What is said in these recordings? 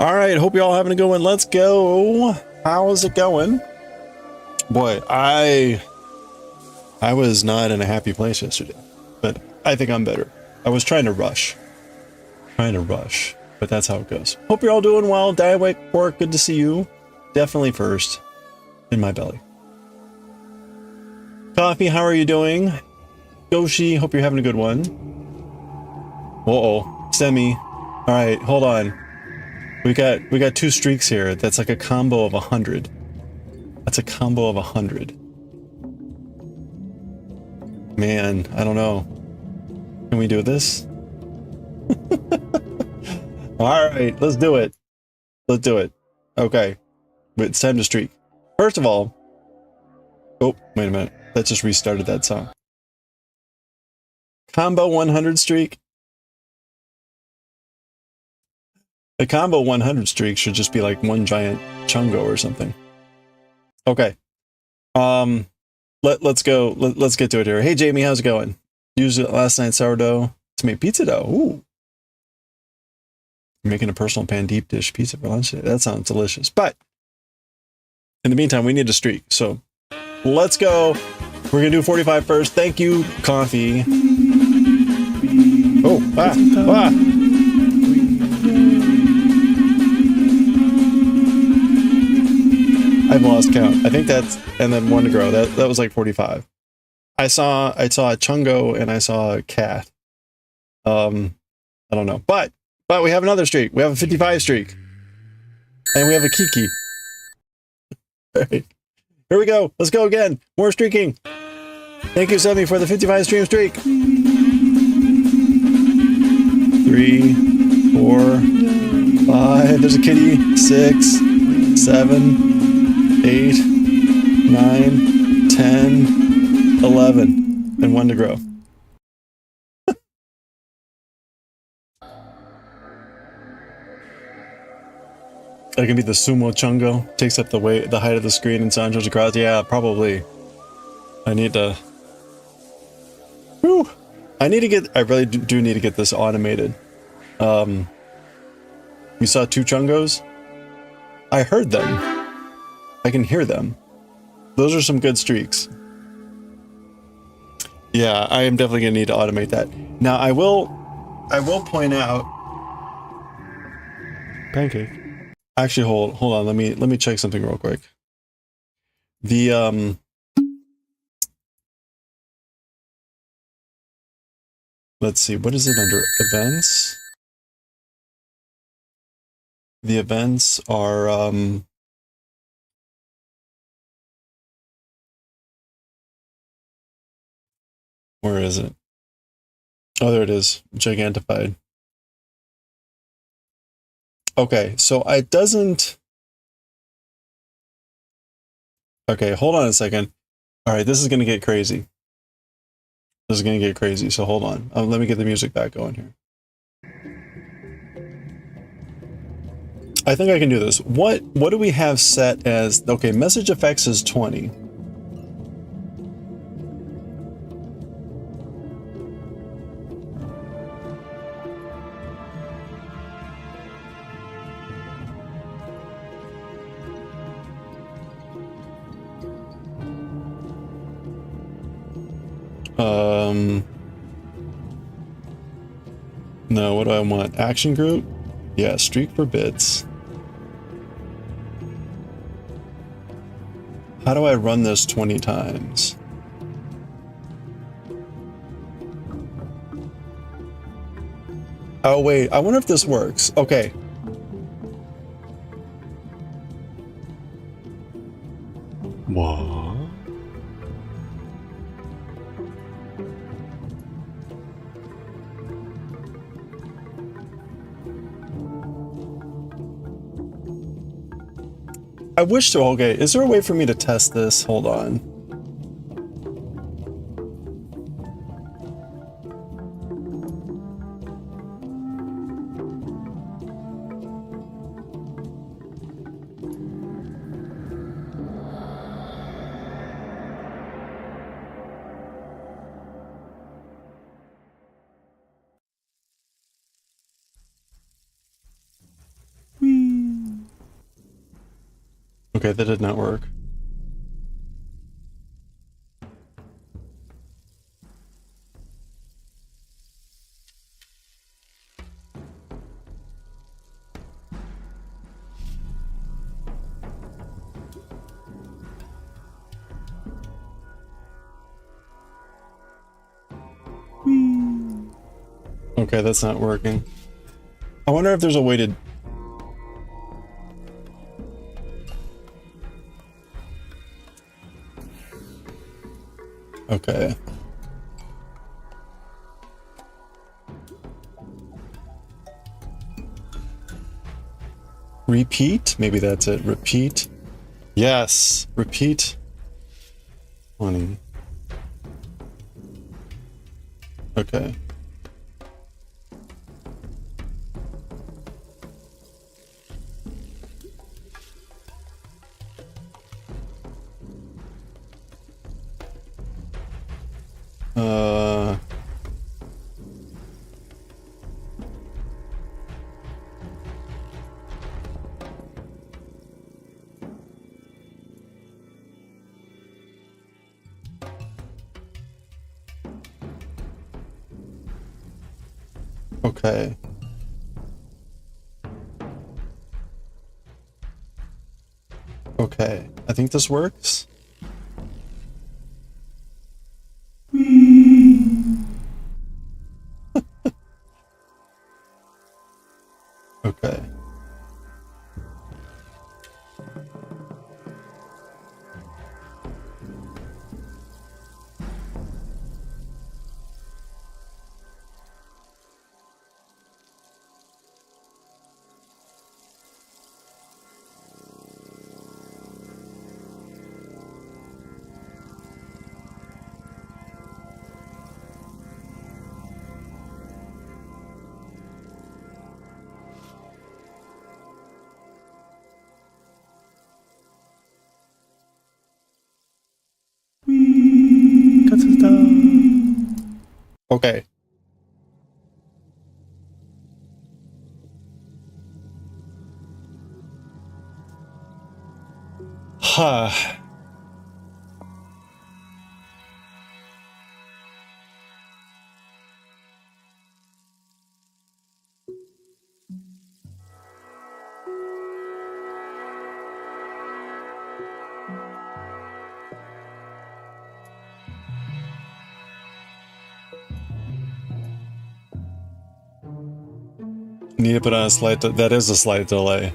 All right, hope you all having a good one. Let's go. How's it going? Boy, I was not in a happy place yesterday, but I think I'm better. I was trying to rush, but that's how it goes. Hope you're all doing well. Daioh, Pork, good to see you. Definitely first in my belly. Coffee, how are you doing? Yoshi, hope you're having a good one. Uh-oh, Semi. All right, hold on. We got two streaks here. That's like a combo of 100. That's a combo of 100. Man, I don't know. Can we do this? All right, let's do it. Let's do it. Okay, but it's time to streak. First of all, oh, wait a minute. That just restarted that song. Combo 100 streak. The combo 100 streak should just be like one giant chungo or something. Okay. Let's go. Let's get to it here. Hey Jamie, how's it going? Used it last night sourdough to make pizza dough. Ooh. Making a personal pan deep dish pizza for lunch today. That sounds delicious. But in the meantime, we need a streak. So let's go. We're gonna do 45 first. Thank you, coffee. Oh, I've lost count. I think that's, and then one to grow. That was like 45. I saw a chungo and I saw a cat. I don't know, but we have another streak. We have a 55 streak, and we have a Kiki. All right, here we go. Let's go again. More streaking. Thank you, Semi, for the 55 stream streak. 3, 4, 5. There's a kitty. 6, 7, 8, 9, 10, 11, and one to grow. I can be the sumo chungo. Takes up the height of the screen and sound across. Yeah, probably. I need to. Whew. I really do need to get this automated. We saw two chungos. I heard them. I can hear them. Those are some good streaks. Yeah, I am definitely gonna need to automate that. Now I will point out. Pancake. Actually, hold on. Let me check something real quick. The let's see, what is it under events? The events are where is it? Oh, there it is. Gigantified. Okay, so it doesn't. Okay, hold on a second. All right, this is gonna get crazy. This is gonna get crazy. So hold on. Let me get the music back going here. I think I can do this. What do we have set as? Okay, message effects is 20. No, what do I want? Action group? Yeah, streak for bits. How do I run this 20 times? Oh wait, I wonder if this works. Okay. What? I wish to. Okay, is there a way for me to test this? Hold on. Whee! Okay, that did not work. Okay, that's not working. I wonder if there's a way to... Okay. Repeat? Maybe that's it. Repeat. Yes. Repeat. 20. Okay. Okay. Okay. I think this works. Okay. Okay. Huh. Need to put on a slight... That is a slight delay.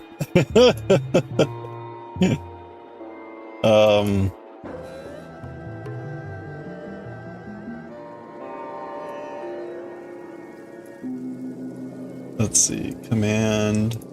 Let's see. Command...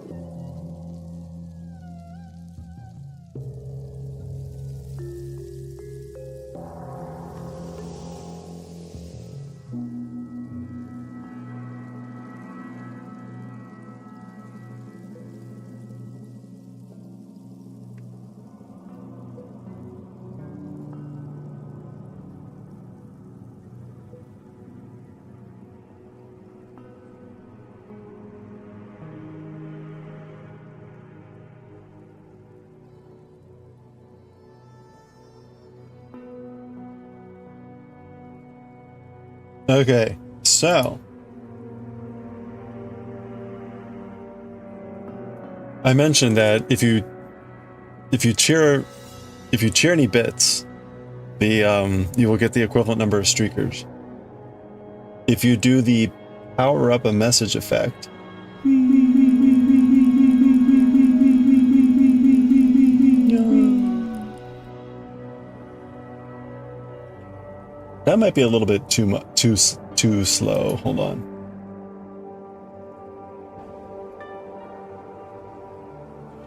Okay, so I mentioned that if you cheer any bits, the you will get the equivalent number of streakers. If you do the power up a message effect, that might be a little bit too slow. Hold on.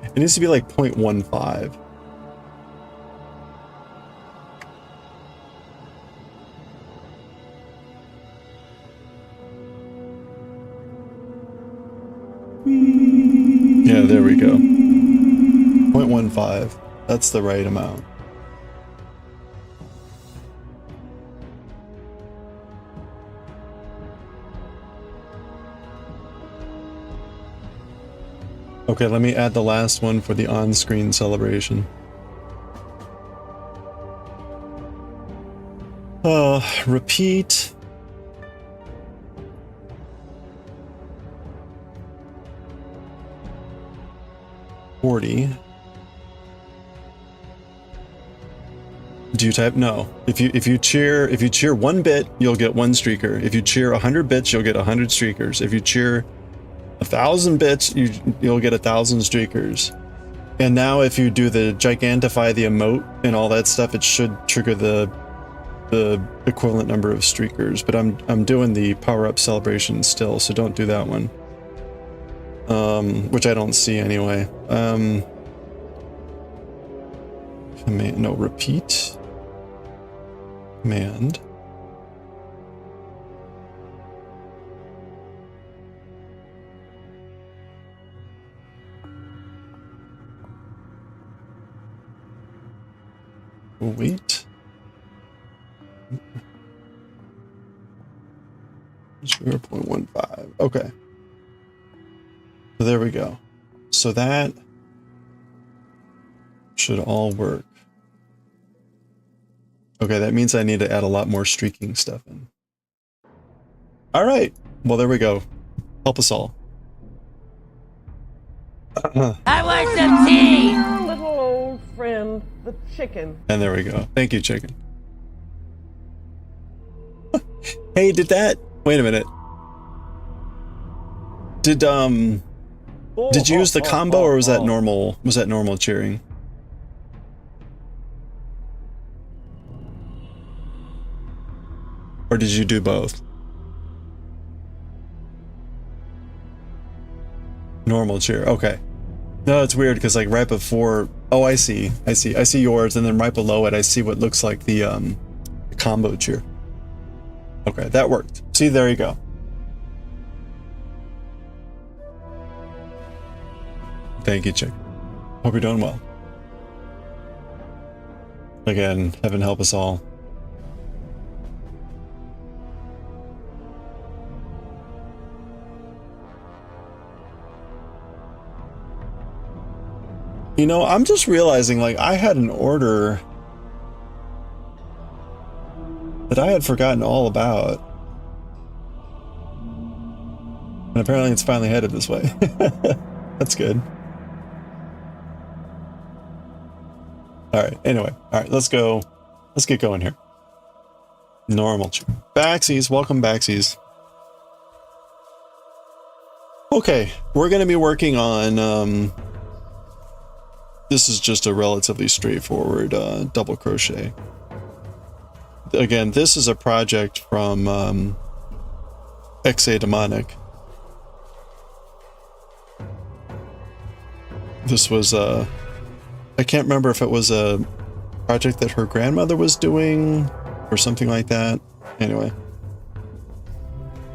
It needs to be like 0.15. Yeah, there we go. 0.15. That's the right amount. Okay, let me add the last one for the on-screen celebration. Repeat. $40. Do you type? No. If you cheer 1 bit, you'll get 1 streaker. If you cheer 100 bits, you'll get 100 streakers. If you cheer 1,000 bits, you'll get 1,000 streakers. And now if you do the gigantify the emote and all that stuff, it should trigger the equivalent number of streakers. But I'm doing the power up celebration still, so don't do that one. Which I don't see anyway. Command, no, repeat. Command. Wait. 0.15. Okay. So there we go. So that should all work. Okay, that means I need to add a lot more streaking stuff in. All right. Well, there we go. Help us all. I want some tea! Our little old friend, the chicken. And there we go. Thank you, chicken. Hey, did that... Wait a minute. Did you use the combo or was that normal? Was that normal cheering? Or did you do both? Normal cheer. Okay. No, it's weird because like right before. Oh, I see yours, and then right below it, I see what looks like the combo cheer. Okay, that worked. See, there you go. Thank you, Chick. Hope you're doing well. Again, heaven help us all. You know, I'm just realizing, like, I had an order that I had forgotten all about. And apparently it's finally headed this way. That's good. Alright, anyway. Alright, let's go. Let's get going here. Normal. Backsies, welcome backsies. Okay, we're going to be working on... this is just a relatively straightforward double crochet. Again, this is a project from XA Demonic. This was I can't remember if it was a project that her grandmother was doing or something like that. Anyway,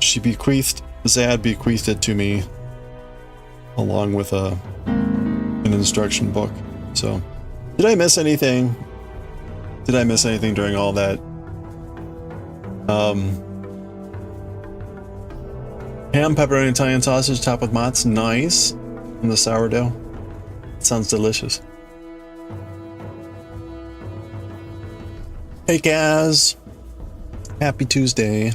Zad bequeathed it to me along with an instruction book. So, did I miss anything? Did I miss anything during all that? Ham, pepperoni, Italian sausage topped with mozz. Nice. And the sourdough. Sounds delicious. Hey, Gaz. Happy Tuesday.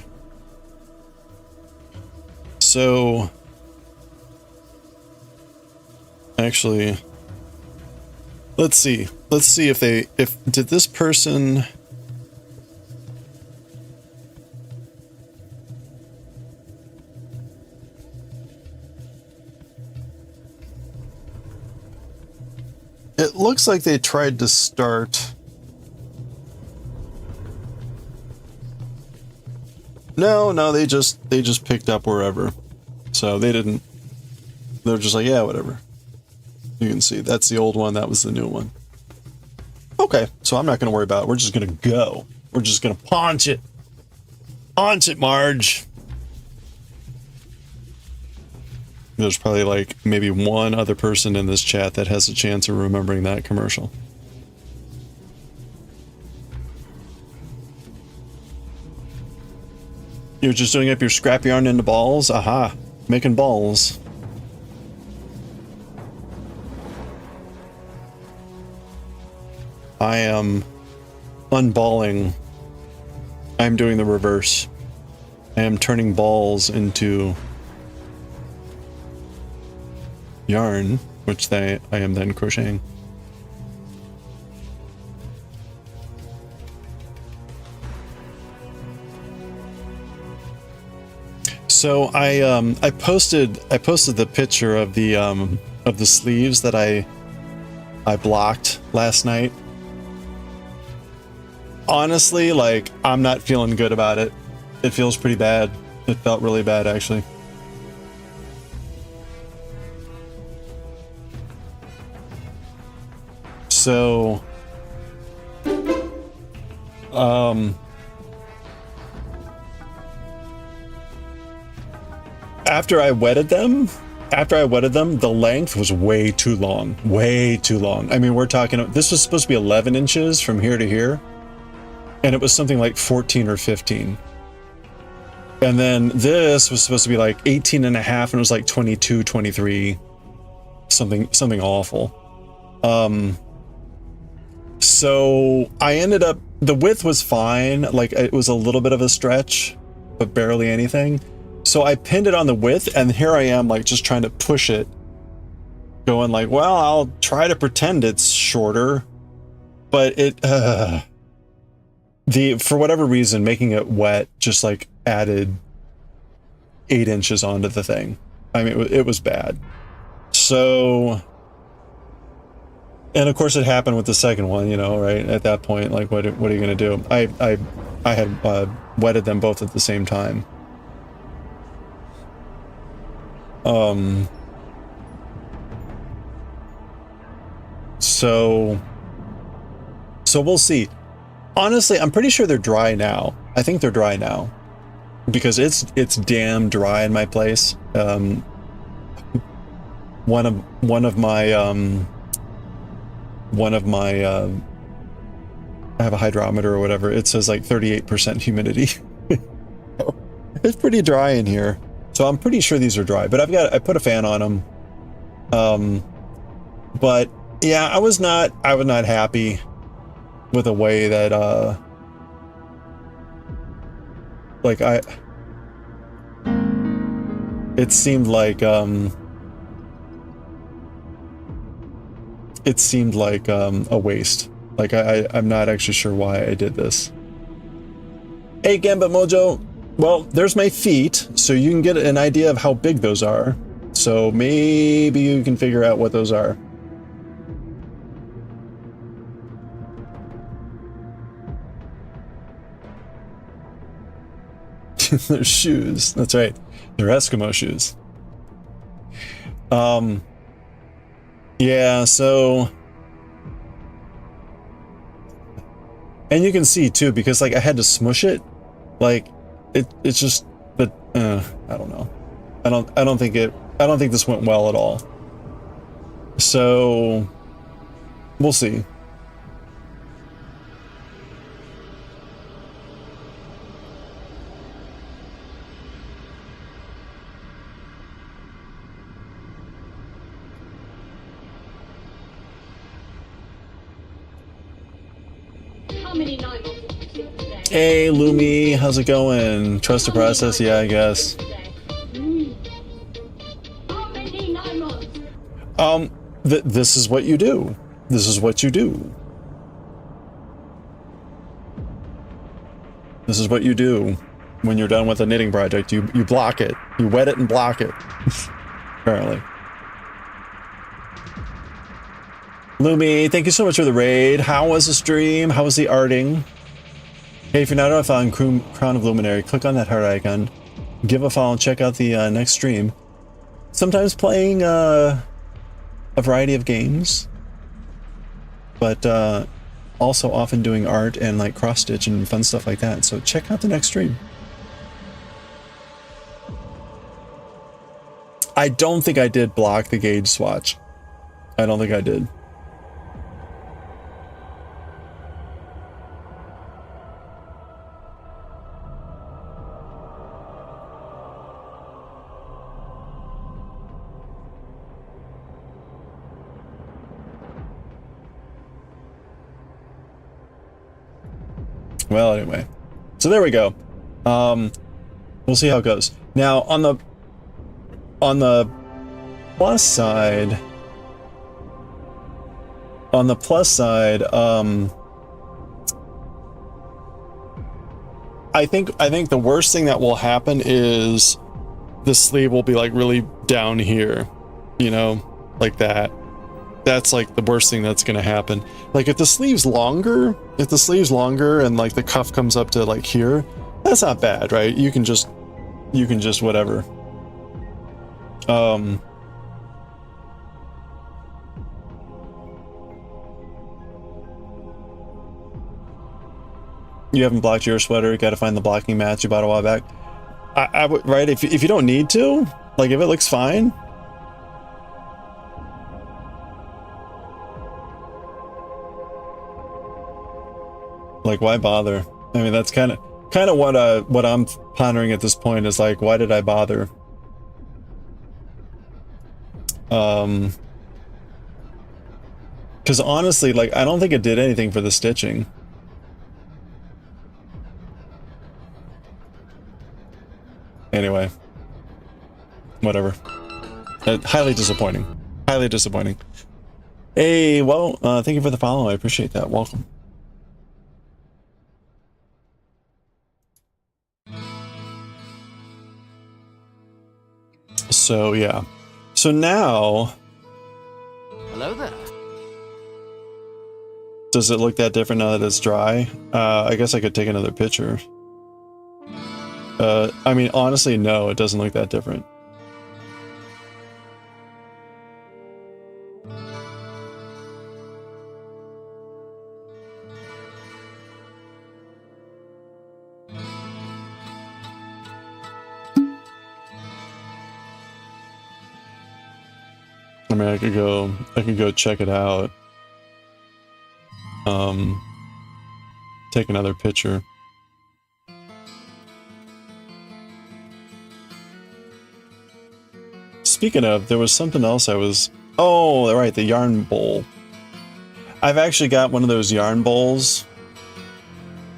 So, actually, let's see if did this person it looks like they tried to start. No, they just picked up wherever. So they're just like, yeah, whatever. You can see that's the old one, that was the new one. Okay, so I'm not going to worry about it. We're just going to go. We're just going to punch it. Punch it, Marge. There's probably like maybe one other person in this chat that has a chance of remembering that commercial. You're just doing up your scrap yarn into balls? Aha, making balls. I am unballing I'm doing the reverse. I am turning balls into yarn, which I am then crocheting. So I posted the picture of the sleeves that I blocked last night. Honestly, like, I'm not feeling good about it. It feels pretty bad. It felt really bad, actually. So, after I wetted them, the length was way too long. Way too long. I mean, we're talking, this was supposed to be 11 inches from here to here, and it was something like 14 or 15. And then this was supposed to be like 18 and a half, and it was like 22, 23, something awful. So I ended up, the width was fine, like it was a little bit of a stretch, but barely anything. So I pinned it on the width, and here I am, like, just trying to push it, going like, well, I'll try to pretend it's shorter, but it, for whatever reason, making it wet just like added 8 inches onto the thing. I mean, it was bad. So, and of course it happened with the second one, you know, right? At that point, like, what are you gonna do? I had wetted them both at the same time. So we'll see. Honestly, I'm pretty sure they're dry now. I think they're dry now, because it's damn dry in my place. One of my I have a hydrometer or whatever. It says like 38% humidity. It's pretty dry in here. So I'm pretty sure these are dry, but I put a fan on them. But yeah, I was not happy with the way that, like it seemed like a waste. Like I'm not actually sure why I did this. Hey, Gambit Mojo. Well, there's my feet, so you can get an idea of how big those are. So maybe you can figure out what those are. They're shoes. That's right. They're Eskimo shoes. Yeah, so... And you can see, too, because, like, I had to smush it. Like... It's just that I don't know. I don't think this went well at all. So we'll see. How many night walks did you take today? Hey, Lumi, how's it going? Trust the process? Yeah, I guess. How many night walks? This is what you do. This is what you do. This is what you do when you're done with a knitting project. You block it. You wet it and block it. Apparently. Lumi, thank you so much for the raid. How was the stream? How was the arting? Hey, if you're not on Crown of Luminary, click on that heart icon. Give a follow and check out the next stream. Sometimes playing a variety of games, but also often doing art and like cross stitch and fun stuff like that. So check out the next stream. I don't think I did block the gauge swatch. I don't think I did. Well, anyway. So there we go. We'll see how it goes. Now on the plus side, I think the worst thing that will happen is the sleeve will be like really down here, you know, like that. That's like the worst thing that's gonna happen. Like if the sleeve's longer and like the cuff comes up to like here, that's not bad, right? You can just whatever. You haven't blocked your sweater, you gotta find the blocking mats you bought a while back. I would, right, if you don't need to, like if it looks fine. Like why bother? I mean, that's kind of what I'm pondering at this point is like, why did I bother? Because honestly, like I don't think it did anything for the stitching. Anyway, whatever. Highly disappointing. Highly disappointing. Hey, well, thank you for the follow. I appreciate that. Welcome. So yeah. So now. Hello there. Does it look that different now that it's dry? I guess I could take another picture. I mean, honestly, no, it doesn't look that different. I mean, I could go check it out. Take another picture. Speaking of, there was something else I was... Oh, right, the yarn bowl. I've actually got one of those yarn bowls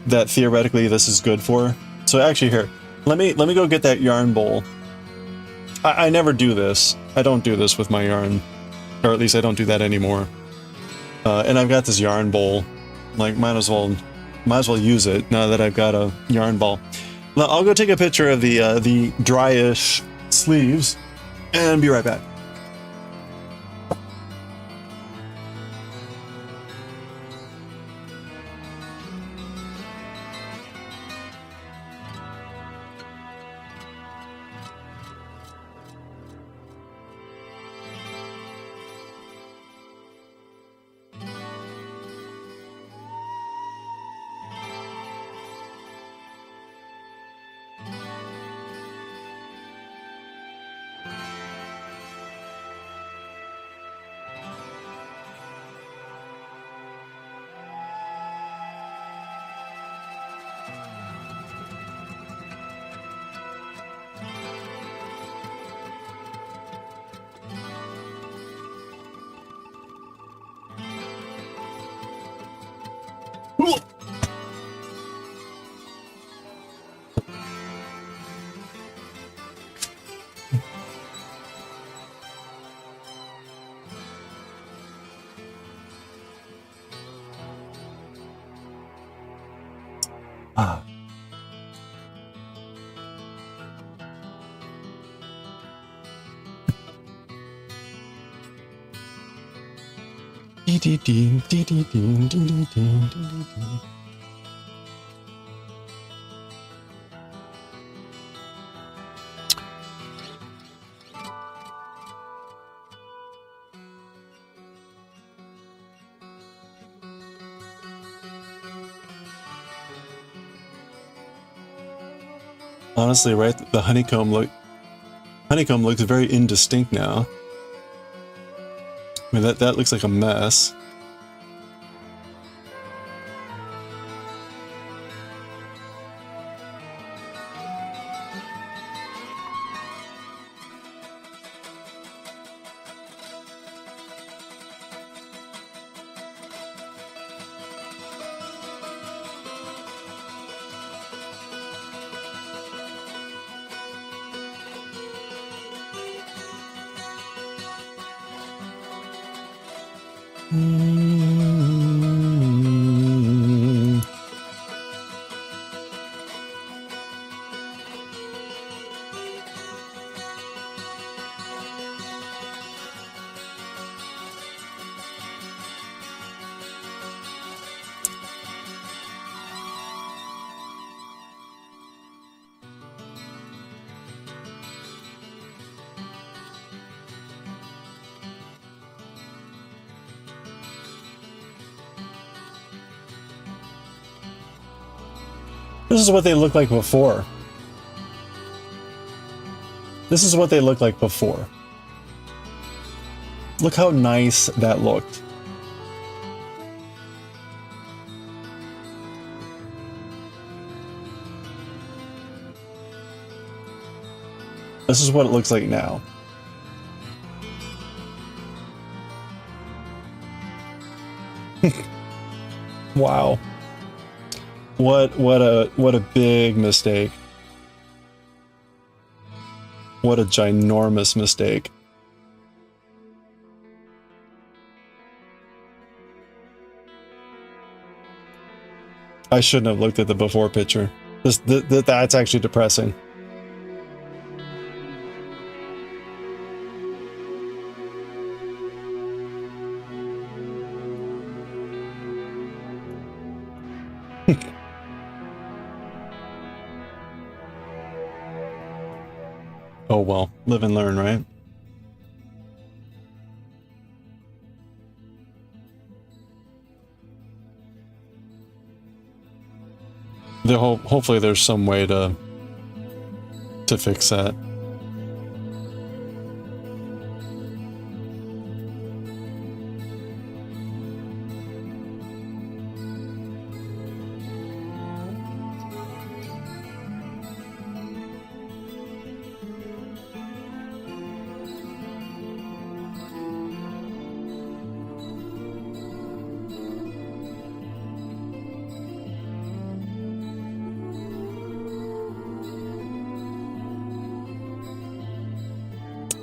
that theoretically this is good for. So actually here, let me go get that yarn bowl. I never do this. I don't do this with my yarn. Or at least I don't do that anymore. And I've got this yarn bowl. Like, might as well use it now that I've got a yarn ball. Now, I'll go take a picture of the dryish sleeves and be right back. Ah. Honestly, right? The honeycomb looks very indistinct now. I mean, that looks like a mess. This is what they looked like before. This is what they looked like before. Look how nice that looked. This is what it looks like now. Wow. What a big mistake. What a ginormous mistake. I shouldn't have looked at the before picture. That's actually depressing. Oh well, live and learn, right? Hopefully there's some way to fix that.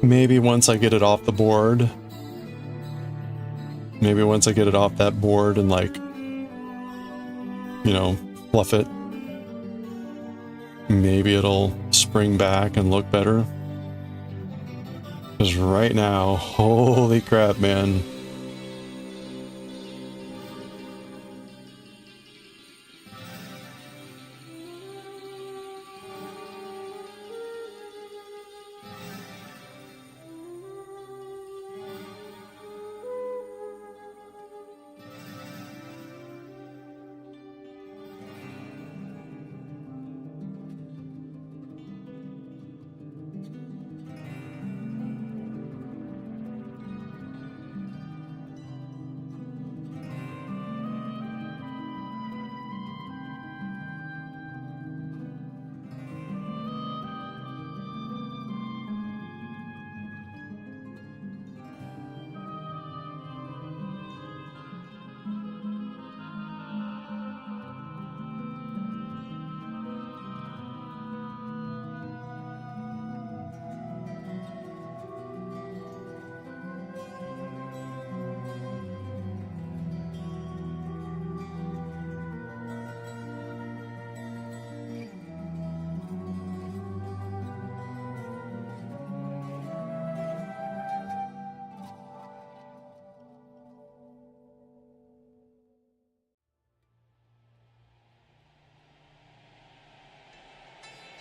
Maybe once I get it off the board. Maybe once I get it off that board and, like, you know, fluff it. Maybe it'll spring back and look better. Because right now, holy crap, man.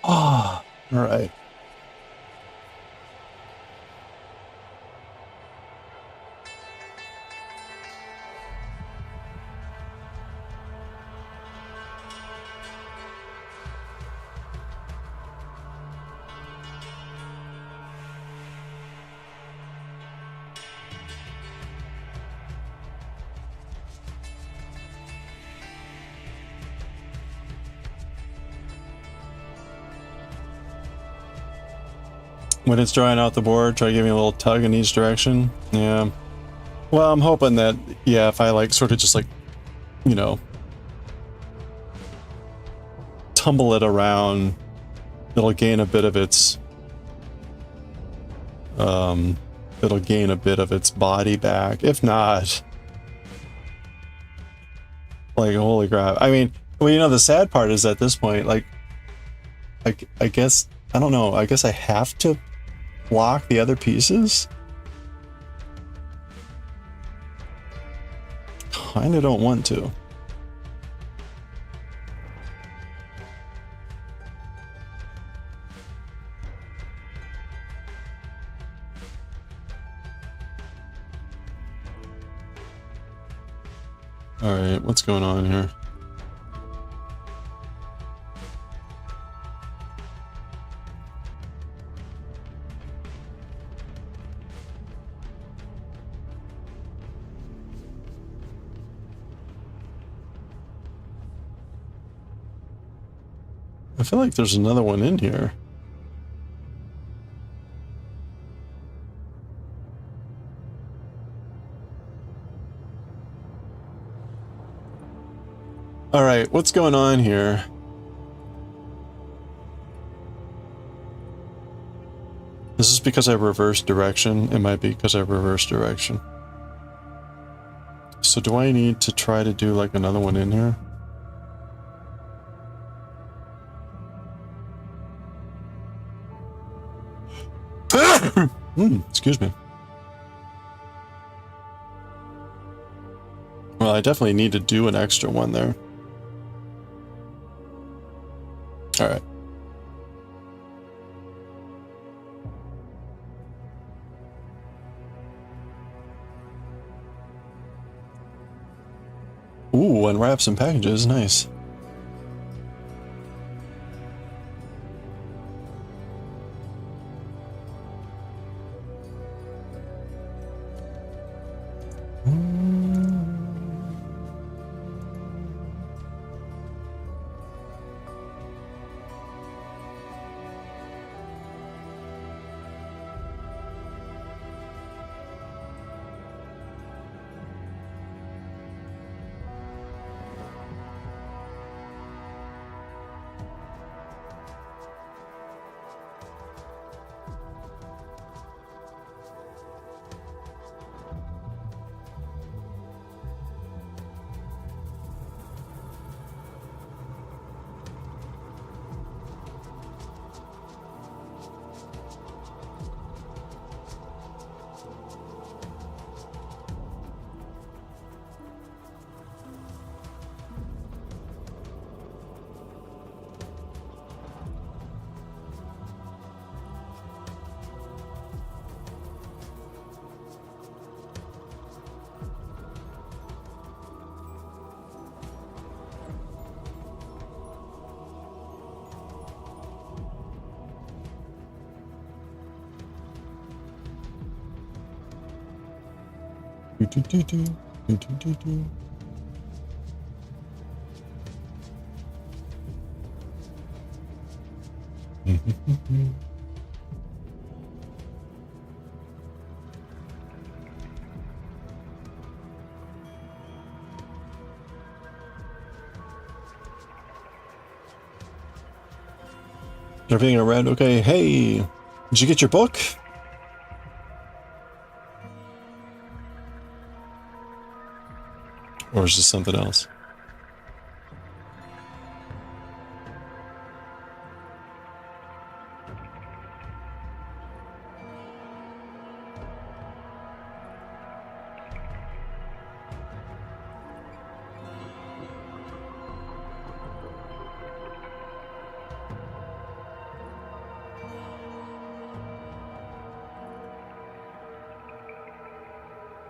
Ah, all right. When it's drying out the board, try giving a little tug in each direction. Yeah. Well, I'm hoping that, yeah, if I like sort of just like, you know, tumble it around, it'll gain a bit of its, it'll gain a bit of its body back. If not, Like, holy crap. I mean, well, you know, the sad part is at this point, like, I guess, I don't know, I guess I have to block the other pieces? Kinda don't want to. Alright, what's going on here? I feel like there's another one in here. Alright, what's going on here? Is this because I reversed direction? It might be because I reversed direction. So do I need to try to do like another one in here? Excuse me. Well, I definitely need to do an extra one there. All right. Ooh, unwrap some packages. Nice. Everything I read, okay. Hey, did you get your book? Or is this something else?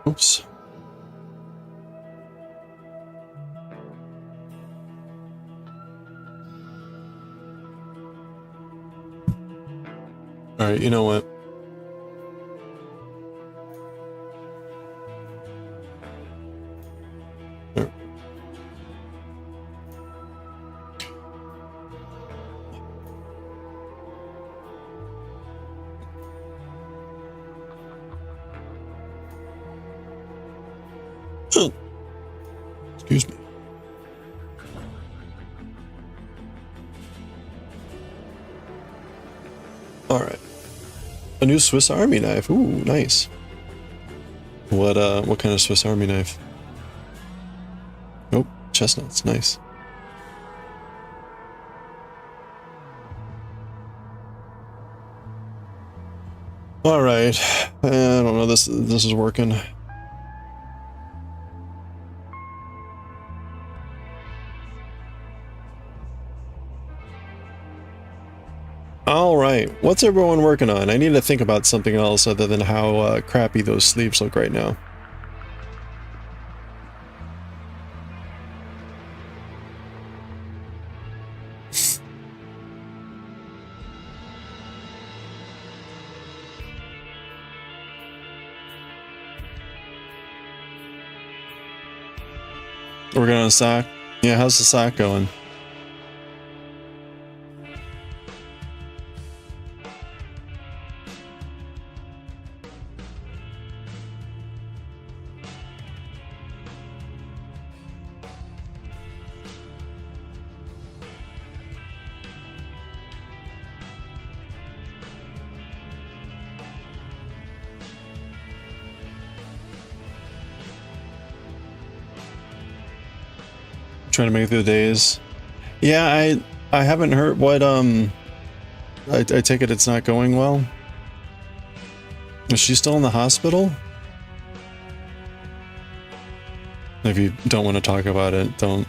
Oops. All right, you know what? There. Excuse me. All right. A new Swiss Army knife. Ooh, nice. What kind of Swiss Army knife? Nope. chestnuts, nice. All right, I don't know. This is working. All right, what's everyone working on? I need to think about something else other than how crappy those sleeves look right now. Working on a sock? Yeah, how's the sock going? Trying to make it through the days. Yeah, I haven't heard what I take it it's not going well. Is she still in the hospital? If you don't want to talk about it, don't.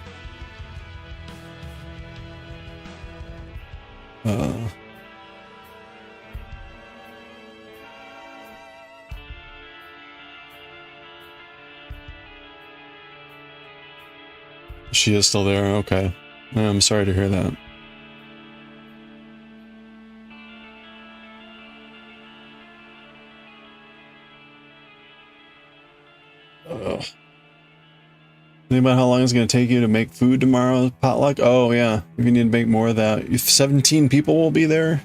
She is still there, okay. I'm sorry to hear that. Think about how long it's going to take you to make food tomorrow, potluck? Oh yeah, if you need to make more of that. If 17 people will be there?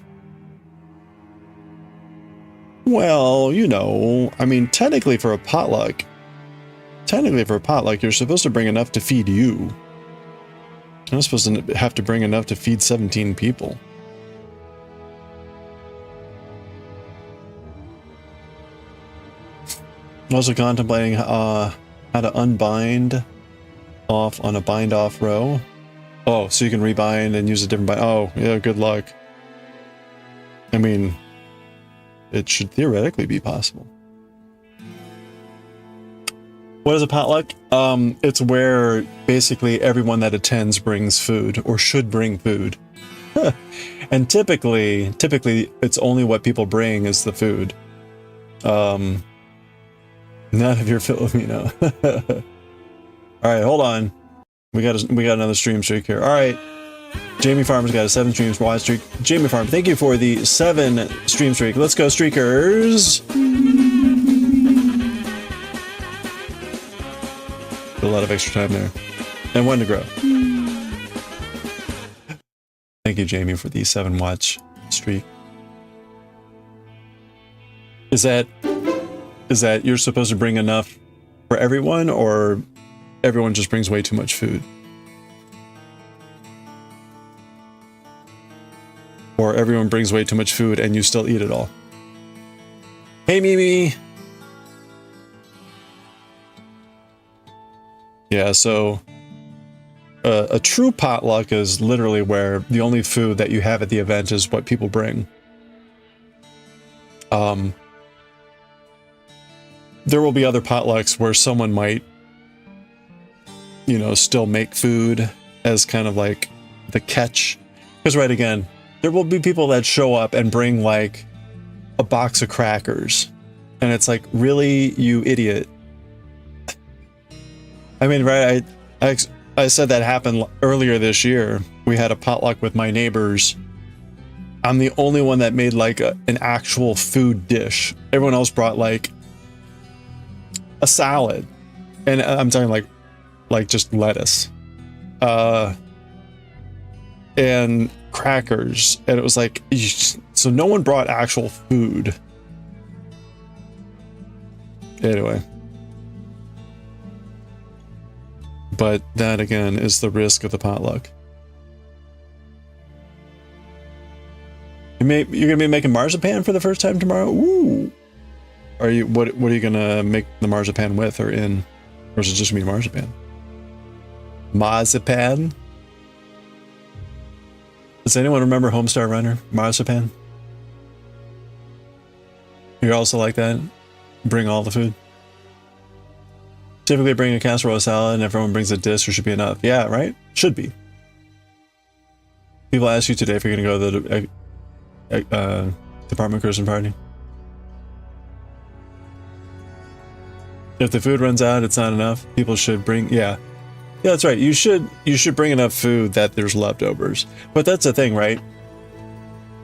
Well, you know, I mean, technically for a potluck, you're supposed to bring enough to feed you. You're not supposed to have to bring enough to feed 17 people. I'm also contemplating how to unbind off on a bind off row. Oh, so you can rebind and use a different bind. Oh, yeah, good luck. I mean, it should theoretically be possible. What is a potluck? It's where basically everyone that attends brings food, or should bring food. And typically it's only what people bring is the food. Not if you're Filipino. All right, hold on. We got another stream streak here. All right, Jamie Farmer's got a 7 streams watch streak. Jamie Farmer, thank you for the 7 stream streak. Let's go, streakers. A lot of extra time there. And one to grow. Thank you, Jamie, for the 7 watch streak. Is that you're supposed to bring enough for everyone, or everyone just brings way too much food? Or everyone brings way too much food and you still eat it all? Hey, Mimi! Yeah, so a true potluck is literally where the only food that you have at the event is what people bring. There will be other potlucks where someone might, you know, still make food as kind of like the catch. Because right, again, there will be people that show up and bring like a box of crackers. And it's like, really, you idiot. I mean, right, I said that happened earlier this year. We had a potluck with my neighbors. I'm the only one that made like an actual food dish. Everyone else brought like a salad. And I'm talking like just lettuce. And crackers. And it was like, so no one brought actual food. Anyway. But that, again, is the risk of the potluck. You're gonna be making marzipan for the first time tomorrow? Ooh! Are you? What are you gonna make the marzipan with, or in? Or is it just gonna be marzipan? Marzipan. Does anyone remember Homestar Runner? Marzipan? You're also like that? Bring all the food? Typically bring a casserole salad and everyone brings a dish, or should be enough. Yeah, right? Should be. People ask you today if you're going to go to the department Christmas party. If the food runs out, it's not enough. People should bring, yeah, that's right. You should bring enough food that there's leftovers. But that's the thing, right?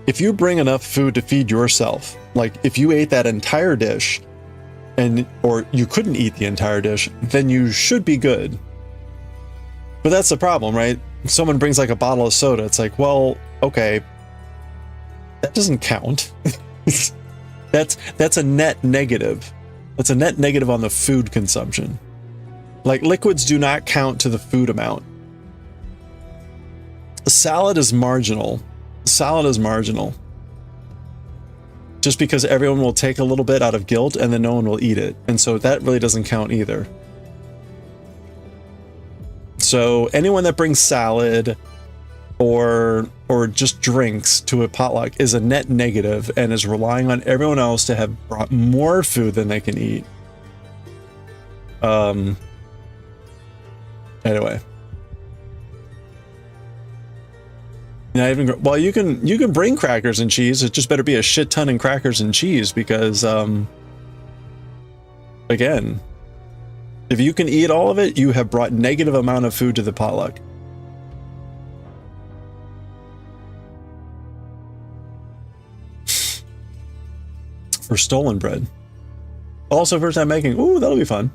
If you bring enough food to feed yourself, like if you ate that entire dish, or you couldn't eat the entire dish, then you should be good. But that's the problem, right? If someone brings like a bottle of soda, it's like, well, okay, that doesn't count. That's a net negative. That's a net negative on the food consumption. Like liquids do not count to the food amount. A salad is marginal. Salad is marginal. Just because everyone will take a little bit out of guilt and then no one will eat it. And so that really doesn't count either. So anyone that brings salad or just drinks to a potluck is a net negative and is relying on everyone else to have brought more food than they can eat. Anyway. Not even, well, you can bring crackers and cheese. It just better be a shit ton in crackers and cheese because, again, if you can eat all of it, you have brought negative amount of food to the potluck. For stolen bread. Also, first time making. Ooh, that'll be fun.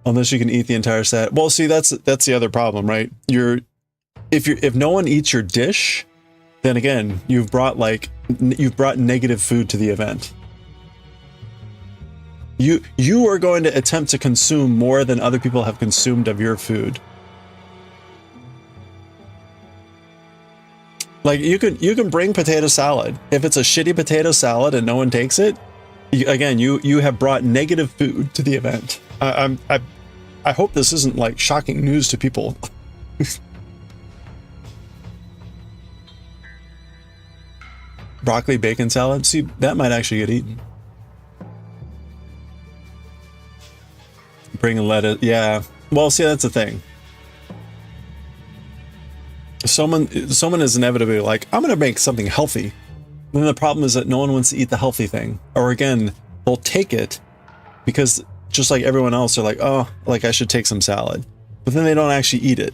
Unless you can eat the entire set. Well, see, that's the other problem, right? If no one eats your dish, then again, you've brought negative food to the event. You are going to attempt to consume more than other people have consumed of your food. Like you can bring potato salad. If it's a shitty potato salad and no one takes it, you have brought negative food to the event. I hope this isn't like shocking news to people. Broccoli bacon salad. See, that might actually get eaten. Bring a lettuce. Yeah. Well, see, that's the thing. Someone is inevitably like, I'm going to make something healthy. And then the problem is that no one wants to eat the healthy thing. Or again, they'll take it because just like everyone else, they're like, oh, like I should take some salad. But then they don't actually eat it.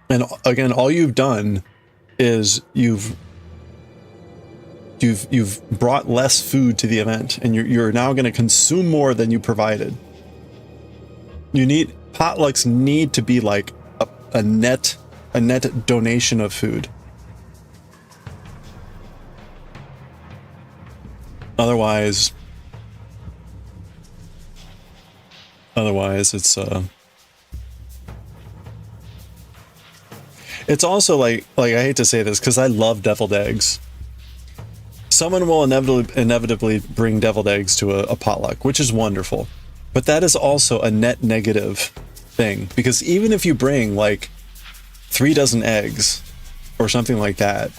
And again, all you've done is you've brought less food to the event, and you're now going to consume more than you provided. Potlucks need to be like a net donation of food. Otherwise it's also like I hate to say this because I love deviled eggs. Someone will inevitably bring deviled eggs to a potluck, which is wonderful. But that is also a net negative thing, because even if you bring like 3 dozen eggs or something like that,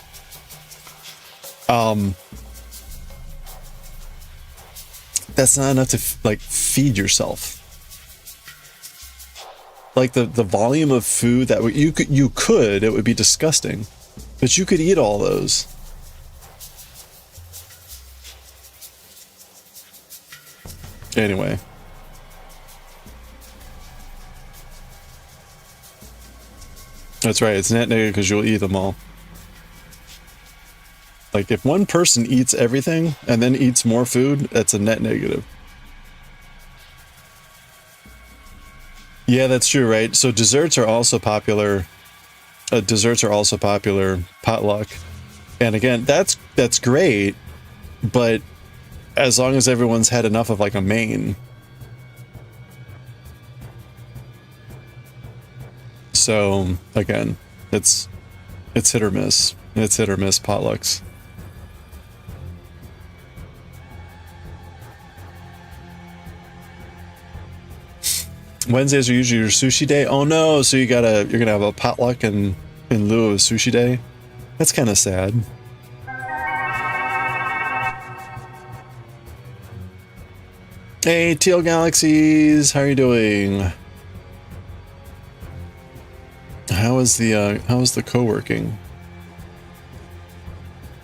that's not enough to like feed yourself. Like the volume of food that you could, it would be disgusting, but you could eat all those. Anyway. That's right, it's net negative because you'll eat them all. Like if one person eats everything and then eats more food, that's a net negative. Yeah, that's true, right? So desserts are also popular. Potluck. And again, that's great, but as long as everyone's had enough of like a main. So again, it's hit or miss. It's hit or miss potlucks. Wednesdays are usually your sushi day. Oh no, so you're gonna have a potluck in lieu of sushi day? That's kind of sad. Hey, Teal Galaxies, how are you doing? How is the co-working?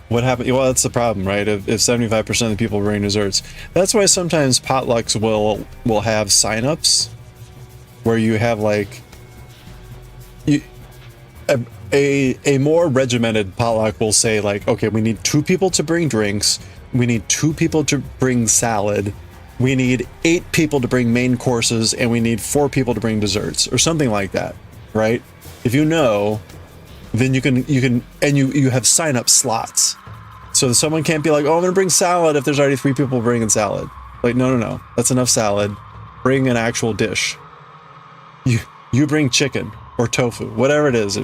What happened? Well, that's the problem, right? If 75% of the people bring desserts, that's why sometimes potlucks will have signups where you have like a more regimented potluck will say like, okay, we need 2 people to bring drinks, we need 2 people to bring salad, we need 8 people to bring main courses, and we need 4 people to bring desserts or something like that, right? If you know, then you can and you have sign up slots. So that someone can't be like, oh, I'm gonna bring salad if there's already 3 people bringing salad. Like, no, that's enough salad. Bring an actual dish. You bring chicken or tofu, whatever it is.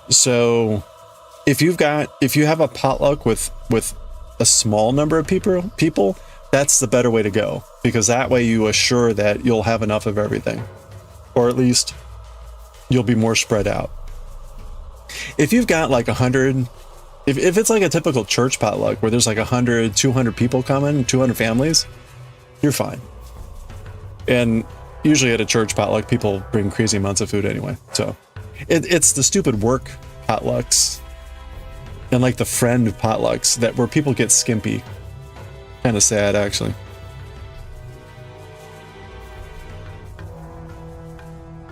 So if you have a potluck with a small number of people, that's the better way to go, because that way you assure that you'll have enough of everything, or at least you'll be more spread out. If you've got like 100, if it's like a typical church potluck where there's like 100, 200 people coming, 200 families, you're fine. And usually at a church potluck, people bring crazy amounts of food anyway. So it's the stupid work potlucks and like the friend potlucks where people get skimpy. Kind of sad, actually.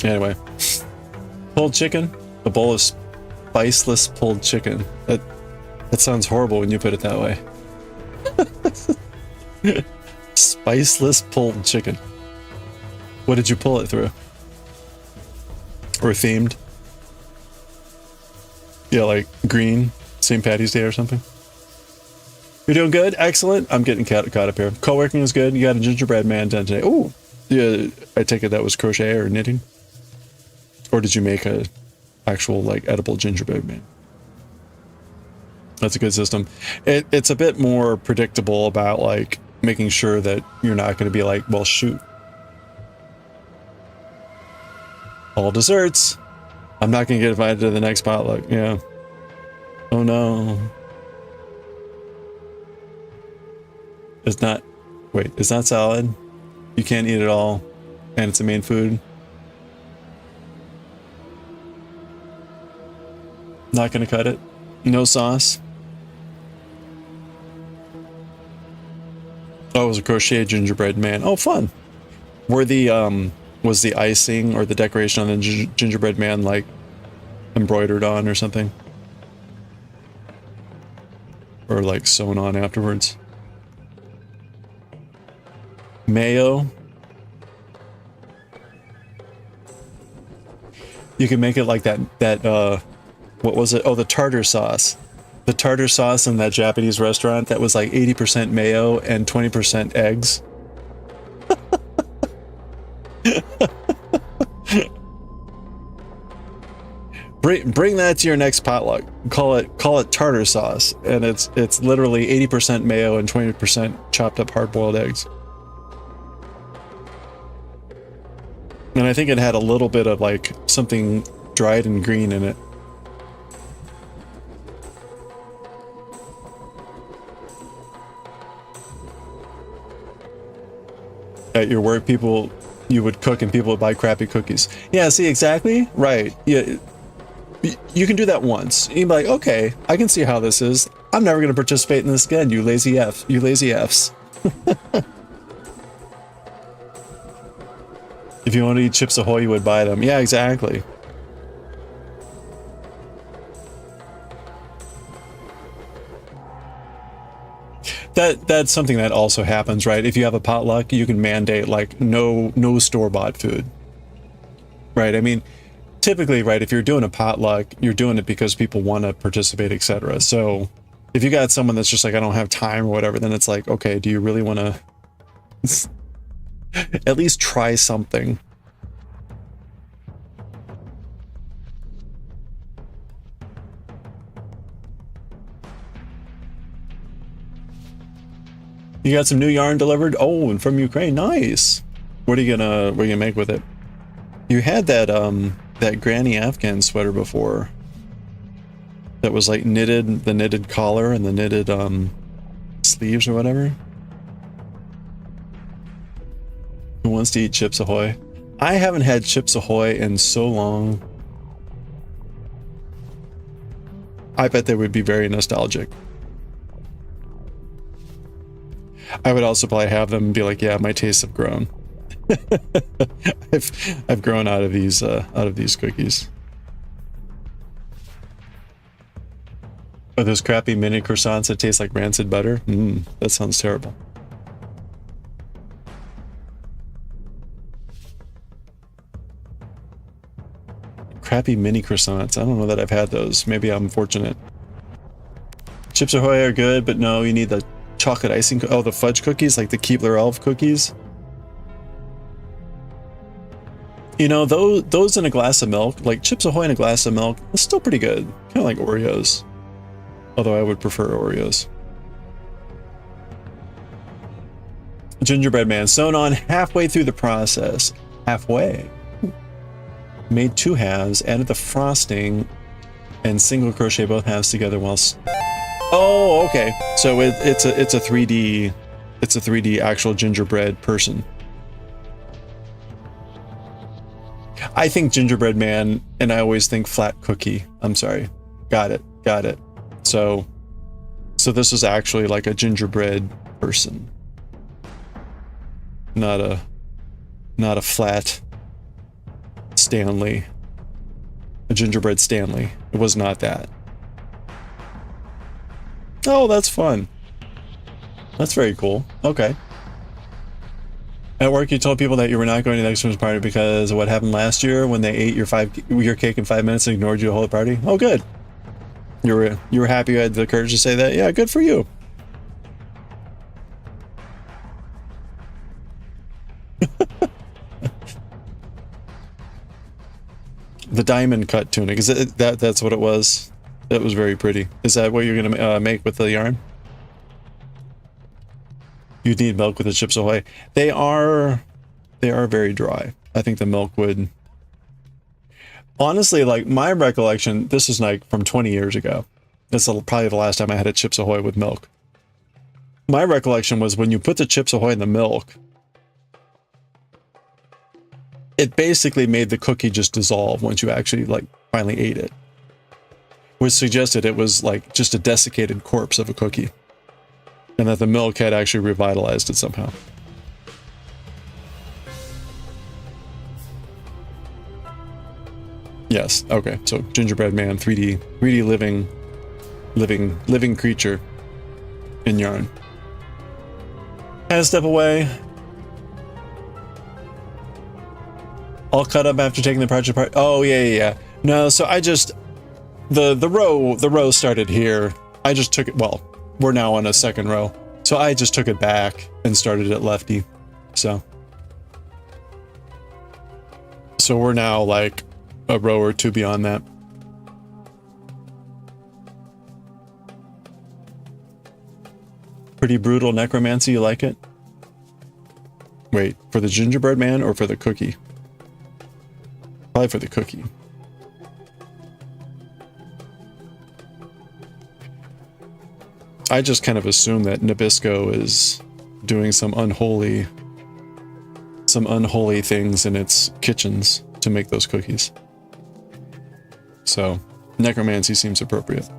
Anyway, pulled chicken, a bowl of spiceless pulled chicken. That sounds horrible when you put it that way. Spiceless pulled chicken. What did you pull it through? Or themed? Yeah, like green, St. Patty's Day or something. You're doing good? Excellent. I'm getting caught up here. Co-working is good. You got a gingerbread man done today. Oh, yeah. I take it that was crochet or knitting? Or did you make a actual like edible gingerbread man? That's a good system. It's a bit more predictable about like making sure that you're not going to be like, well, shoot. All desserts. I'm not going to get invited to the next potluck. Yeah. Oh no. It's not salad. You can't eat it all, and it's a main food. Not gonna cut it. No sauce. Oh, it was a crochet gingerbread man. Oh, fun. Was the icing or the decoration on the gingerbread man like embroidered on or something? Or like sewn on afterwards? Mayo. You can make it like that what was it? Oh, the tartar sauce. The tartar sauce in that Japanese restaurant that was like 80% mayo and 20% eggs. Bring that to your next potluck. Call it tartar sauce, and it's literally 80% mayo and 20% chopped up hard-boiled eggs. And I think it had a little bit of like something dried and green in it. At your work, you would cook and people would buy crappy cookies. Yeah, see, exactly. Right. Yeah. You can do that once. You'd be like, okay, I can see how this is. I'm never going to participate in this again, you lazy Fs. If you want to eat Chips Ahoy, you would buy them. Yeah, exactly. That's something that also happens, right? If you have a potluck, you can mandate like no store-bought food. Right? I mean, typically, right, if you're doing a potluck, you're doing it because people want to participate, etc. So if you got someone that's just like, I don't have time or whatever, then it's like, okay, do you really want to at least try something? You got some new yarn delivered? Oh, and from Ukraine. Nice. What are you gonna make with it? You had that that granny Afghan sweater before. That was like knitted, the knitted collar and the knitted sleeves or whatever. Who wants to eat Chips Ahoy? I haven't had Chips Ahoy in so long. I bet they would be very nostalgic. I would also probably have them be like, yeah, my tastes have grown. I've grown out of these cookies. Are those crappy mini croissants that taste like rancid butter? That sounds terrible. Crappy mini croissants. I don't know that I've had those. Maybe I'm fortunate. Chips Ahoy are good, but no, you need the chocolate icing. Oh, the fudge cookies, like the Keebler Elf cookies. You know, those in a glass of milk, like Chips Ahoy in a glass of milk, it's still pretty good. Kind of like Oreos. Although I would prefer Oreos. Gingerbread man, sewn on halfway through the process. Halfway. Made 2 halves, added the frosting, and single crochet both halves together whilst... Oh, okay. So it's a 3D, it's a 3D actual gingerbread person. I think gingerbread man, and I always think flat cookie. I'm sorry. Got it. So this is actually like a gingerbread person, not a flat Stanley, a gingerbread Stanley. It was not that. Oh, that's fun. That's very cool. Okay. At work, you told people that you were not going to the next Christmas party because of what happened last year when they ate your cake in 5 minutes and ignored you the whole party. Oh, good. You were happy you had the courage to say that. Yeah, good for you. The diamond cut tunic, is it that's what it was? That was very pretty. Is that what you're gonna make with the yarn? You need milk with the Chips Ahoy. They are very dry. I think the milk would... Honestly, like my recollection, this is like from 20 years ago. That's probably the last time I had a Chips Ahoy with milk. My recollection was when you put the Chips Ahoy in the milk, it basically made the cookie just dissolve once you actually like finally ate it. Which suggested it was like just a desiccated corpse of a cookie. And that the milk had actually revitalized it somehow. Yes, okay. So gingerbread man, 3D living creature in yarn. Had to step away. All cut up after taking the project apart. Oh yeah. No, so I just the row started here. I just took it. Well, we're now on a second row, so I just took it back and started at lefty. So we're now like a row or two beyond that. Pretty brutal necromancy. You like it? Wait, for the gingerbread man or for the cookie? Probably for the cookie. I just kind of assume that Nabisco is doing some unholy things in its kitchens to make those cookies. So, necromancy seems appropriate.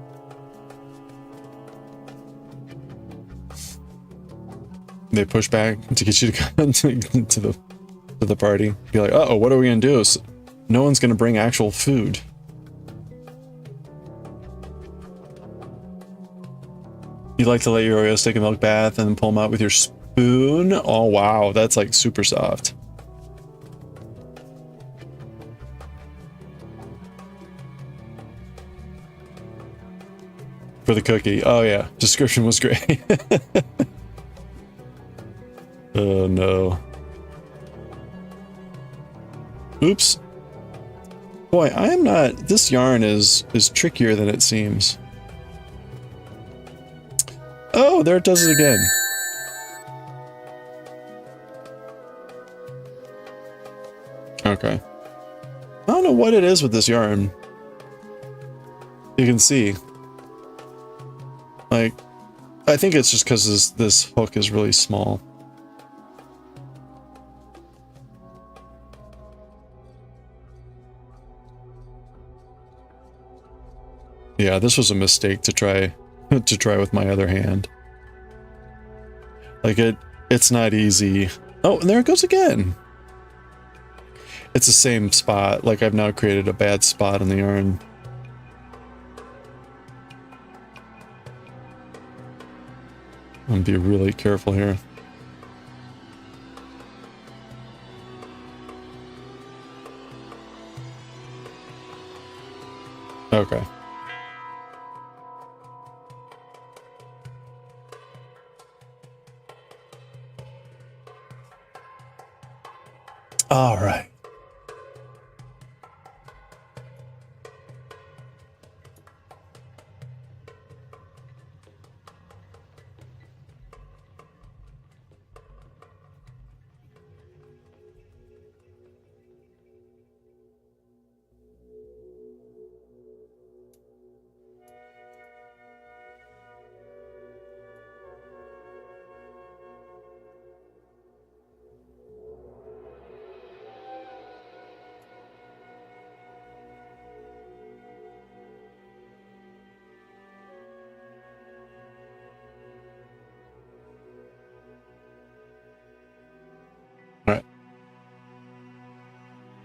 They push back to get you to come to the party. Be like, uh-oh, what are we gonna do? No one's gonna bring actual food. You like to let your Oreos take a milk bath and then pull them out with your spoon? Oh wow, that's like super soft. For the cookie. Oh yeah, description was great. Oh no. Oops. Boy, I am not... This yarn is trickier than it seems. Oh, there it does it again. Okay. I don't know what it is with this yarn. You can see. Like, I think it's just because this hook is really small. Yeah, this was a mistake to try with my other hand. Like it's not easy. Oh, and there it goes again. It's the same spot. Like I've now created a bad spot in the yarn. I'm gonna be really careful here. Okay. All right.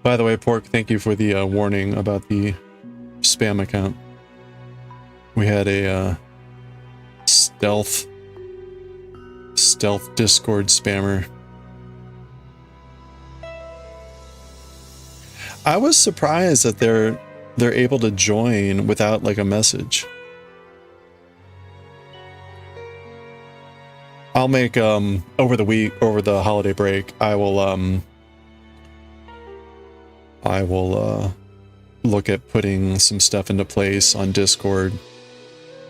By the way, Pork, thank you for the warning about the spam account. We had a stealth Discord spammer. I was surprised that they're able to join without like a message. I'll make over the holiday break, I will look at putting some stuff into place on Discord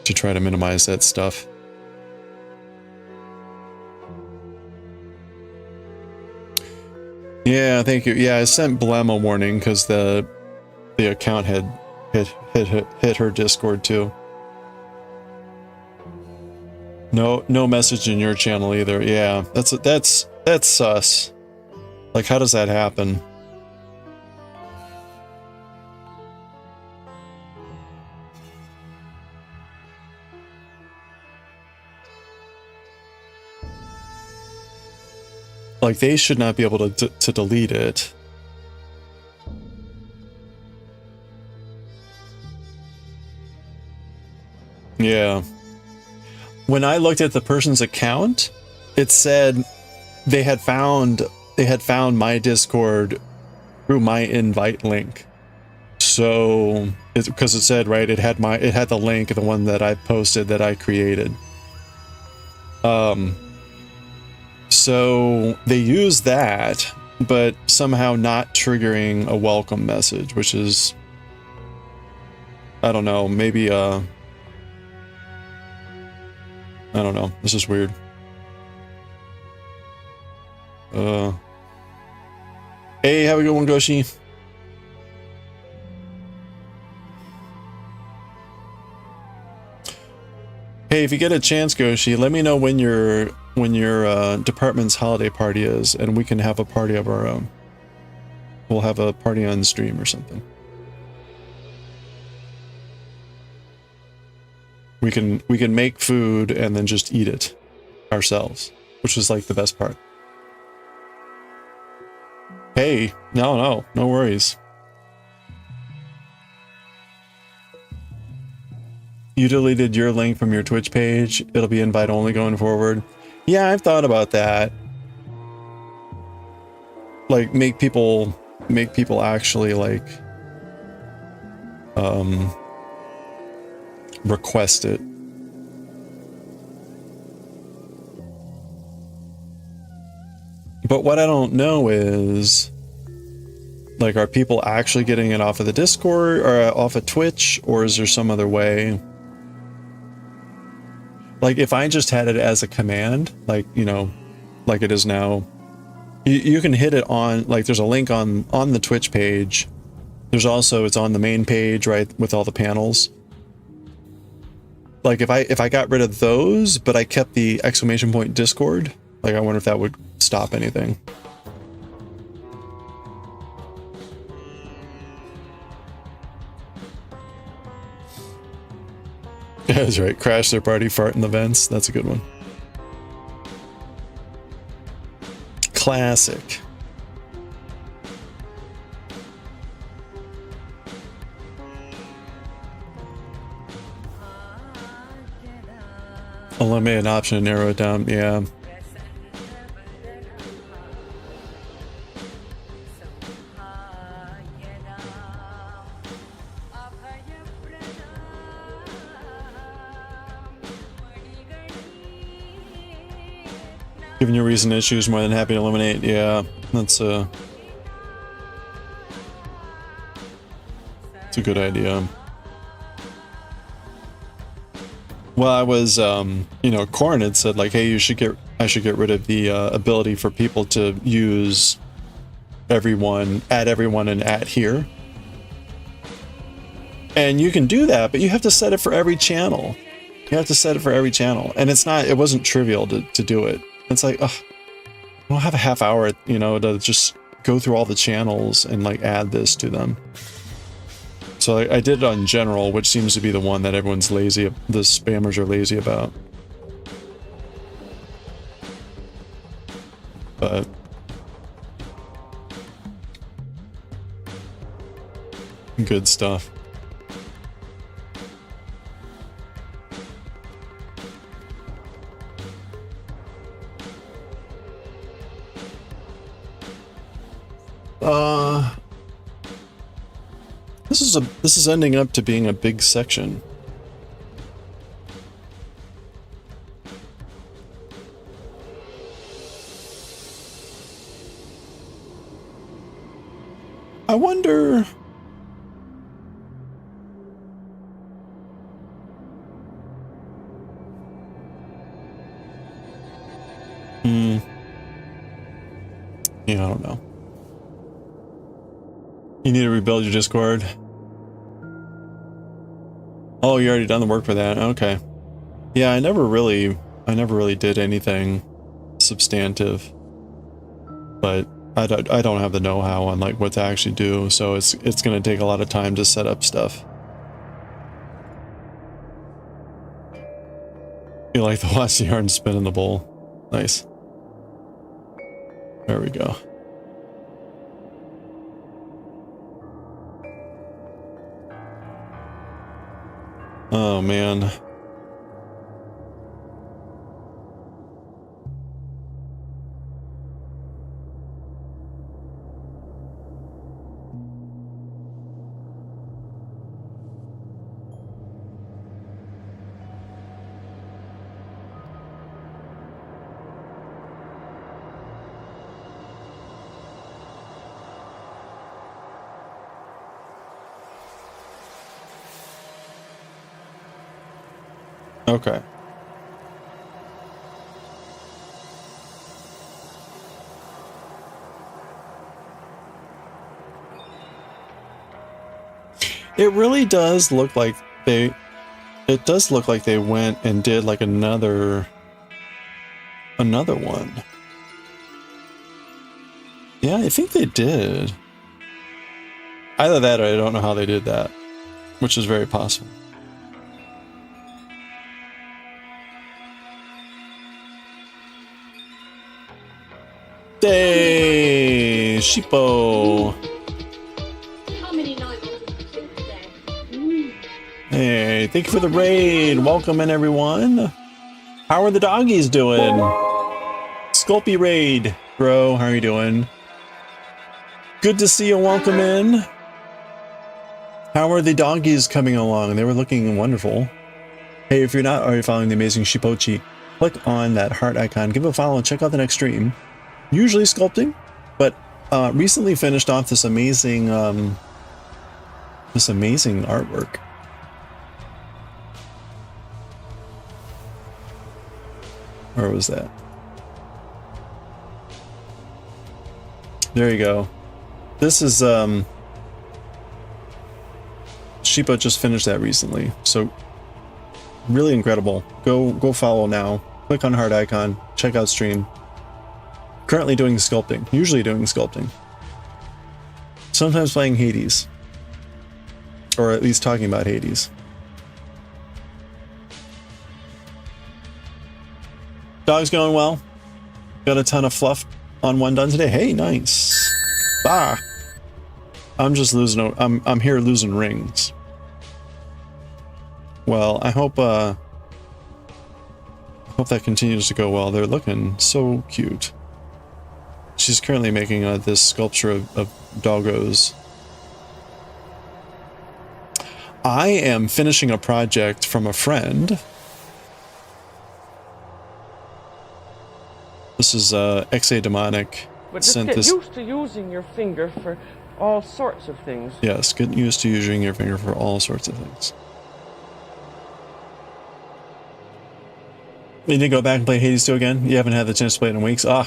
to try to minimize that stuff. Yeah, thank you. Yeah, I sent Blem a warning because the account had hit her Discord too. No message in your channel either. Yeah, that's sus. Like, how does that happen? Like, they should not be able to delete it. Yeah. When I looked at the person's account, it said they had found my Discord through my invite link. So, because it said, right, it had the link, the one that I posted that I created. So they use that, but somehow not triggering a welcome message, which is, I don't know, maybe I don't know. This is weird. Hey, have a good one, Goshi. Hey, if you get a chance, Goshi, let me know when your department's holiday party is, and we can have a party of our own. We'll have a party on stream or something. We can make food and then just eat it ourselves, which is like the best part. Hey, no worries. You deleted your link from your Twitch page. It'll be invite only going forward. Yeah, I've thought about that. Like, make people actually like request it. But what I don't know is, like, are people actually getting it off of the Discord or off of Twitch, or is there some other way? Like, if I just had it as a command, like, you know, like it is now, You can hit it on, like, there's a link on the Twitch page. There's also, it's on the main page, right, with all the panels. Like, if I got rid of those, but I kept the exclamation point Discord, like, I wonder if that would stop anything. Yeah, that's right. Crash their party, fart in the vents. That's a good one. Classic. Eliminate an option and narrow it down. Yeah. Given your recent issues, more than happy to eliminate. Yeah, that's a good idea. Well, I was, you know, Corn had said like, hey, I should get rid of the ability for people to use everyone, add everyone and at here. And you can do that, but you have to set it for every channel. You have to set it for every channel. And it wasn't trivial to do it. It's like, ugh, I don't have a half hour, you know, to just go through all the channels and like add this to them. So I did it on general, which seems to be the one that everyone's lazy, the spammers are lazy about. But good stuff. This is ending up to being a big section. I wonder. Yeah, I don't know. You need to rebuild your Discord. Oh, you already done the work for that. Okay. Yeah, I never really did anything substantive. But I don't have the know-how on like what to actually do, so it's going to take a lot of time to set up stuff. You like to watch the yarn spin in the bowl. Nice. There we go. Oh, man. Okay. It really does look like they went and did like another one. Yeah, I think they did. Either that or I don't know how they did that, which is very possible. Hey, Sheepo. How many nights today? Hey, thank you for the raid. Welcome in, everyone. How are the doggies doing? Sculpey raid, bro. How are you doing? Good to see you. Welcome in. How are the doggies coming along? They were looking wonderful. Hey, if you're not already following the amazing Shipochi, click on that heart icon, give it a follow, and check out the next stream. Usually sculpting, but recently finished off this amazing artwork. Where was that? There you go. This is Sheepa just finished that recently, so really incredible. Go follow now. Click on heart icon. Check out stream. Currently doing sculpting. Usually doing sculpting. Sometimes playing Hades, or at least talking about Hades. Dog's going well. Got a ton of fluff on one done today. Hey, nice. Bah. I'm just losing. I'm here losing rings. Well, I hope that continues to go well. They're looking so cute. She's currently making this sculpture of doggos. I am finishing a project from a friend. This is XA Demonic. But just get used to using your finger for all sorts of things. Yes, get used to using your finger for all sorts of things. You need to go back and play Hades 2 again? You haven't had the chance to play it in weeks? I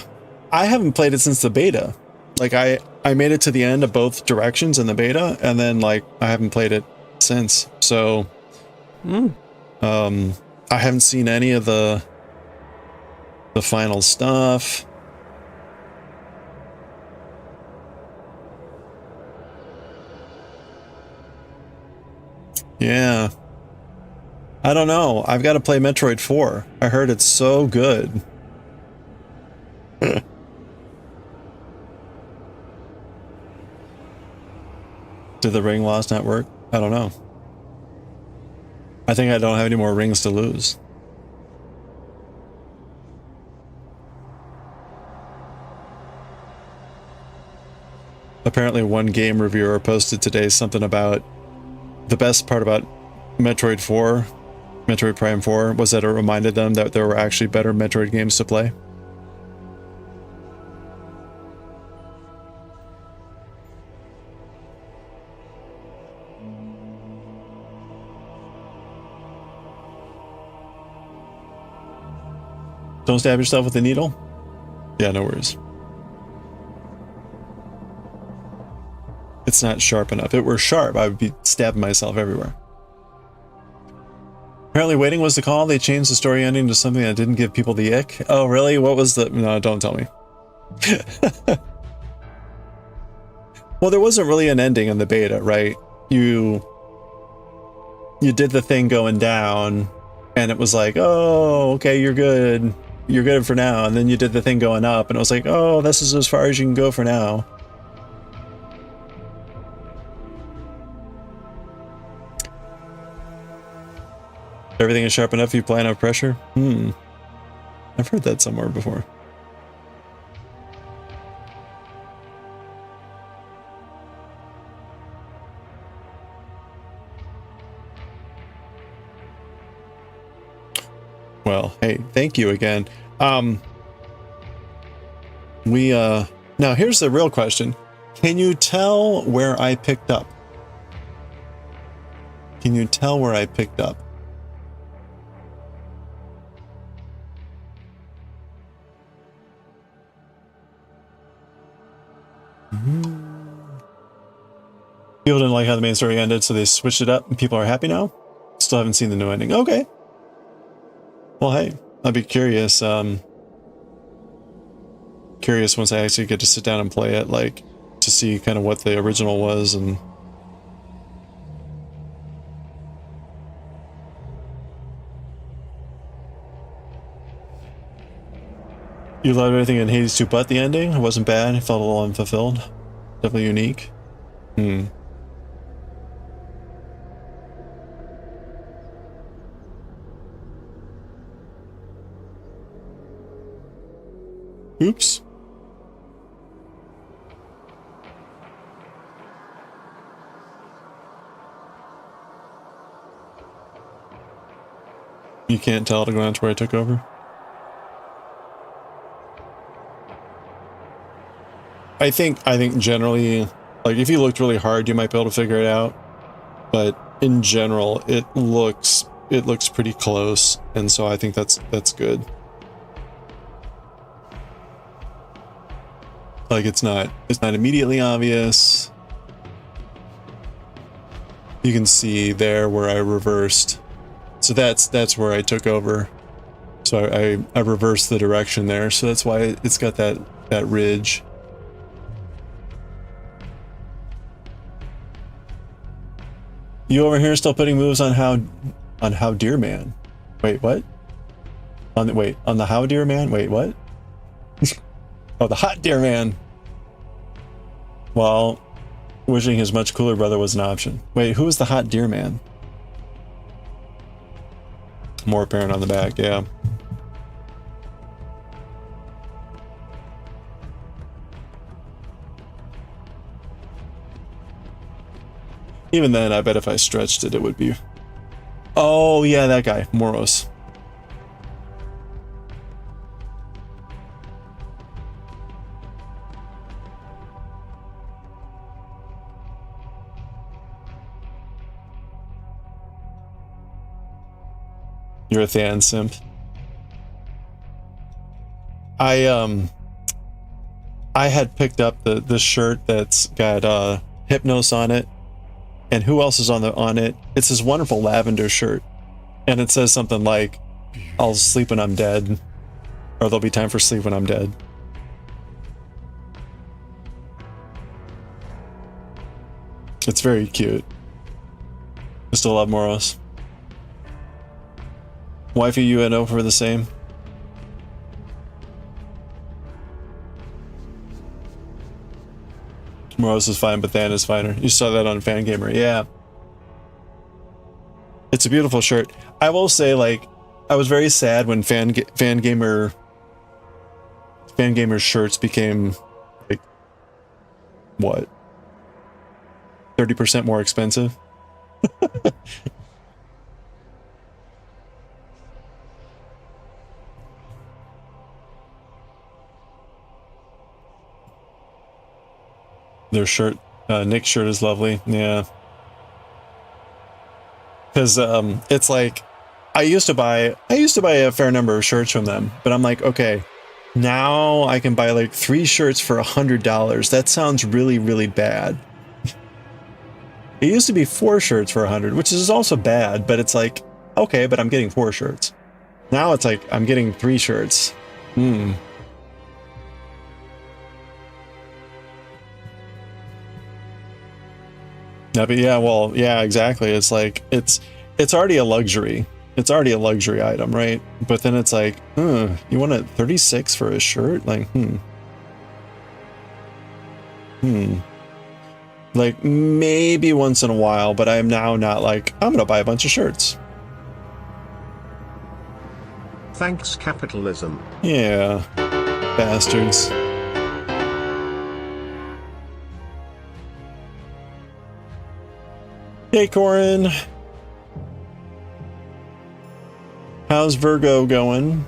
haven't played it since the beta. Like, I made it to the end of both directions in the beta, and then, like, I haven't played it since. So, I haven't seen any of the final stuff. Yeah. I don't know. I've got to play Metroid 4. I heard it's so good. Did the ring loss not work? I don't know. I think I don't have any more rings to lose. Apparently one game reviewer posted today something about the best part about Metroid Prime 4 was that it reminded them that there were actually better Metroid games to play. Don't stab yourself with a needle? Yeah, no worries. It's not sharp enough. If it were sharp, I would be stabbing myself everywhere. Apparently waiting was the call. They changed the story ending to something that didn't give people the ick. Oh, really? What was the... No, don't tell me. Well, there wasn't really an ending in the beta, right? You did the thing going down, and it was like, oh, okay, you're good. You're good for now. And then you did the thing going up, and it was like, oh, this is as far as you can go for now. Everything is sharp enough if you apply enough pressure? I've heard that somewhere before. Well, hey, thank you again. Now here's the real question. Can you tell where I picked up? Can you tell where I picked up? People didn't like how the main story ended, so they switched it up and people are happy now? Still haven't seen the new ending. Okay. Well, hey, I'd be curious. Curious once I actually get to sit down and play it, like, to see kind of what the original was. And you loved everything in Hades 2 but the ending? It wasn't bad. It felt a little unfulfilled. Definitely unique. Oops. You can't tell at a glance where I took over? I think generally, like, if you looked really hard, you might be able to figure it out. But in general, it looks pretty close, and so I think that's good. Like it's not immediately obvious. You can see there where I reversed. So that's where I took over. So I reversed the direction there. So that's why it's got that ridge. You over here still putting moves on how dear man? Wait, what? On the how dear man? Wait, what? Oh, the hot dear man. Well, wishing his much cooler brother was an option. Wait, who is the hot deer man? More apparent on the back, yeah. Even then, I bet if I stretched it, it would be... Oh, yeah, that guy, Moros. You're a Than simp. I had picked up the shirt that's got Hypnos on it, and who else is on it? It's this wonderful lavender shirt, and it says something like, "I'll sleep when I'm dead," or "There'll be time for sleep when I'm dead." It's very cute. I still love Moros. Wifey, you and O for the same. Moros is fine, but Than is finer. You saw that on Fangamer, yeah. It's a beautiful shirt. I will say, like, I was very sad when Fangamer shirts became, like, what? 30% more expensive? Their shirt, Nick's shirt is lovely, yeah. Because it's like, I used to buy a fair number of shirts from them, but I'm like, okay, now I can buy like 3 shirts for $100. That sounds really, really bad. It used to be 4 shirts for $100, which is also bad, but it's like, okay, but I'm getting 4 shirts. Now it's like, I'm getting 3 shirts. Yeah, but yeah, well, yeah, exactly. It's like, it's already a luxury. It's already a luxury item, right? But then it's like, you want a 36 for a shirt? Like, Like, maybe once in a while, but I am now not like, I'm gonna buy a bunch of shirts. Thanks, capitalism. Yeah, bastards. Hey, Corin. How's Virgo going?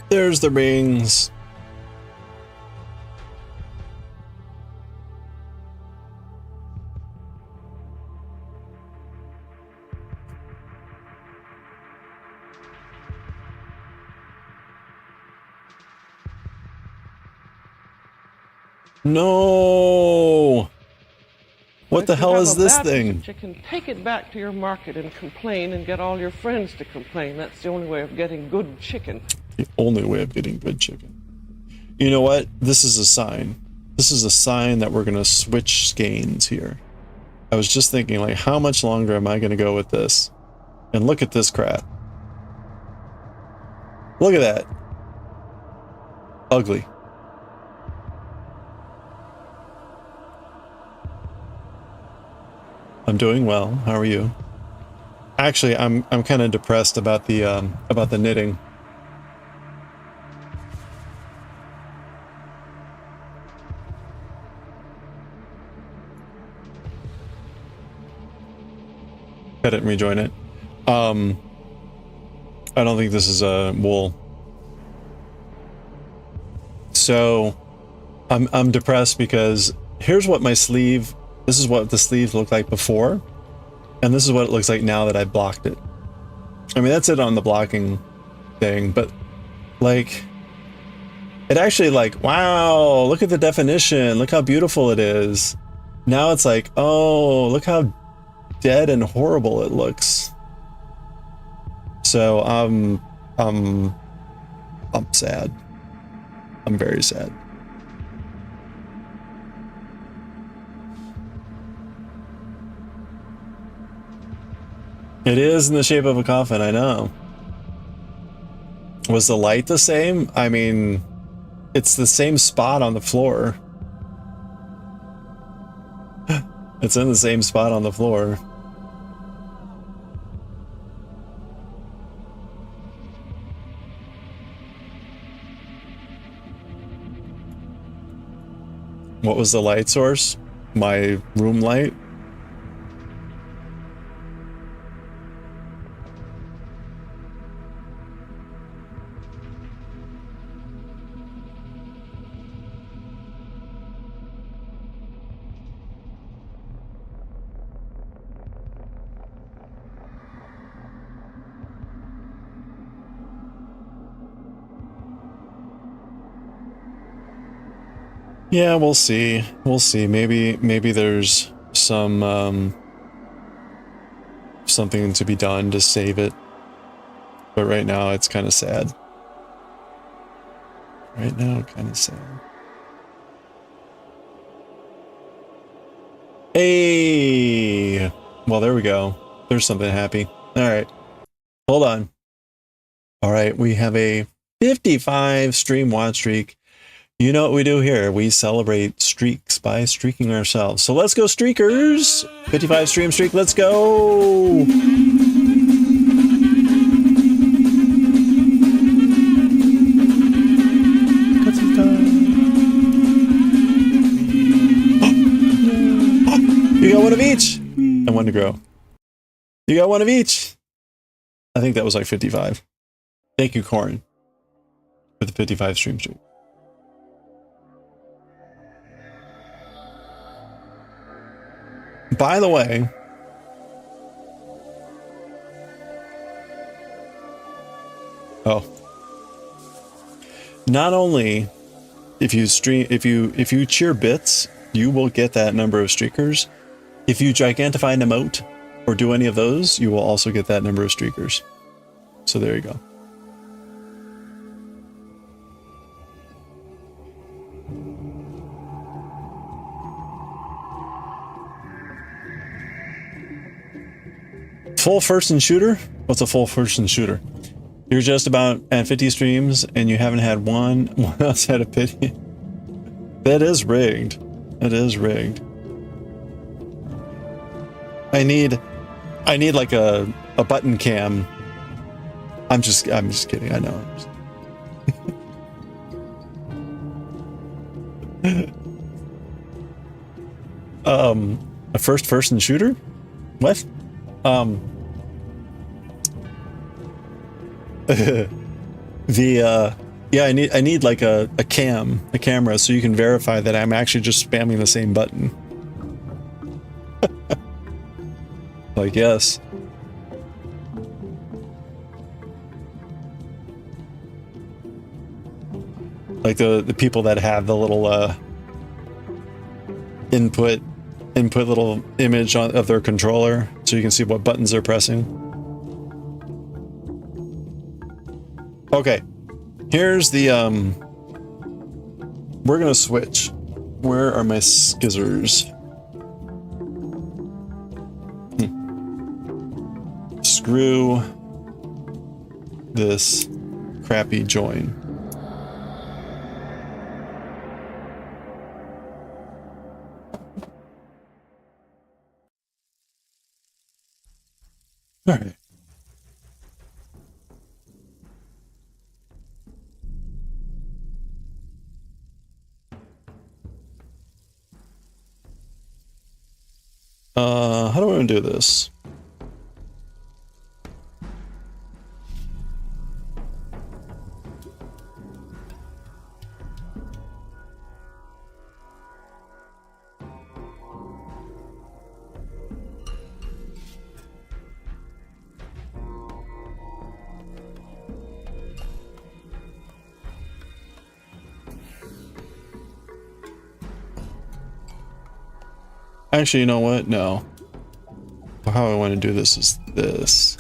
There's the rings. No! What the hell is this thing? Chicken, take it back to your market and complain and get all your friends to complain. That's the only way of getting good chicken. The only way of getting good chicken. You know what? This is a sign. This is a sign that we're going to switch skeins here. I was just thinking, like, how much longer am I going to go with this? And look at this crap. Look at that. Ugly. I'm doing well. How are you? Actually, I'm kind of depressed about the knitting. Cut it and rejoin it. I don't think this is wool. So, I'm depressed because here's what my sleeve, this is what the sleeves looked like before, and this is what it looks like now that I blocked it. I mean, that's it on the blocking thing, but like, it actually like, wow, look at the definition, look how beautiful it is. Now it's like, oh, look how dead and horrible it looks. So I'm sad. I'm very sad. It is in the shape of a coffin, I know. Was the light the same? I mean, it's the same spot on the floor. It's in the same spot on the floor. What was the light source? My room light? Yeah, we'll see. We'll see. Maybe there's some something to be done to save it. But right now it's kind of sad. Right now, kind of sad. Hey! Well, there we go. There's something happy. All right. Hold on. All right, we have a 55 stream watch streak. You know what we do here. We celebrate streaks by streaking ourselves. So let's go, streakers. 55 stream streak. Let's go. You got one of each. And one to grow. You got one of each. I think that was like 55. Thank you, Corn, for the 55 stream streak. By the way, not only if you cheer bits, you will get that number of streakers. If you gigantify an emote or do any of those, you will also get that number of streakers. So there you go. Full first-person shooter? What's a full first-person shooter? You're just about at 50 streams and you haven't had one outside of pity. That is rigged. That is rigged. I need like a button cam. I'm just kidding. I know. A first-person shooter? What? Yeah, I need like a camera so you can verify that I'm actually just spamming the same button. Like, yes. Like the people that have the little input little image of their controller so you can see what buttons they're pressing. Okay, here's the we're gonna switch. Where are my skizzers? Screw this crappy join. All right. How do I want to do this? Actually, you know what? No. How I want to do this is this.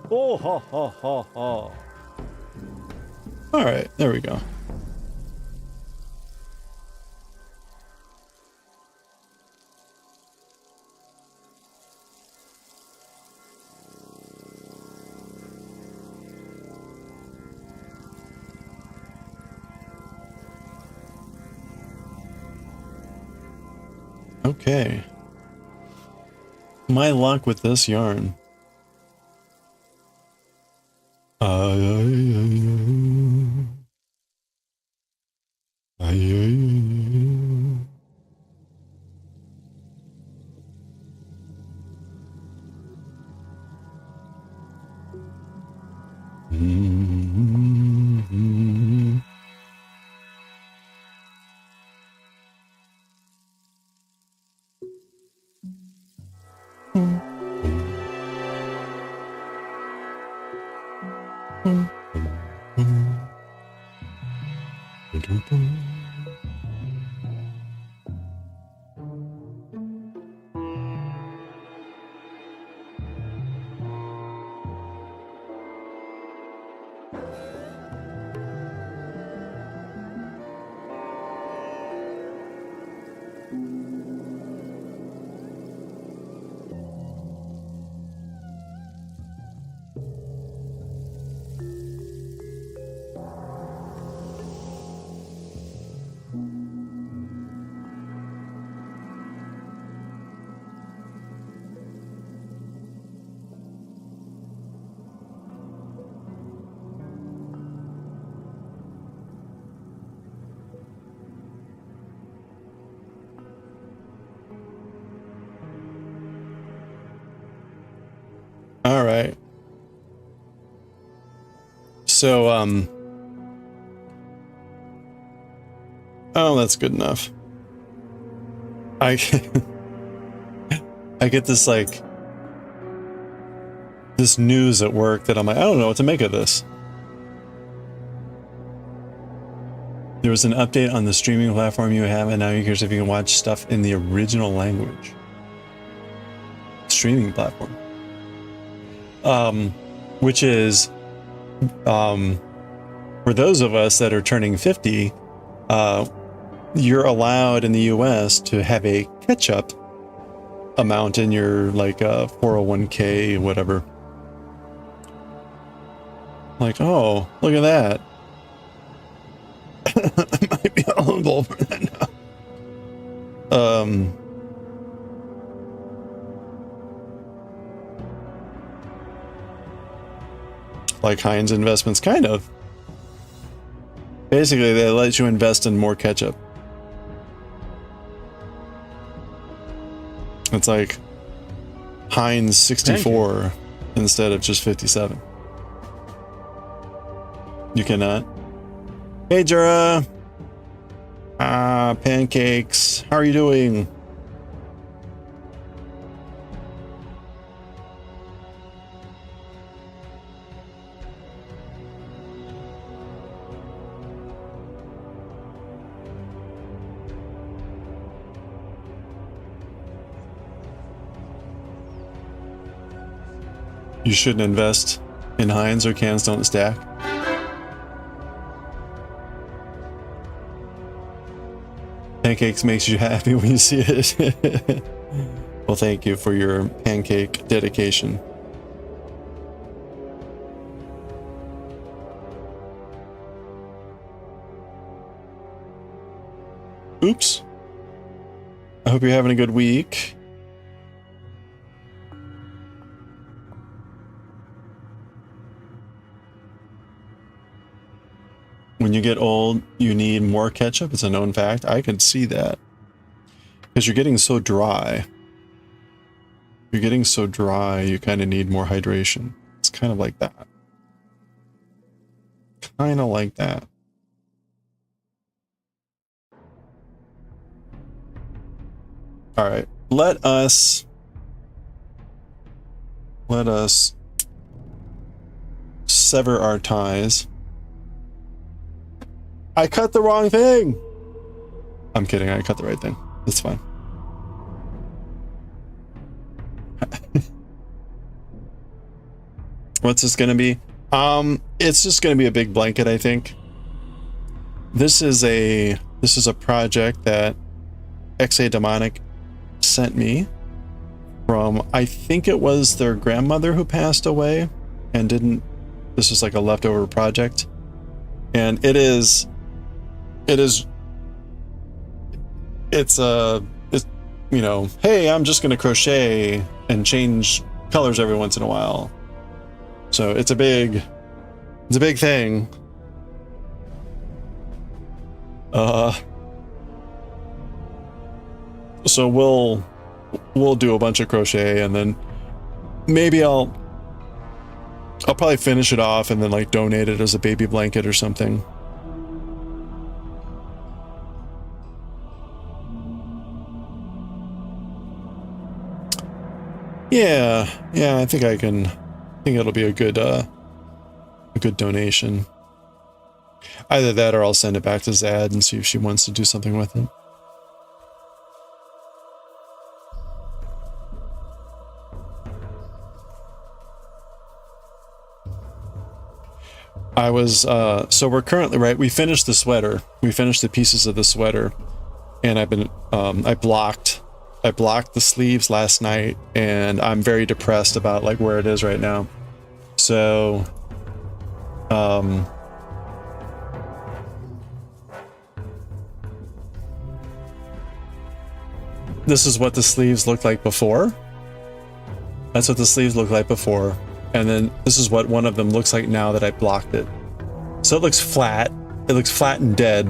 Oh, ha, ha, ha, ha. All right, there we go. Okay. My luck with this yarn. All right. So, oh, that's good enough. I get this, like, this news at work that I'm like, I don't know what to make of this. There was an update on the streaming platform you have, and now you here's if you can watch stuff in the original language. Streaming platform. Which is, for those of us that are turning 50, you're allowed in the US to have a catch-up amount in your, like, 401k, whatever. Like, oh, look at that. I might be eligible for that now. Like Heinz Investments, kind of. Basically, they let you invest in more ketchup. It's like Heinz 64 instead of just 57. You cannot. Hey, Jura. Pancakes. How are you doing? You shouldn't invest in Heinz or cans don't stack. pancakes makes you happy when you see it. Well, thank you for your pancake dedication. Oops. I hope you're having a good week. When you get old, you need more ketchup. It's a known fact. I can see that. Because you're getting so dry. You're getting so dry, you kind of need more hydration. It's kind of like that. Kind of like that. All right. Let us sever our ties. I cut the wrong thing. I'm kidding. I cut the right thing. It's fine. What's this going to be? It's just going to be a big blanket, I think. This is a project that XA Demonic sent me from, I think it was their grandmother who passed away and didn't. This is like a leftover project, and it's you know, hey, I'm just gonna crochet and change colors every once in a while. So it's a big thing. So we'll do a bunch of crochet, and then maybe I'll probably finish it off and then like donate it as a baby blanket or something. Yeah, I think it'll be a good donation. Either that or I'll send it back to Zad and see if she wants to do something with it. I was, so we're currently, right, we finished the sweater. We finished the pieces of the sweater, and I've been, I blocked the sleeves last night, and I'm very depressed about like where it is right now. So, this is what the sleeves looked like before. That's what the sleeves looked like before. And then this is what one of them looks like now that I blocked it. So it looks flat. It looks flat and dead.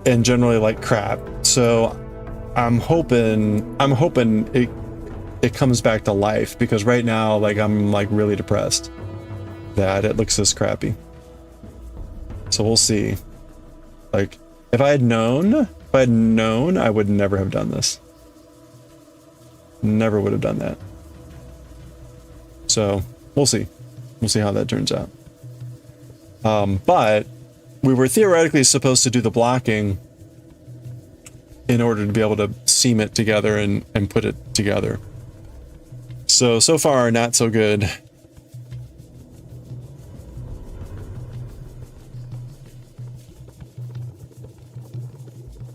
And generally like crap. So I'm hoping it comes back to life, because right now like I'm like really depressed that it looks this crappy. So we'll see. Like if I had known, I would never have done this. Never would have done that. So we'll see. We'll see how that turns out. But we were theoretically supposed to do the blocking in order to be able to seam it together and put it together. So far, not so good.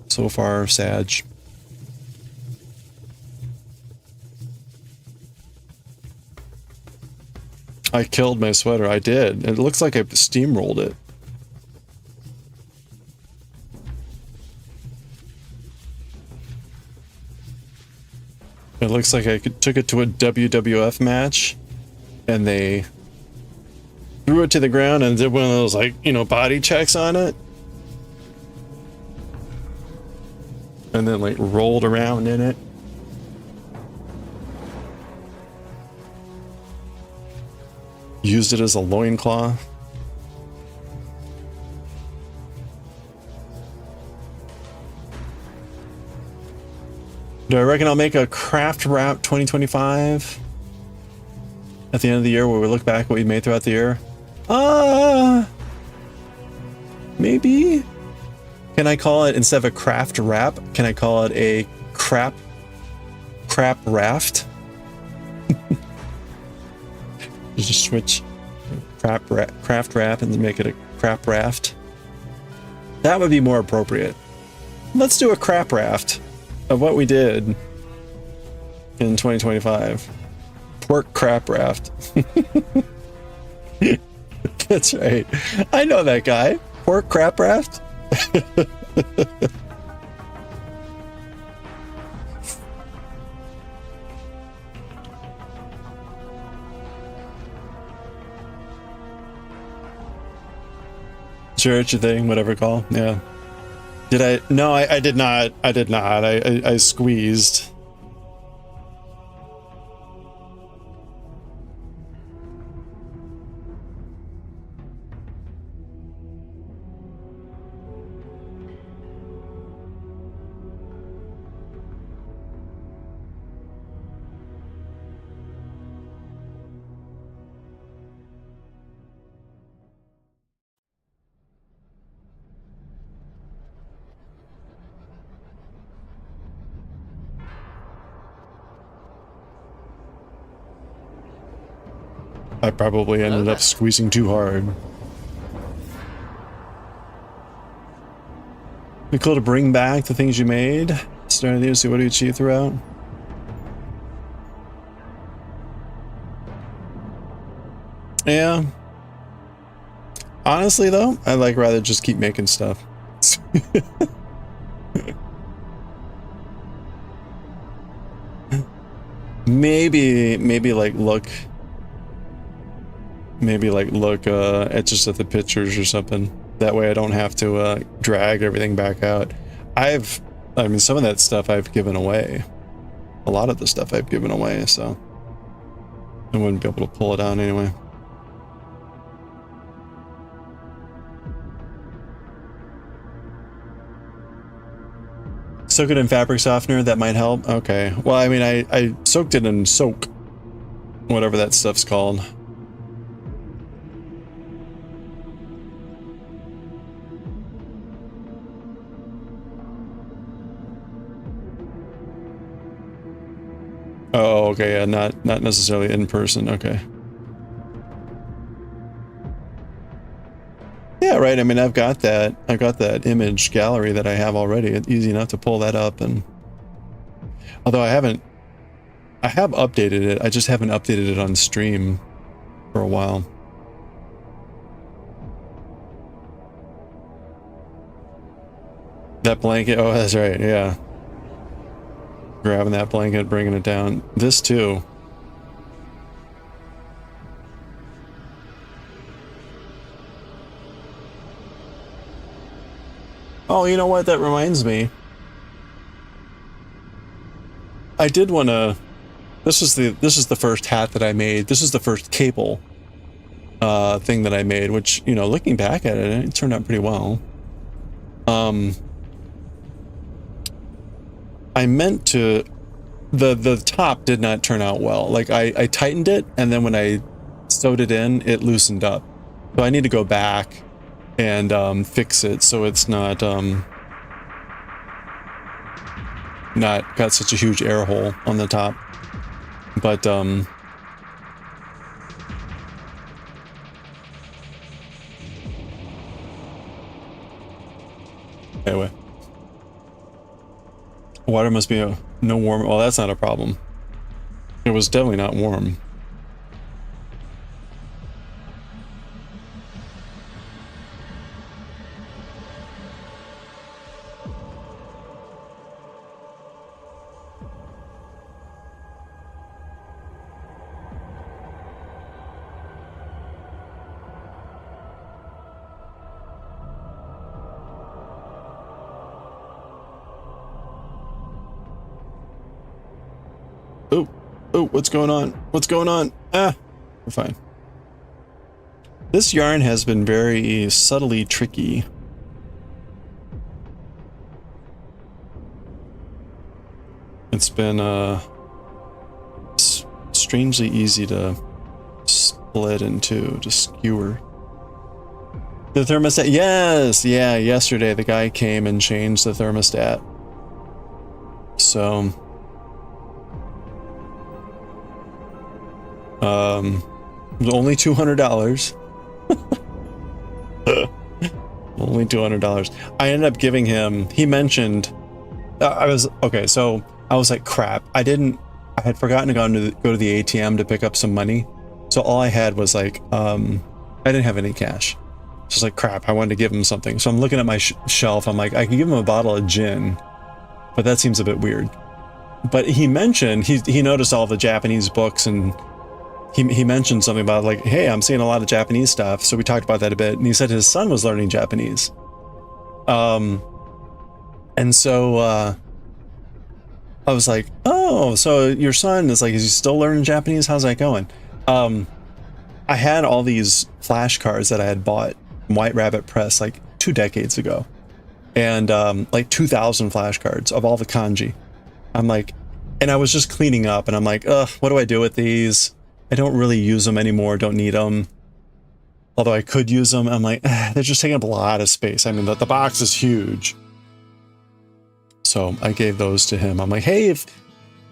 So far, Sag. I killed my sweater. I did. It looks like I steamrolled it. It looks like I took it to a WWF match, and they threw it to the ground and did one of those, like, you know, body checks on it. And then, like, rolled around in it. Used it as a loincloth. Do I reckon I'll make a craft wrap 2025 at the end of the year where we look back at what we made throughout the year? Maybe? Can I call it, instead of a craft wrap, can I call it a crap raft? Just switch craft wrap and make it a crap raft. That would be more appropriate. let's do a crap raft of what we did in 2025. Pork crap raft. That's right. I know that guy. Pork crap raft. Sure, it's your thing, whatever call. Yeah. Did I? No, I did not. I did not. I squeezed. I probably ended up squeezing too hard. Be cool to bring back the things you made. Start to see what you achieved throughout. Yeah. Honestly, though, I like rather just keep making stuff. maybe like look at just at the pictures or something. That way I don't have to drag everything back out. I mean, some of that stuff I've given away. A lot of the stuff I've given away, so I wouldn't be able to pull it out anyway. Soak it in fabric softener, that might help. Okay. Well, I mean, I soaked it in soak, whatever that stuff's called. Oh, okay, yeah, not necessarily in person, okay. Yeah, right, I mean, I've got that image gallery that I have already. It's easy enough to pull that up, and although I have updated it, I just haven't updated it on stream for a while. That blanket, oh, that's right, yeah. Grabbing that blanket, bringing it down. This too. Oh, you know what? That reminds me. I did want to. This is the first hat that I made. This is the first cable thing that I made. Which, you know, looking back at it, it turned out pretty well. I meant to. The top did not turn out well. Like I tightened it, and then when I sewed it in, it loosened up. So I need to go back and fix it so it's not got such a huge air hole on the top. But anyway. Water must be no warm. Oh, that's not a problem. It was definitely not warm. Oh, what's going on? What's going on? Ah, we're fine. This yarn has been very subtly tricky. It's been strangely easy to split into, to skewer. The thermostat, yes, yeah, yesterday the guy came and changed the thermostat. So it was only $200. Only $200. I ended up giving him, he mentioned, I was, okay, so I was like, crap. I had forgotten to go to the ATM to pick up some money. So all I had was like, I didn't have any cash. So I was like, crap, I wanted to give him something. So I'm looking at my shelf. I'm like, I can give him a bottle of gin, but that seems a bit weird. But he mentioned, he noticed all the Japanese books, and he mentioned something about like, hey, I'm seeing a lot of Japanese stuff. So we talked about that a bit. And he said his son was learning Japanese. And so I was like, oh, so your son is like, is he still learning Japanese? How's that going? I had all these flashcards that I had bought from White Rabbit Press like 2 decades ago. And like 2,000 flashcards of all the kanji. I'm like, and I was just cleaning up and I'm like, ugh, what do I do with these? I don't really use them anymore, don't need them. Although I could use them, I'm like, they're just taking up a lot of space. I mean, the box is huge. So I gave those to him. I'm like, hey,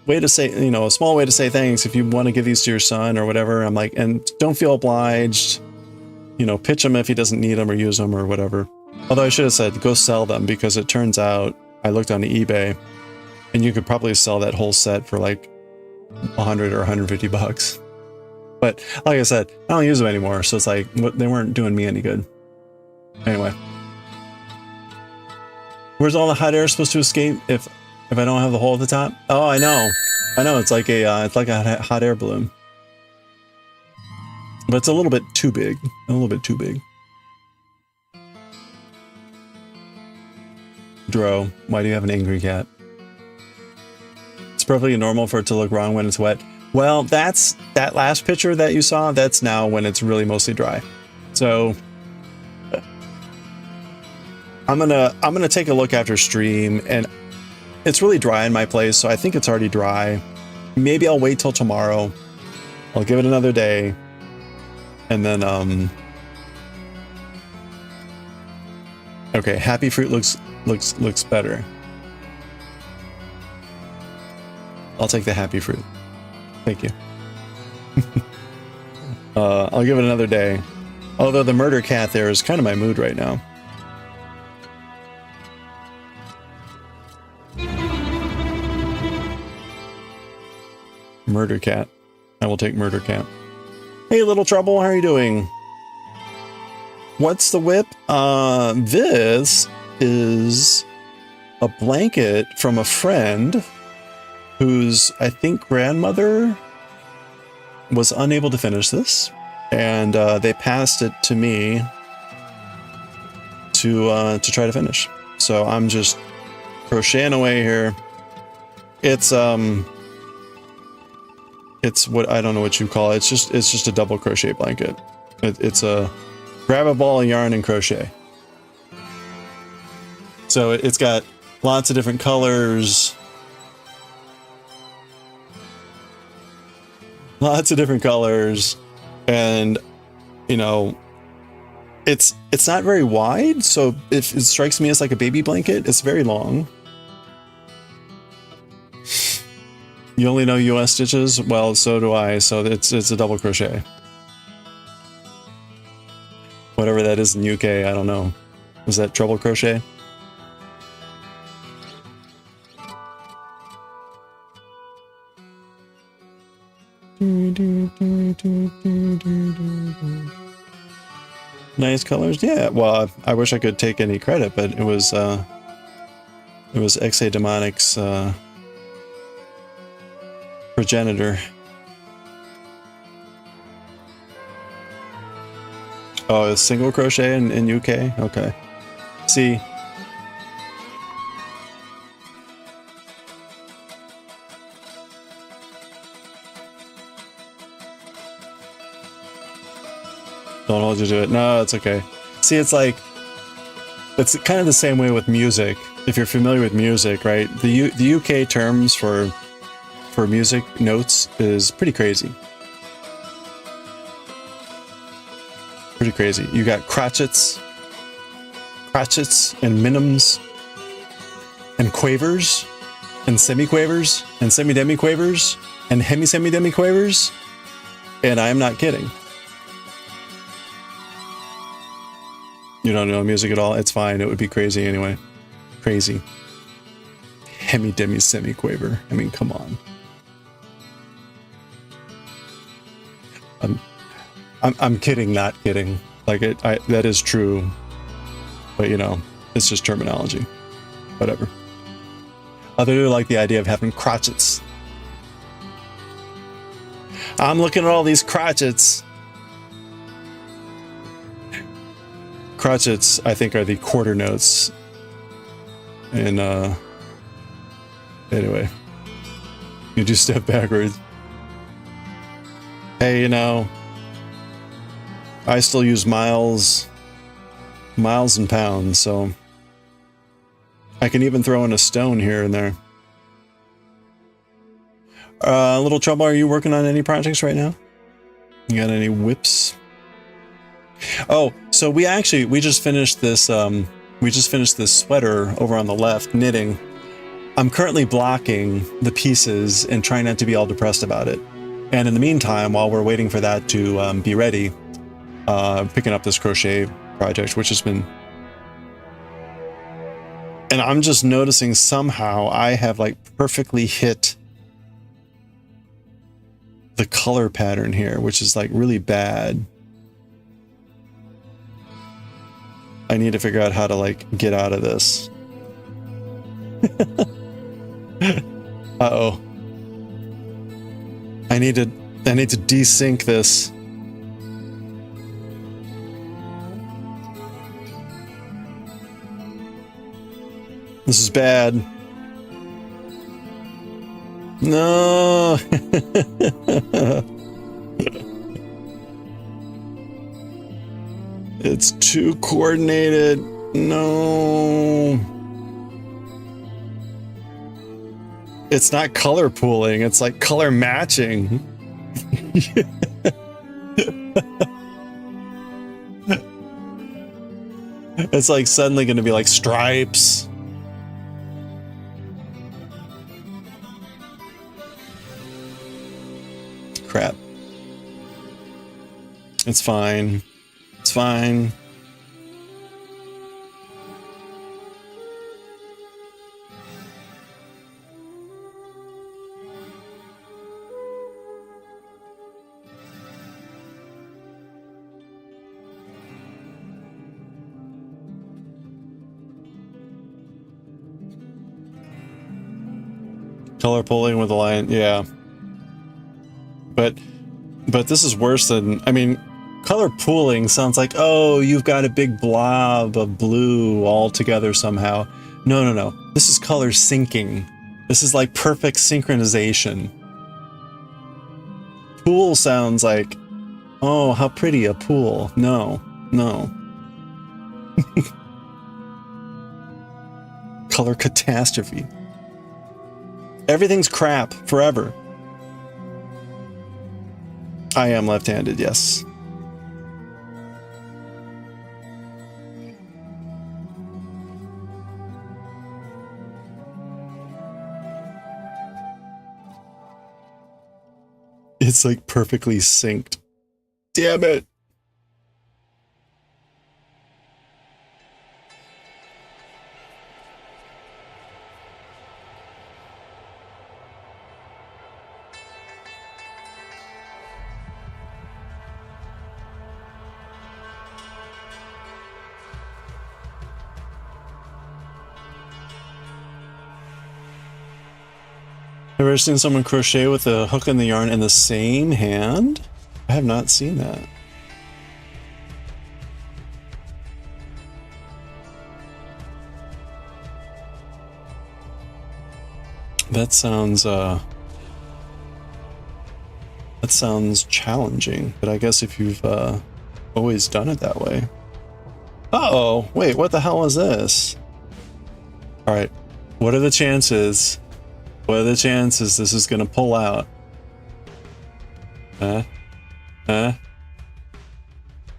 way to say, you know, a small way to say thanks if you want to give these to your son or whatever. I'm like, and don't feel obliged, you know, pitch them if he doesn't need them or use them or whatever. Although I should have said, go sell them, because it turns out I looked on eBay and you could probably sell that whole set for like 100 or 150 bucks. But like I said, I don't use them anymore. So it's like, they weren't doing me any good. Anyway. Where's all the hot air supposed to escape if I don't have the hole at the top? Oh, I know. It's like a hot air balloon. But it's a little bit too big. A little bit too big. Dro, why do you have an angry cat? It's perfectly normal for it to look wrong when it's wet. Well, that last picture that you saw, that's now when it's really mostly dry. So I'm gonna take a look after stream, and it's really dry in my place, so I think it's already dry. Maybe I'll wait till tomorrow. I'll give it another day, and then okay, Happy Fruit looks better. I'll take the Happy Fruit. Thank you. I'll give it another day. Although the murder cat there is kind of my mood right now. Murder cat. I will take murder cat. Hey, Little Trouble, how are you doing? What's the whip? This is a blanket from a friend whose, I think, grandmother was unable to finish this, and they passed it to me to try to finish. So I'm just crocheting away here. It's what, I don't know what you call it. It's just a double crochet blanket. It's a grab a ball of yarn and crochet. So it's got lots of different colors. And you know, it's not very wide, so if it strikes me as like a baby blanket, it's very long. You only know US stitches? Well, so do I, so it's a double crochet. Whatever that is in UK, I don't know. Is that treble crochet? Nice colors, yeah. Well, I wish I could take any credit, but it was Exe Demonic's progenitor. Oh, it's single crochet in UK? Okay. See. Don't hold you to it. No, it's okay. See, it's like, it's kind of the same way with music. If you're familiar with music, right? The UK terms for music notes is pretty crazy. Pretty crazy. You got crotchets and minims and quavers and semiquavers and semi-demi-quavers and hemi-semi-demi-quavers. And I am not kidding. You don't know music at all? It's fine. It would be crazy anyway. Crazy. Hemi, demi, semi-quaver. I mean, come on. I'm kidding, not kidding. Like that is true. But you know, it's just terminology. Whatever. I do like the idea of having crotchets. I'm looking at all these crotchets. Crotchets, I think, are the quarter notes. And anyway, you just step backwards. Hey, you know, I still use miles and pounds, so I can even throw in a stone here and there. Little Trouble, are you working on any projects right now? You got any whips? Oh, so we just finished this sweater over on the left, knitting. I'm currently blocking the pieces and trying not to be all depressed about it. And in the meantime, while we're waiting for that to be ready, picking up this crochet project, which has been... And I'm just noticing somehow I have like perfectly hit the color pattern here, which is like really bad. I need to figure out how to like get out of this. Uh-oh. I need to desync this. This is bad. No. It's too coordinated. No. It's not color pooling. It's like color matching. It's like suddenly going to be like stripes. Crap. It's fine. It's fine. Color pulling with a line, yeah. But this is worse than, I mean, color pooling sounds like, oh, you've got a big blob of blue all together somehow. No. This is color syncing. This is like perfect synchronization. Pool sounds like, oh, how pretty a pool. No. Color catastrophe. Everything's crap forever. I am left-handed, yes. It's like perfectly synced. Damn it. Ever seen someone crochet with a hook and the yarn in the same hand? I have not seen that. That sounds challenging, but I guess if you've always done it that way. Uh-oh, wait, what the hell is this? All right, what are the chances? What are the chances this is gonna pull out?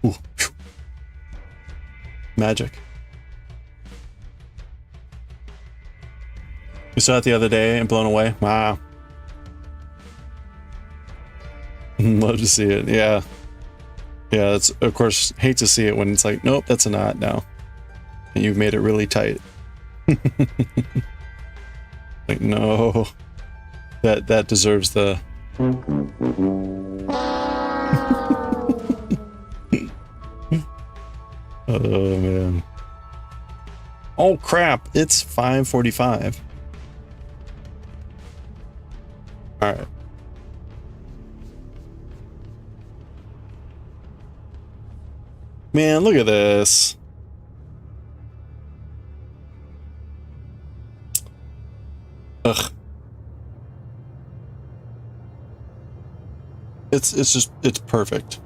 Ooh. Magic. You saw it the other day and blown away? Wow. Love to see it, yeah. Yeah, it's of course hate to see it when it's like, nope, that's a knot now. And you've made it really tight. Like, no. That deserves the oh man. Oh crap, it's 5:45. Alright. Man, look at this. Ugh. It's perfect.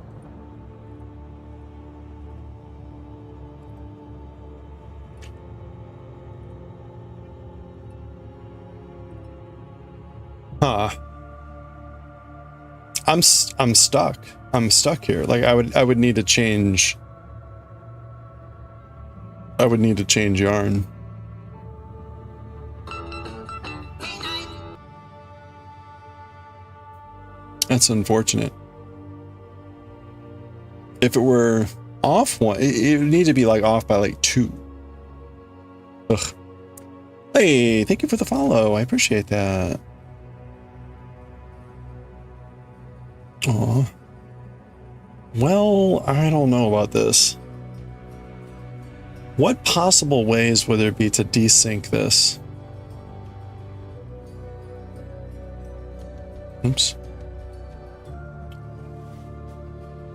Huh. I'm stuck. I'm stuck here. Like I would need to change. I would need to change yarn. That's unfortunate. If it were off one, it would need to be like off by like 2. Ugh. Hey, thank you for the follow. I appreciate that. Aw. Well, I don't know about this. What possible ways would there be to desync this? Oops.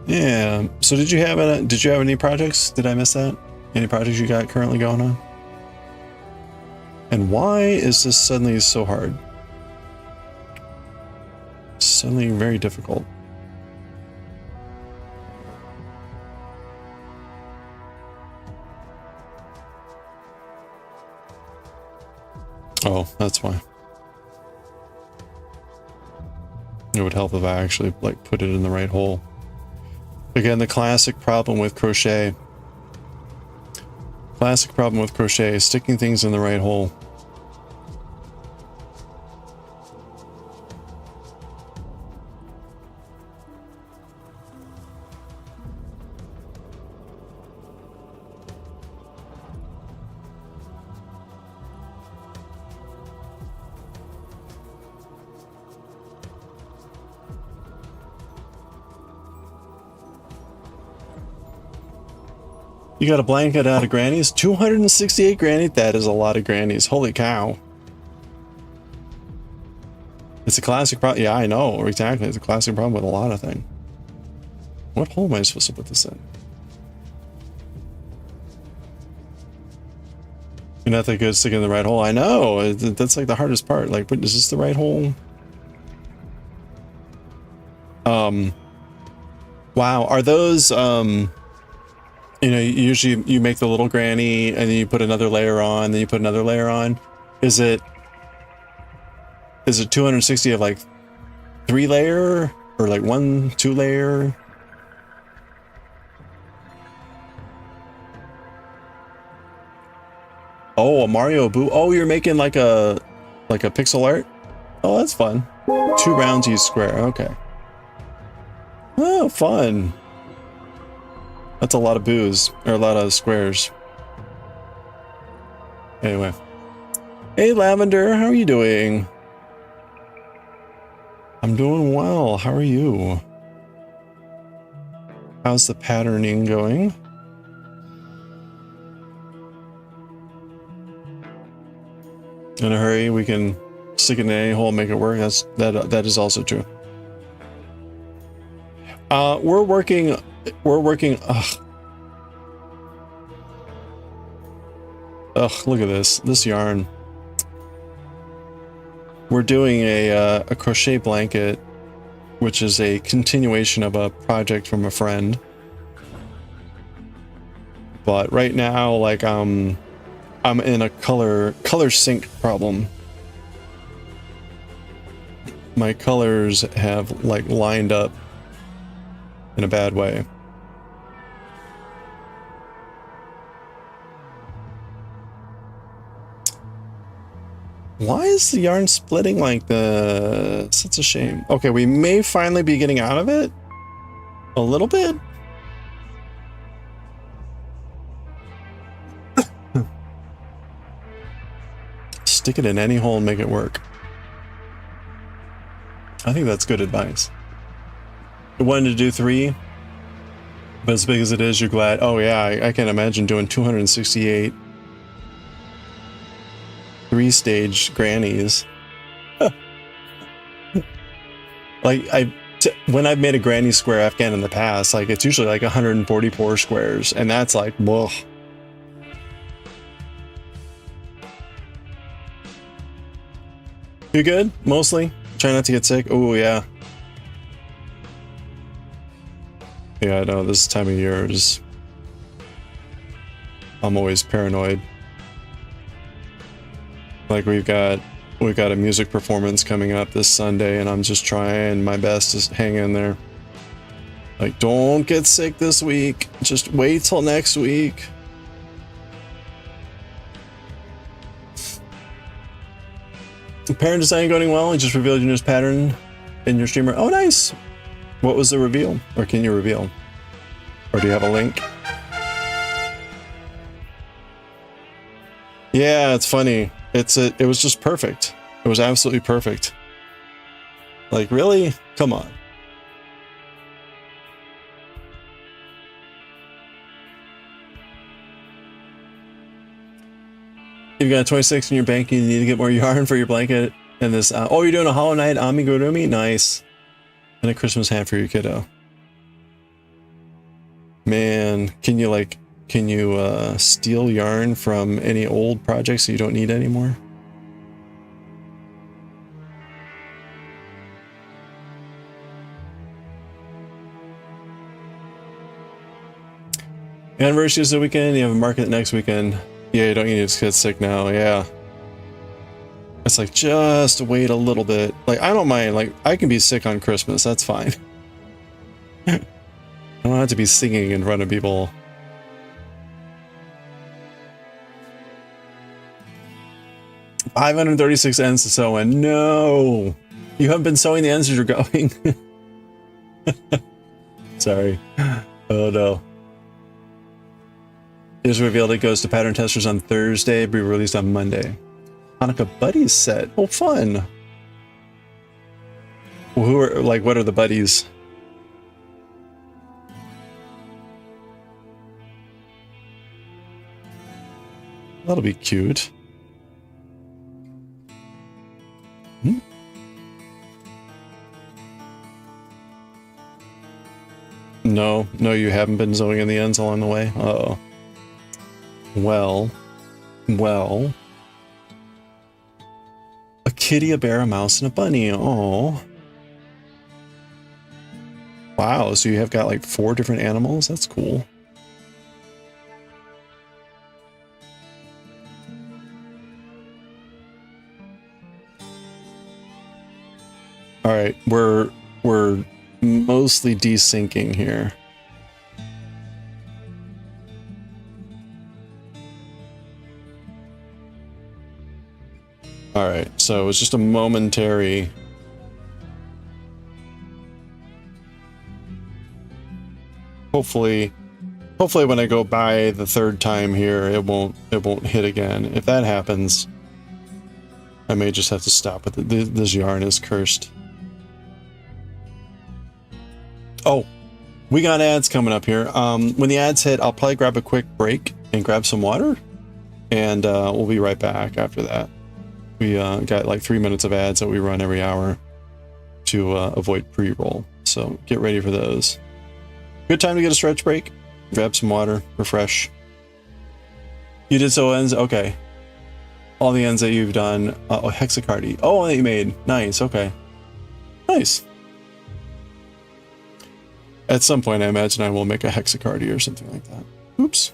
Yeah. So did you have any projects? Did I miss that? Any projects you got currently going on? And why is this suddenly so hard? Suddenly very difficult. Oh, that's why. It would help if I actually like put it in the right hole. Again, the classic problem with crochet. Classic problem with crochet is sticking things in the right hole. You got a blanket out of grannies? 268 granny? That is a lot of grannies. Holy cow. It's a classic problem. Yeah, I know. Exactly. It's a classic problem with a lot of things. What hole am I supposed to put this in? You're not that good at sticking in the right hole. I know. That's like the hardest part. Like, is this the right hole? Wow. Are those, you know, usually you make the little granny and then you put another layer on, then you put another layer on. Is it 260 of like 3 layer or like 1-2 layer? Oh, a Mario Boo. Oh, you're making like a pixel art? Oh, that's fun. 2 rounds each square. Okay. Oh, fun. That's a lot of boos, or a lot of squares. Anyway. Hey, Lavender, how are you doing? I'm doing well. How are you? How's the patterning going? In a hurry, we can stick it in any hole and make it work. That is also true. We're working, ugh, look at this yarn. We're doing a crochet blanket, which is a continuation of a project from a friend. But right now, like, I'm in a color sync problem. My colors have like lined up in a bad way. Why is the yarn splitting like this? It's a shame. Okay, we may finally be getting out of it. A little bit. Stick it in any hole and make it work. I think that's good advice. I wanted to do 3, but as big as it is, you're glad. Oh yeah, I can't imagine doing 268 3-stage grannies. Like when I've made a granny square Afghan in the past, like it's usually like 144 squares, and that's like, whoa. You good? Mostly? Try not to get sick? Oh yeah. Yeah, I know, this time of year is... I'm always paranoid. Like we've got a music performance coming up this Sunday, and I'm just trying my best to hang in there. Like, don't get sick this week. Just wait till next week. Parent design going well. You just revealed your newest pattern in your streamer. Oh, nice. What was the reveal? Or can you reveal? Or do you have a link? Yeah, it's funny. It was just perfect. It was absolutely perfect. Like, really? Come on. You've got 26 in your bank, you need to get more yarn for your blanket. And this, oh, you're doing a Hollow Knight amigurumi? Nice. And a Christmas hat for your kiddo. Man, can you steal yarn from any old projects that you don't need anymore? Anniversary is the weekend, you have a market next weekend. Yeah, you don't need to get sick now, yeah. It's like, just wait a little bit. Like, I don't mind, like, I can be sick on Christmas, that's fine. I don't have to be singing in front of people. $536 ends to sew in. No! You haven't been sewing the ends as you're going. Sorry. Oh no. It is revealed it goes to pattern testers on Thursday, be released on Monday. Hanukkah Buddies set. Oh, fun. Well, who are, like, what are the buddies? That'll be cute. Hmm? No, you haven't been sewing in the ends along the way? Uh-oh. Well. A kitty, a bear, a mouse, and a bunny. Oh. Wow, so you have got like 4 different animals? That's cool. Alright, we're mostly desyncing here. Alright, so it's just a momentary... Hopefully when I go by the 3rd time here, it won't hit again. If that happens, I may just have to stop with it. This yarn is cursed. Oh, we got ads coming up here. When the ads hit, I'll probably grab a quick break and grab some water, and we'll be right back after that. We got like 3 minutes of ads that we run every hour to avoid pre-roll, so get ready for those. Good time to get a stretch break, grab some water, refresh. You did sew ends? Okay. All the ends that you've done. Oh, hexacardy. Oh, that you made. Nice, okay. Nice. At some point, I imagine I will make a hexacardy or something like that. Oops.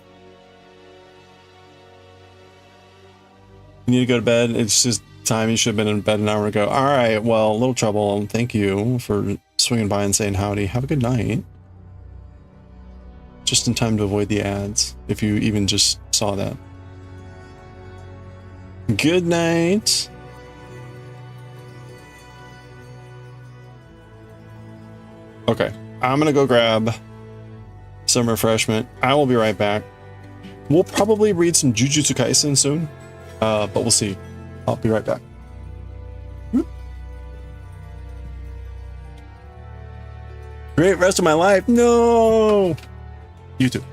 You need to go to bed. It's just time. You should have been in bed an hour ago. All right. Well, a little trouble. Thank you for swinging by and saying howdy. Have a good night. Just in time to avoid the ads, if you even just saw that. Good night. Okay. I'm gonna go grab some refreshment. I will be right back. We'll probably read some Jujutsu Kaisen soon, but we'll see. I'll be right back. Great rest of my life. No. You too.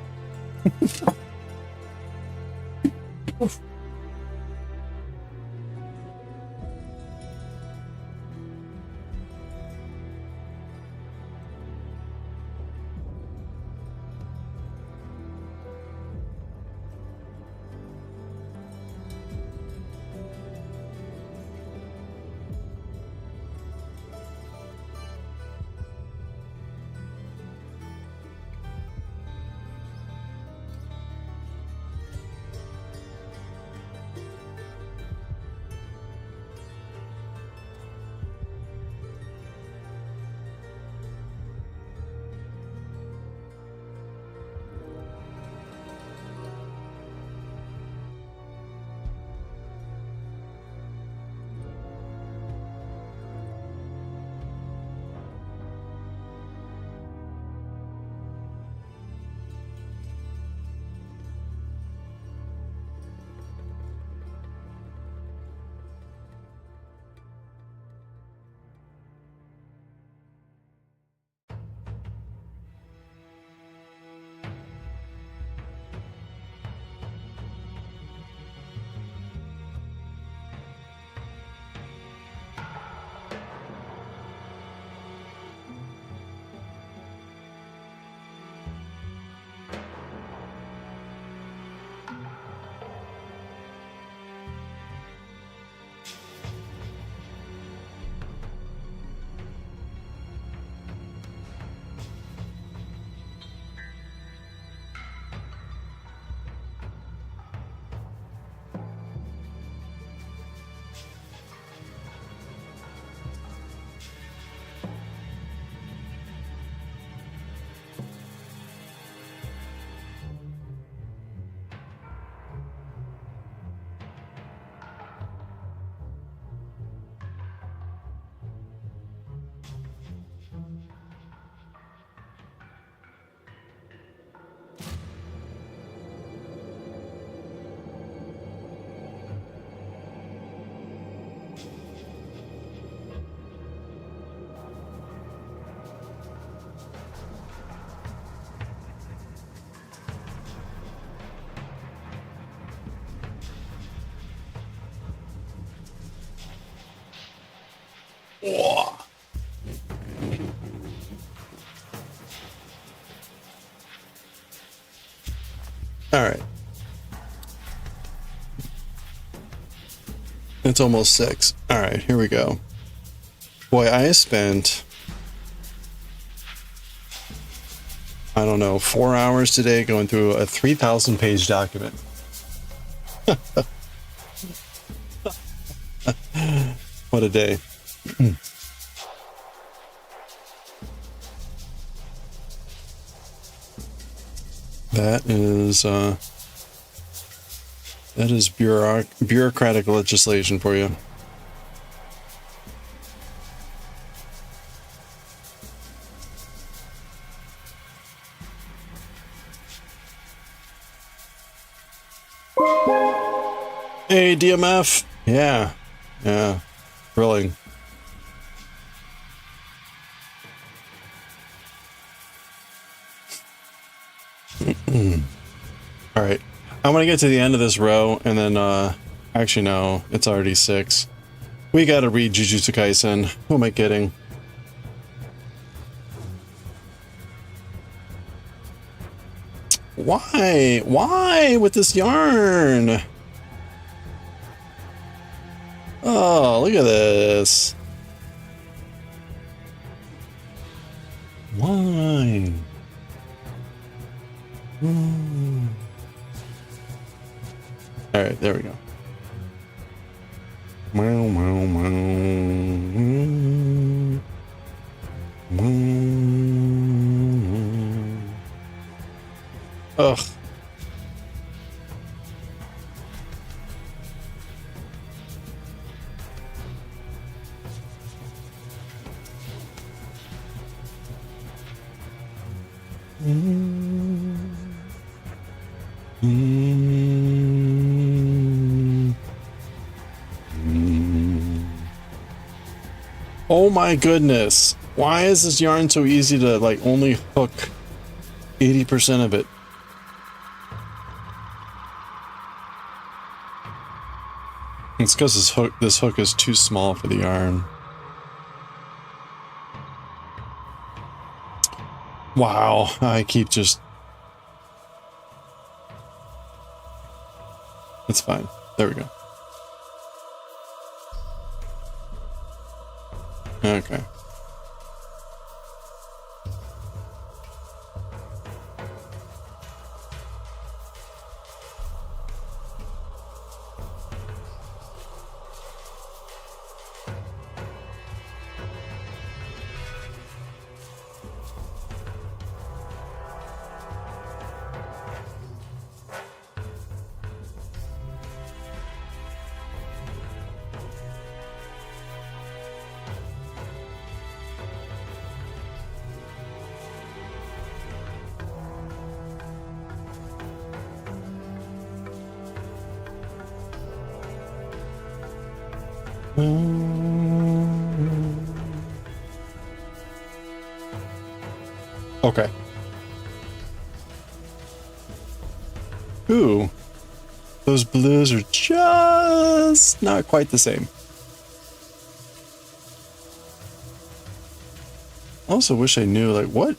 All right. It's almost 6. All right, here we go. Boy, I spent, I don't know, 4 hours today going through a 3,000 page document. What a day. That is bureaucratic legislation for you. Hey, DMF. Yeah. Thrilling. All right. I'm going to get to the end of this row and then, actually, no, it's already 6. We got to read Jujutsu Kaisen. Who am I kidding? Why? Why with this yarn? Oh, look at this. Why? All right, there we go. Ugh. Oh my goodness. Why is this yarn so easy to like only hook 80% of it? It's because this hook is too small for the yarn. Wow, I keep just... It's fine. There we go. Okay. Okay. Ooh. Those blues are just not quite the same. I also wish I knew, like, what?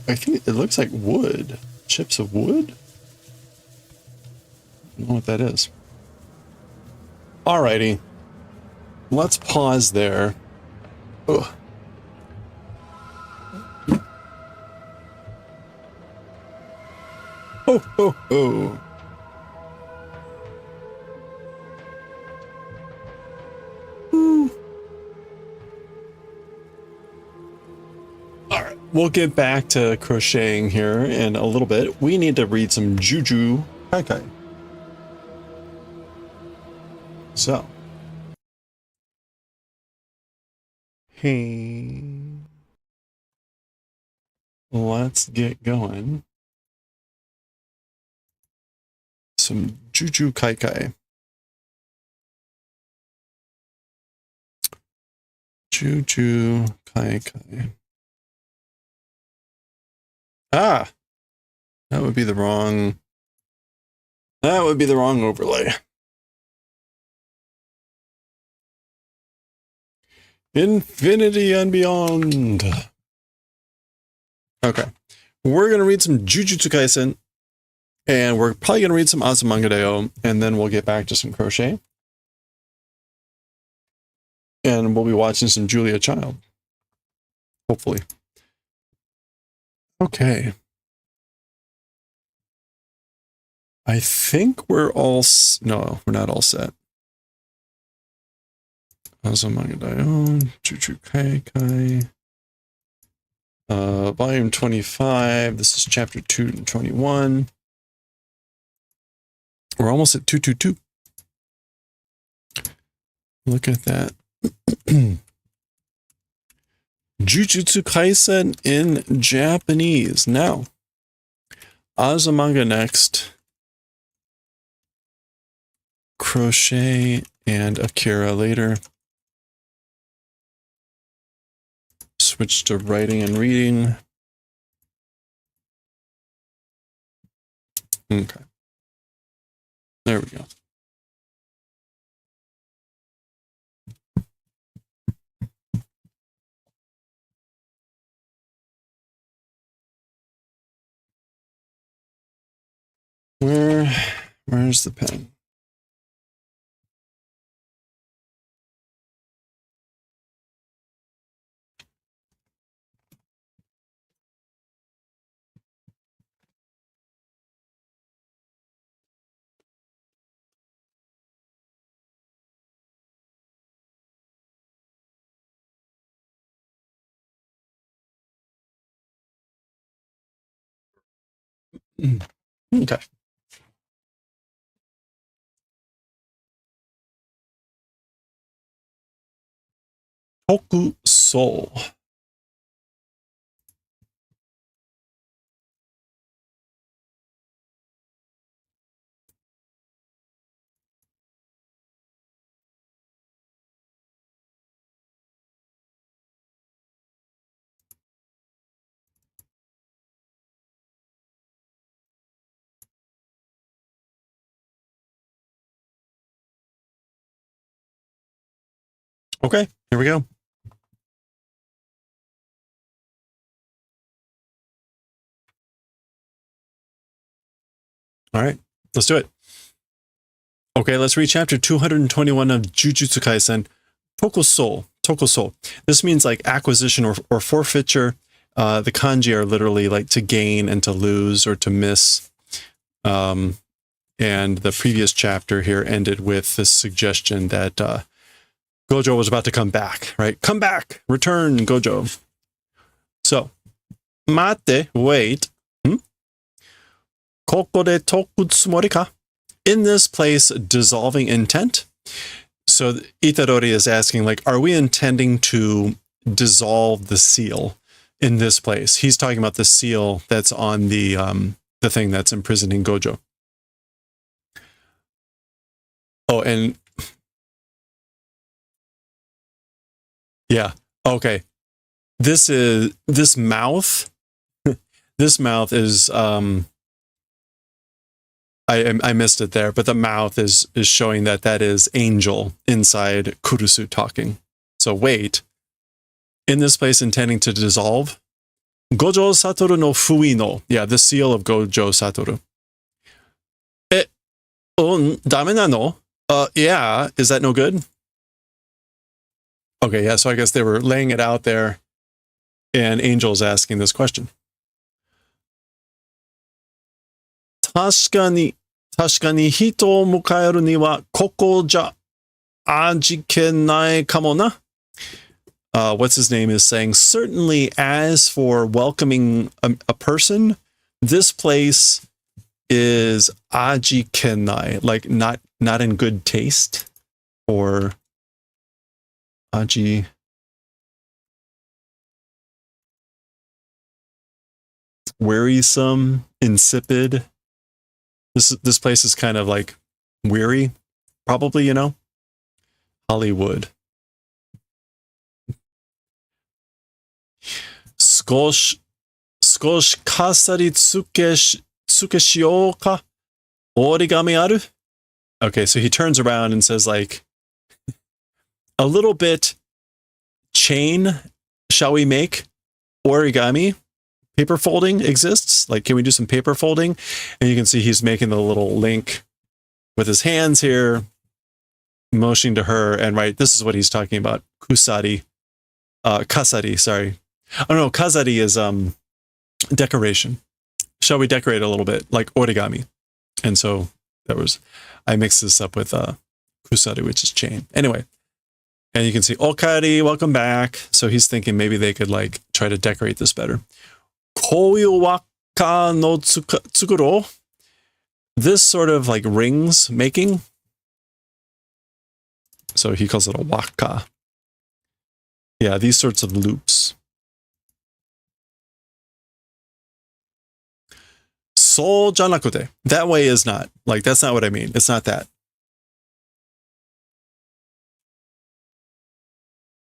I think it looks like wood. Chips of wood? I don't know what that is. Alrighty. Let's pause there. Ugh. Ho, ho, ho. Alright, we'll get back to crocheting here in a little bit. We need to read some Jujutsu Kaisen. So. Hey. Let's get going. Some Jujutsu Kaisen. Jujutsu Kaisen. Ah! That would be the wrong... That would be the wrong overlay. Infinity and beyond. Okay. We're going to read some Jujutsu Kaisen. And we're probably going to read some Azumanga Daioh. And then we'll get back to some crochet. And we'll be watching some Julia Child. Hopefully. Okay. I think we're all... No, we're not all set. Azumanga Daioh, Jujutsu Kaisen. Volume 25. This is chapter 221. We're almost at 222. Look at that. Jujutsu Kaisen in Japanese. Now, Azumanga next. Crochet and Akira later. Switch to writing and reading. Okay. There we go. Where's the pen? Okay. Toku Soul. Okay, here we go. All right, let's do it. Okay, let's read chapter 221 of Jujutsu Kaisen, Tokuso. Tokuso. This means like acquisition or forfeiture. The kanji are literally like to gain and to lose or to miss. And the previous chapter here ended with this suggestion that Gojo was about to come back, right? Come back! Return, Gojo. So, mate, wait. Kokode tokutsumori ka? In this place, dissolving intent. So Itadori is asking, like, are we intending to dissolve the seal in this place? He's talking about the seal that's on the thing that's imprisoning Gojo. Oh, and yeah, okay. This mouth. This mouth is I missed it there, but the mouth is showing that is Angel inside Kurusu talking. So wait, in this place intending to dissolve, Gojo Satoru no Fui no, yeah, the seal of Gojo Satoru. Dame nano? Yeah, is that no good? Okay, yeah, so I guess they were laying it out there, and Angel's asking this question. 確かに人を迎えるにはここじゃ味気ないかもな. What's his name is saying, certainly as for welcoming a person, this place is aji kenai, like not in good taste, or aji wearisome, insipid. This place is kind of like weary, probably, you know? Hollywood. 少しかっさりつけしようか? Origami aru? Okay, so he turns around and says, like, a little bit chain, shall we make? Origami? Paper folding exists? Like, can we do some paper folding? And you can see he's making the little link with his hands here, motioning to her. And right, this is what he's talking about. Kasari, sorry. Oh no, kazari is decoration. Shall we decorate a little bit? Like origami. And so I mixed this up with kusari, which is chain. Anyway, and you can see Okari, welcome back. So he's thinking maybe they could like try to decorate this better. Koyu waka no tsukuro. This sort of like rings making. So he calls it a waka. Yeah, these sorts of loops. So janakute. That way is not. Like, that's not what I mean. It's not that.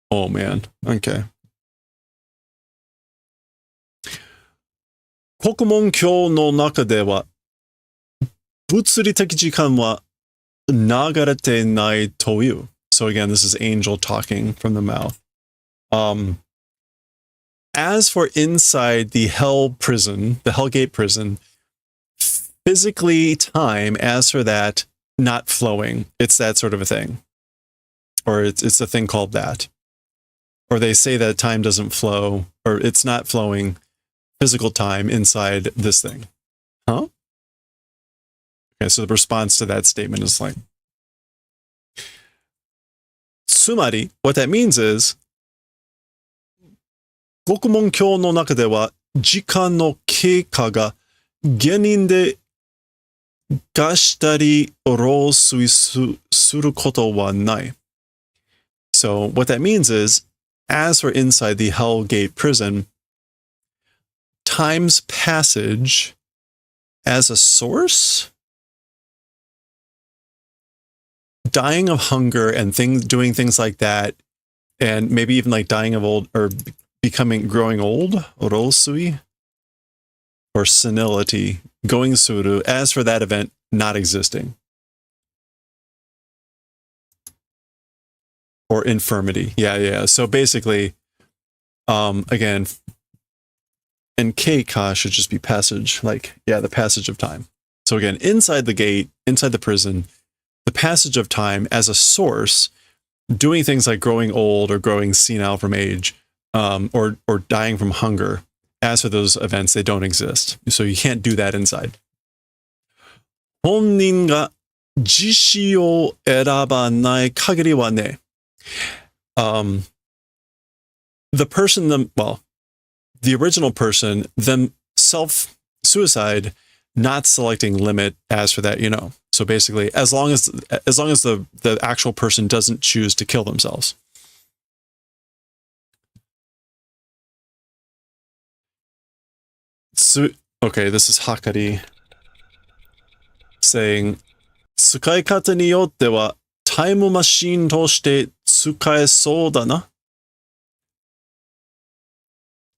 Oh, man. Okay. Kokumon Kyo no naka de wa butsuri teki jikan wa nagarete nai toyu. So again, this is Angel talking from the mouth. As for inside the Hell prison, the Hellgate prison, physically time, as for that, not flowing. It's that sort of a thing. Or it's a thing called that. Or they say that time doesn't flow, or it's not flowing physical time inside this thing. Huh? Okay, so the response to that statement is like, Tsumari, what that means is, Gokumon Kyo no naka de wa jikan no keika ga genin de gashtari orosui suru koto wa nai. So what that means is, as for inside the Hellgate prison, time's passage as a source, dying of hunger and doing things like that, and maybe even like dying of old or growing old, orosui, or senility, going suru, as for that event, not existing. or infirmity. Yeah. So basically, again, and keika should just be passage, like, yeah, the passage of time. So again, inside the gate, inside the prison, the passage of time as a source, doing things like growing old or growing senile from age, or dying from hunger. As for those events, they don't exist. So you can't do that inside. 本人が自死を選ばない限りはね。The person, the original person, self-suicide, not selecting limit. As for that, So basically, as long as the actual person doesn't choose to kill themselves. Okay, this is Hakari saying, 使い方によってはタイムマシンとして使えそうだな.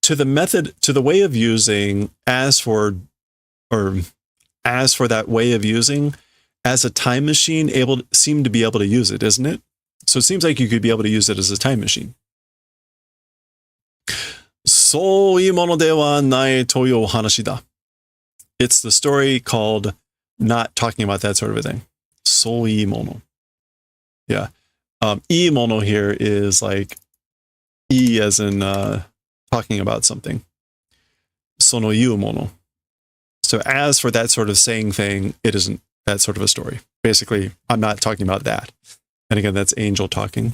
To the way of using, as for that way of using, as a time machine, seem to be able to use it, isn't it? So it seems like you could be able to use it as a time machine. そういうものではないというお話だ. It's the story called not talking about that sort of a thing. そういうもの. Yeah. いいもの here is like E as in talking about something. そのいうもの. So as for that sort of saying thing, it isn't that sort of a story. Basically, I'm not talking about that. And again, that's Angel talking.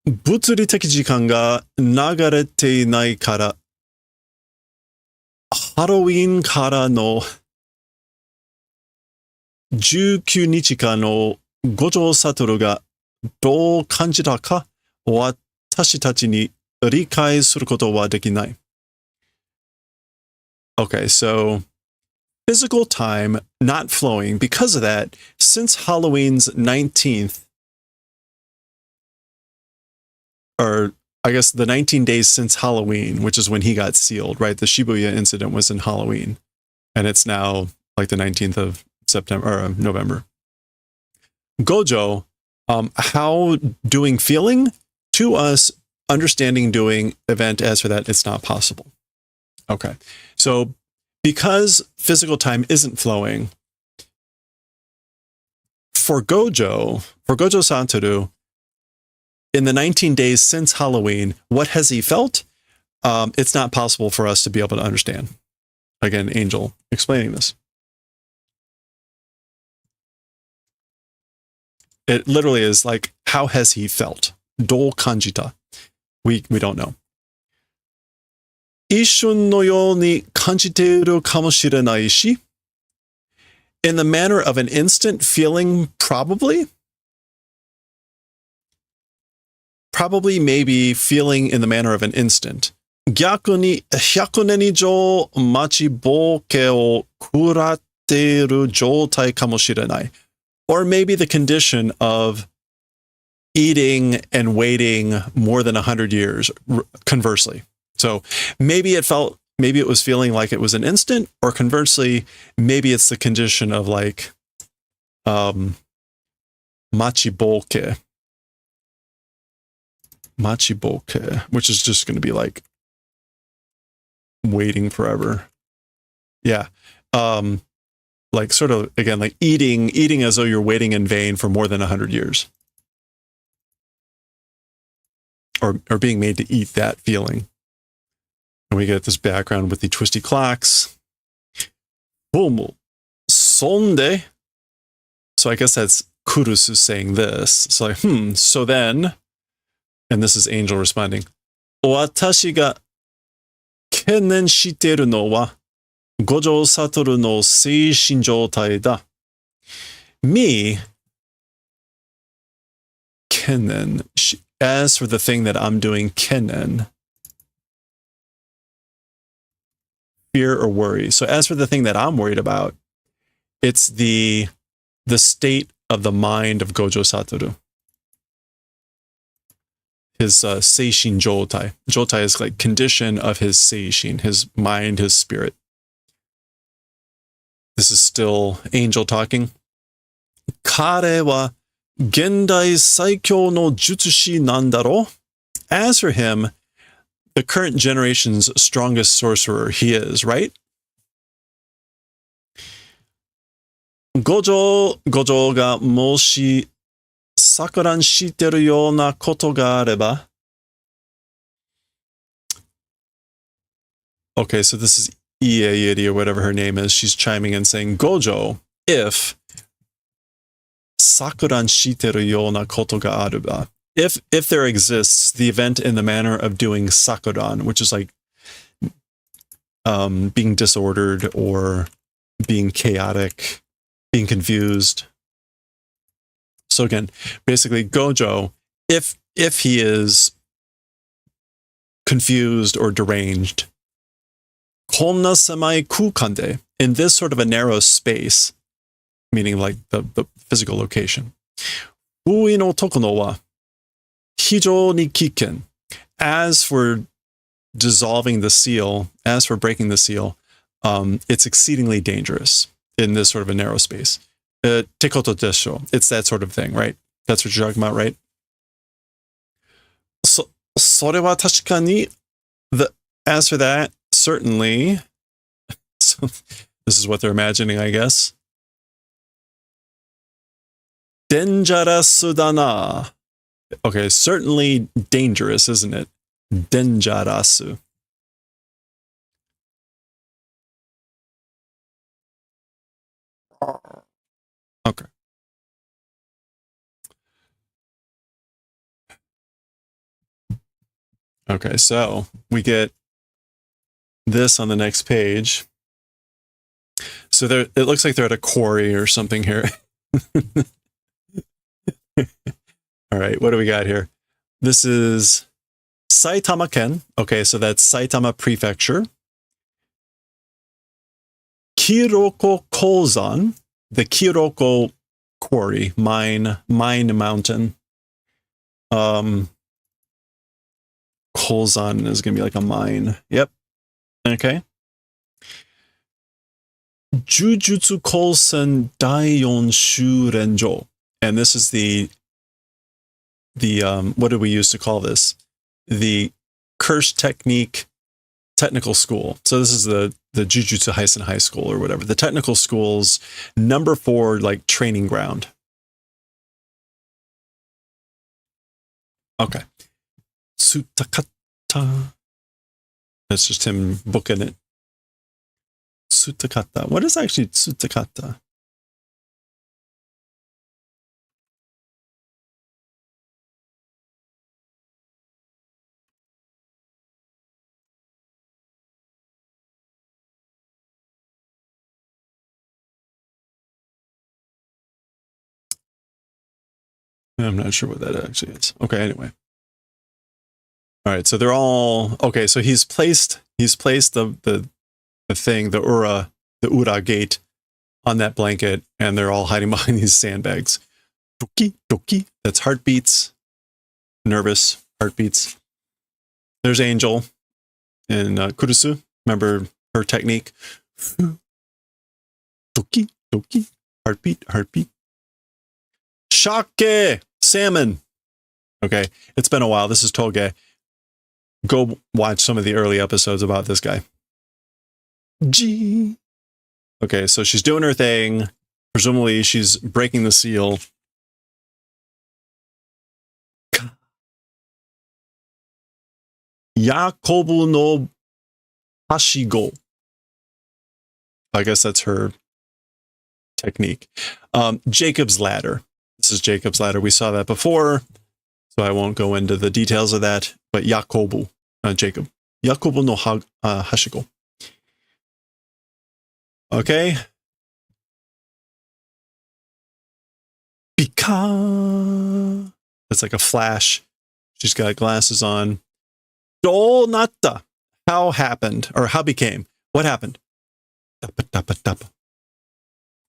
物理的時間が流れていないから、ハロウィンからの19日間の五条悟がどう感じたか、私たちに理解することはできない。Okay, so physical time not flowing. Because of that, since Halloween's 19th, or I guess the 19 days since Halloween, which is when he got sealed, right? The Shibuya incident was in Halloween, and it's now like the 19th of September or November. Gojo, how doing feeling? To us, understanding doing event, as for that, it's not possible. Okay. So because physical time isn't flowing, for Gojo Satoru, in the 19 days since Halloween, what has he felt? It's not possible for us to be able to understand. Again, Angel explaining this. It literally is like, how has he felt? Do kanjita. We don't know. 一瞬のように感じているかもしれないし, in the manner of an instant feeling, probably. Probably, maybe, feeling in the manner of an instant. 逆に100年以上待ちぼうけを食らっている状態かもしれない. Or maybe the condition of eating and waiting more than 100 years, conversely. So maybe it was feeling like it was an instant, or conversely, maybe it's the condition of like machiboke, which is just going to be like waiting forever. Yeah. Like sort of, again, like eating as though you're waiting in vain for more than 100 years. Or being made to eat that feeling. And we get this background with the twisty clocks. Boom. Sonde. So I guess that's Kurusu saying this. It's like, so then, and this is Angel responding, 私が懸念しているのは五条悟の精神状態だ. Me, 懸念, as for the thing that I'm doing, 懸念, fear or worry. So as for the thing that I'm worried about, it's the state of the mind of Gojo Satoru. His seishin jotai. Jotai is like condition of his seishin, his mind, his spirit. This is still Angel talking. 彼は Gendai Saikyo no Jutsushi Nandaro. As for him, the current generation's strongest sorcerer he is, right? Gojo ga moshi sakuran shiteru yona koto ga areba. Okay, so this is Ieiri or whatever her name is. She's chiming in saying, Gojo, if sakuran shiteru yona koto ga areba. If there exists the event in the manner of doing sakuran, which is like being disordered or being chaotic, being confused. So again, basically Gojo, if he is confused or deranged, konna samai kukande, in this sort of a narrow space, meaning like the physical location. Ui no tokono wa hijou ni kiken. As for dissolving the seal, as for breaking the seal, it's exceedingly dangerous in this sort of a narrow space. Tekoto desho. It's that sort of thing, right? That's what you're talking about, right? So, それは確かに, as for that, certainly, so this is what they're imagining, I guess. Dangerous da na. Okay, certainly dangerous, isn't it? Dangerous. Okay. Okay, so we get this on the next page. So it looks like they're at a quarry or something here. All right, what do we got here? This is Saitama Ken. Okay, so that's Saitama Prefecture. Kiroko Kozan, the Kiroko quarry, mine mountain. Kozan is going to be like a mine. Yep. Okay. Jujutsu Kaisen Daioh Shurenjo. And this is the what do we use to call this? The curse technique technical school. So this is the Jujutsu Kaisen High School or whatever. The technical school's number 4 like training ground. Okay. Tsutakata. That's just him booking it. Tsutakata. What is actually Tsutakata? I'm not sure what that actually is. Okay, anyway. All right, so they're all okay. So he's placed the thing, the ura gate on that blanket, and they're all hiding behind these sandbags. Doki doki. That's heartbeats. Nervous heartbeats. There's Angel and Kurusu. Remember her technique? Doki doki. Heartbeat heartbeat. Shake! Salmon! Okay, it's been a while. This is Toge. Go watch some of the early episodes about this guy. G. Okay, so she's doing her thing. Presumably she's breaking the seal. Yakobu no Hashigo. I guess that's her technique. Jacob's ladder. This is Jacob's ladder. We saw that before, so I won't go into the details of that. But Yakobu, Jacob. Yakobu no Hashigo. Okay. Pika. That's like a flash. She's got glasses on. Donata. How happened, or how became? What happened? Tapa, tapa, tapa.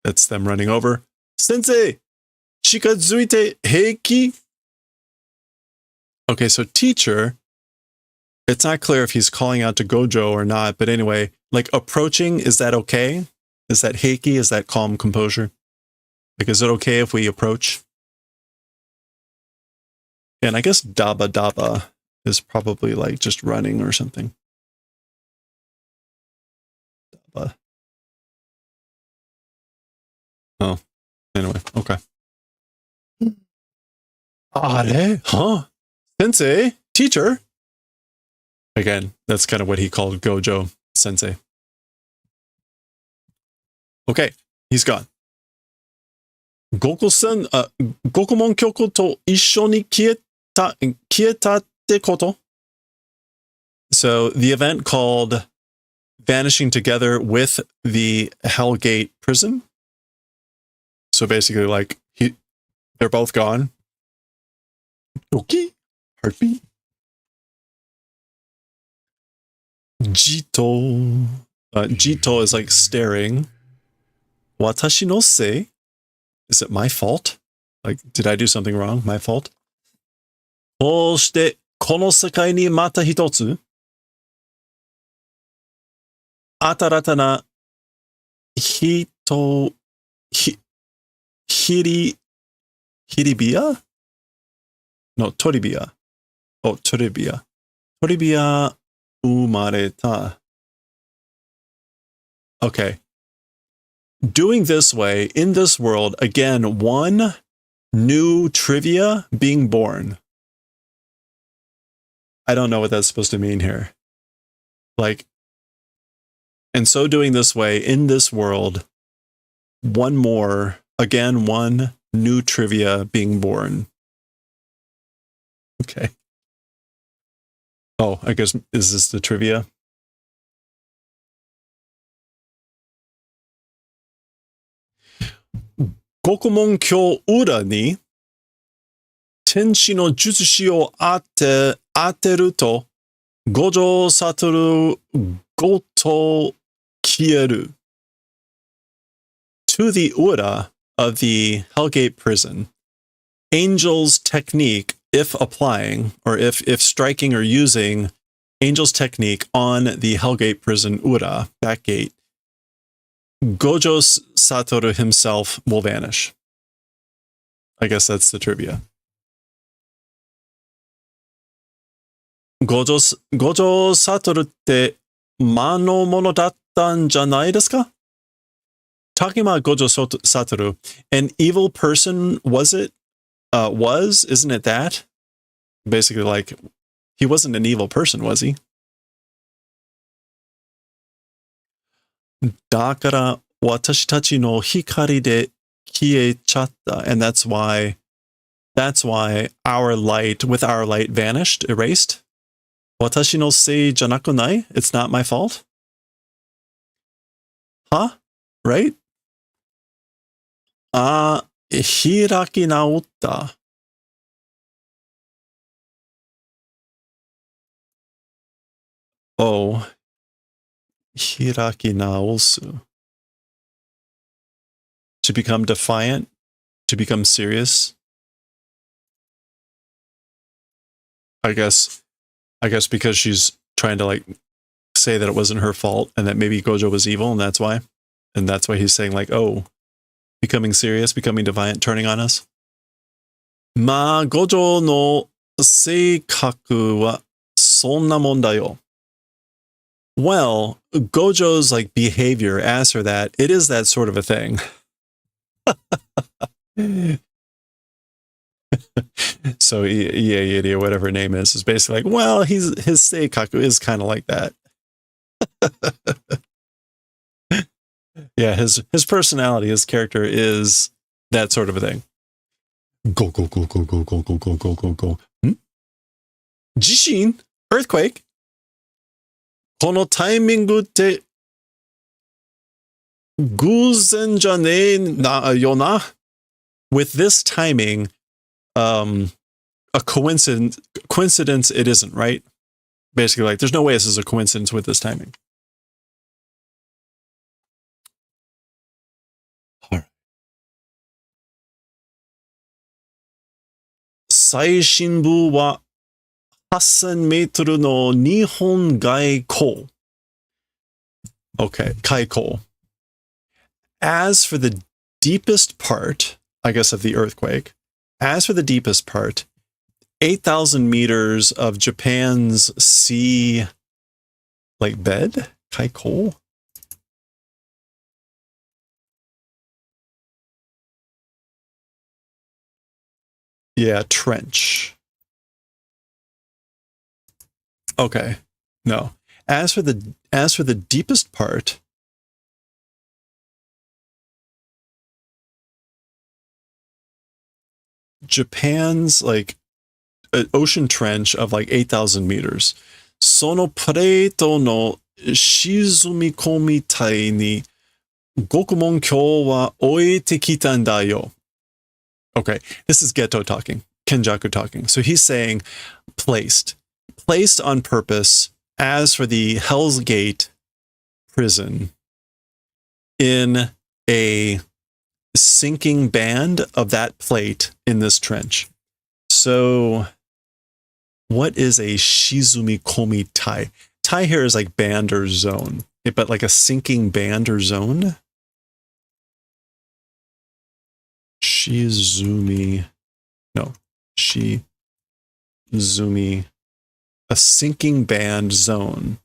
That's them running over. Sensei! Shikazuite heiki? Okay, so teacher, it's not clear if he's calling out to Gojo or not, but anyway, like approaching, is that okay? Is that heiki? Is that calm composure? Like, is it okay if we approach? And I guess daba daba is probably like just running or something. Daba. Oh, anyway, okay. Are? Huh? Sensei? Teacher? Again, that's kind of what he called Gojo Sensei. Okay, he's gone. Gokomon Kyoko to issho ni kieta te koto. So the event called Vanishing Together with the Hellgate Prison. So basically, like, they're both gone. Okay, heartbeat. Jito. Jito is like staring. Watashi no sei. Is it my fault? Like, did I do something wrong? My fault? こうして、この世界にまた一つ、新たな人、ヒリビア No, トリビア。トリビア。トリビア生まれた。Okay. Doing this way, in this world, again, one new trivia being born. I don't know what that's supposed to mean here. Like, and so doing this way, in this world, one more, again, one new trivia being born. Okay. Oh, I guess, is this the trivia? Gokomon Kyo Ura ni Tenshi no Jutsushi o ateru to Gojo Satoru goto kieru. To the Ura of the Hellgate Prison, Angel's technique, if applying, or if striking or using Angel's technique on the Hellgate Prison Ura, back gate, Gojo Satoru himself will vanish. I guess that's the trivia. Gojo Satoru tte ma no mono datta n janai desu ka? Talking about Gojo Satoru, an evil person was it? Isn't it that? Basically, like, he wasn't an evil person, was he? Dakara watashi tachi no hikari de kiechatta. And that's why our light vanished, erased. Watashi no sei janaku nai? It's not my fault? Huh? Right? Hiraki naotta. Oh. Hiraki naosu. To become defiant? To become serious? I guess because she's trying to, like, say that it wasn't her fault and that maybe Gojo was evil and that's why. And that's why he's saying, like, oh, becoming serious, becoming defiant, turning on us. Ma Gojo no seikaku wa sonna mon da yo. Well, Gojo's, like, behavior, as for that, it is that sort of a thing. So Iei, whatever her name is basically like, well, his seikaku is kind of like that. Yeah, his personality, his character is that sort of a thing. Go. Jishin, earthquake. Kono taimingu te guzen jane na yona. With this timing, a coincidence it isn't, right? Basically, like, there's no way this is a coincidence with this timing. All right. Saishinbu wa 8,000 metru no Nihon gai ko. Okay, kaiko. As for the deepest part, I guess, of the earthquake, as for the deepest part, 8,000 meters of Japan's sea, like bed? Kaiko? Yeah, trench. Okay, no. As for the deepest part, Japan's like an ocean trench of like 8,000 meters. Sono pleito no shizumikomi tai ni Gokumon kyo wa oete kita Daioh. Okay, this is Geto talking, Kenjaku talking. So he's saying placed on purpose as for the Hell's Gate prison in a sinking band of that plate in this trench. So what is a Shizumi Komi Tai? Tai here is like band or zone, but like a sinking band or zone? Shizumi, a sinking band zone.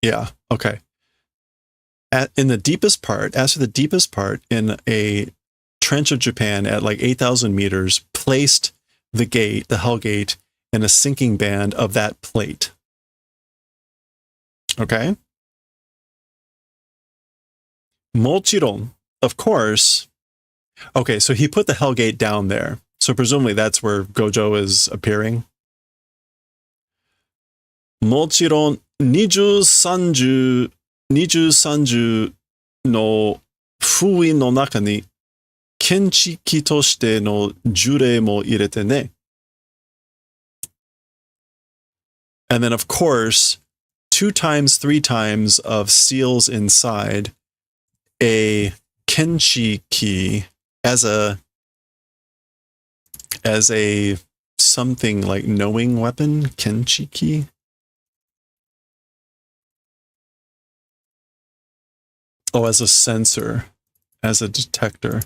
Yeah, okay. In the deepest part, as for the deepest part in a trench of Japan at like 8,000 meters, placed the gate, the Hell Gate, in a sinking band of that plate. Okay? Mochiron, of course. Okay, so he put the Hell Gate down there. So presumably that's where Gojo is appearing. Mochiron, 20、30の封印の中に検知器としての呪霊も入れてね。And then, of course, 2 times, 3 times of seals inside a kenshi key as a something like knowing weapon, kenshi key. Oh, as a sensor, as a detector.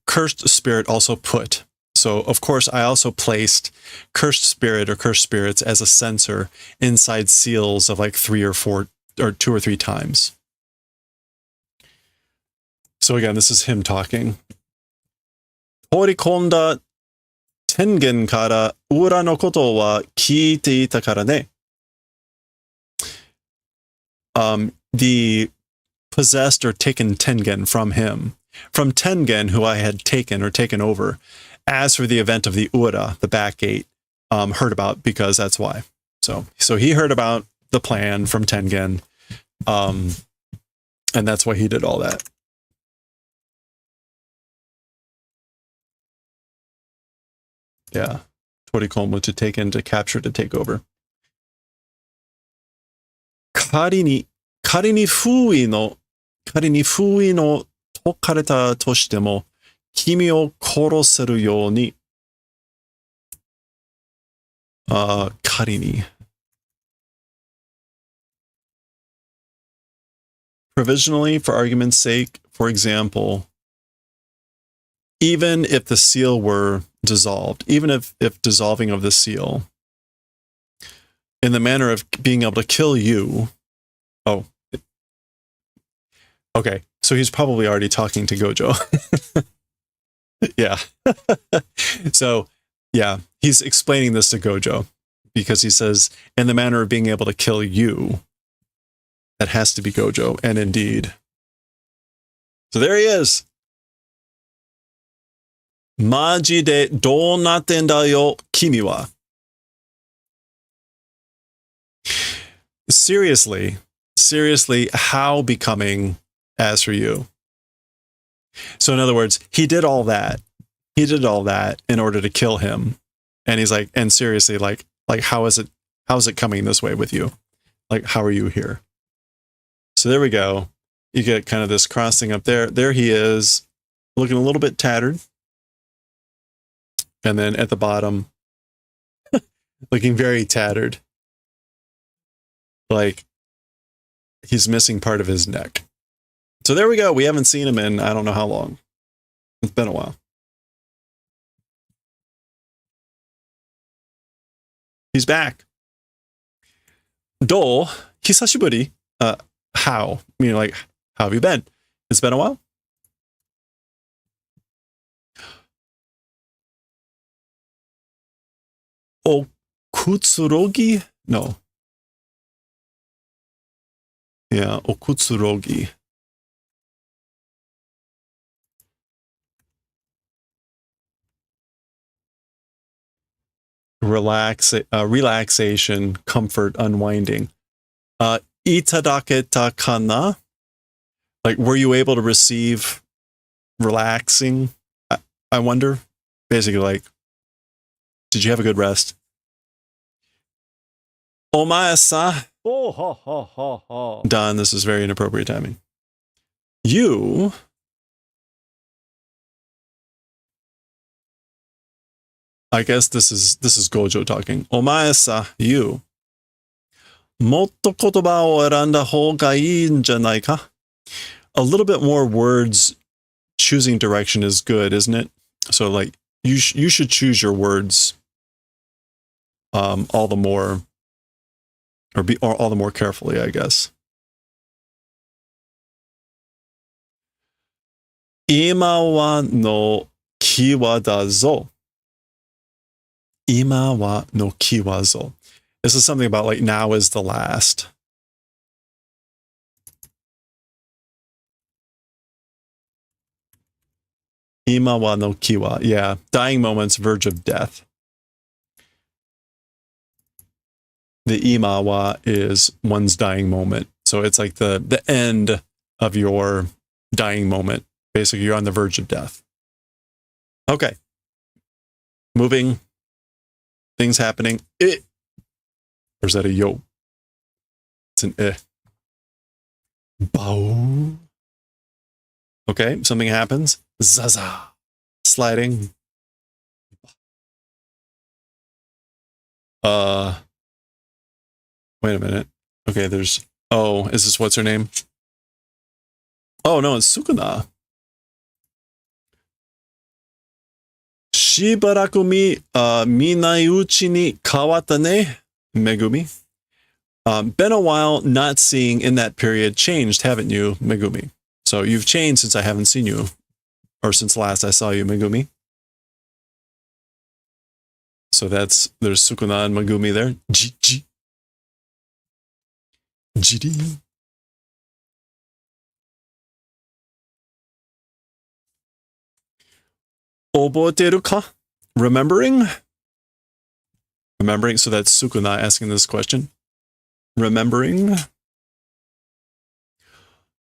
Cursed spirit also put. So, of course, I also placed cursed spirit or cursed spirits as a sensor inside seals of like 3 or 4 or 2 or 3 times. So again, this is him talking. Horikonda tengen kara ura no koto wa kiite ita kara ne. The possessed or taken Tengen from him, from Tengen, who I had taken or taken over. As for the event of the Ura, the back gate, heard about because that's why. So he heard about the plan from Tengen, and that's why he did all that. Yeah, Torikomo to take in, to capture, to take over. Kari ni封印の解かれたとしても、君を殺せるように、仮に。Provisionally, for argument's sake, for example, even if the seal were dissolved, even if dissolving of the seal, in the manner of being able to kill you, okay, so he's probably already talking to Gojo. Yeah. So, yeah, he's explaining this to Gojo because he says, in the manner of being able to kill you, that has to be Gojo, and indeed. So there he is. Maji de do natte en da yo, kimi wa. Seriously, how becoming as for you? So in other words, he did all that in order to kill him. And he's like, and seriously, like how is it coming this way with you? Like, how are you here? So there we go. You get kind of this crossing up there. There he is, looking a little bit tattered. And then at the bottom, looking very tattered. Like he's missing part of his neck. So there we go. We haven't seen him in I don't know how long. It's been a while. He's back. Do, hisashiburi. How? Meaning like, how have you been? It's been a while. Okutsurogi? No. Yeah, okutsurogi. Relaxation, comfort, unwinding. Itadaketa kana? Like, were you able to receive relaxing? I wonder. Basically, like, did you have a good rest? Omae-sa. Oh, ha, ha, ha, ha. Don, this is very inappropriate timing. You. I guess this is Gojo talking. Omae-sa, you. Motto kotoba o eranda houga ii n janai ka? A little bit more words choosing direction is good, isn't it? So like you should choose your words all the more or all the more carefully, I guess. Ima wa no ki wa da zo. Ima wa no ki wa zo. This is something about like now is the last. Ima wa no ki wa. Yeah, dying moments, verge of death. The ima wa is one's dying moment. So it's like the end of your dying moment. Basically, you're on the verge of death. Okay. Moving. Things happening. Or is that a yo? It's an Bow. Okay, something happens. Zaza. Sliding. Wait a minute. Okay, there's... Oh, is this what's her name? Oh, no, it's Sukuna. Shibaraku minai uchi ni kawatta ne, Megumi. Been a while not seeing in that period changed, haven't you, Megumi? So you've changed since I haven't seen you. Or since last I saw you, Megumi. So there's Sukuna and Megumi there. Jiri. Oboteru ka? Remembering? Remembering, so that's Sukuna asking this question. Remembering?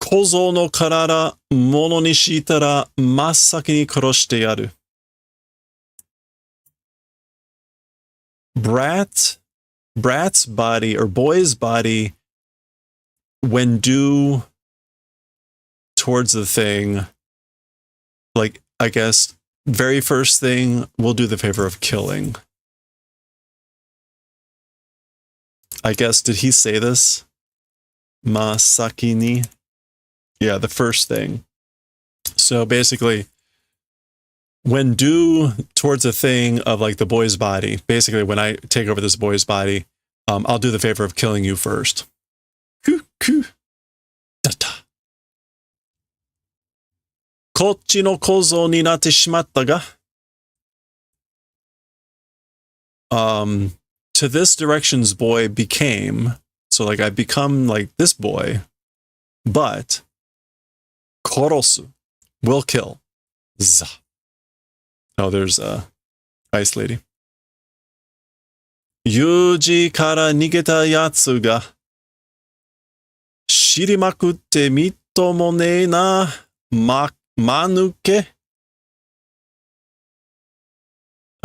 Kozo no karara mono ni shiitara massaki ni kuroshite yaru. Brat's body, or boy's body, when due towards the thing, like, I guess, very first thing, we'll do the favor of killing. I guess, did he say this? Masaki ni? Yeah, the first thing. So basically, when due towards a thing of like the boy's body, basically when I take over this boy's body, I'll do the favor of killing you first. Kochi no kozo ni natte shimatta ga? To this direction's boy became, so like I become like this boy, but korosu, will kill. Za. Oh, there's Ice Lady. Yuji kara nigeta yatsu ga shirimakutte mittomo ne na manuke.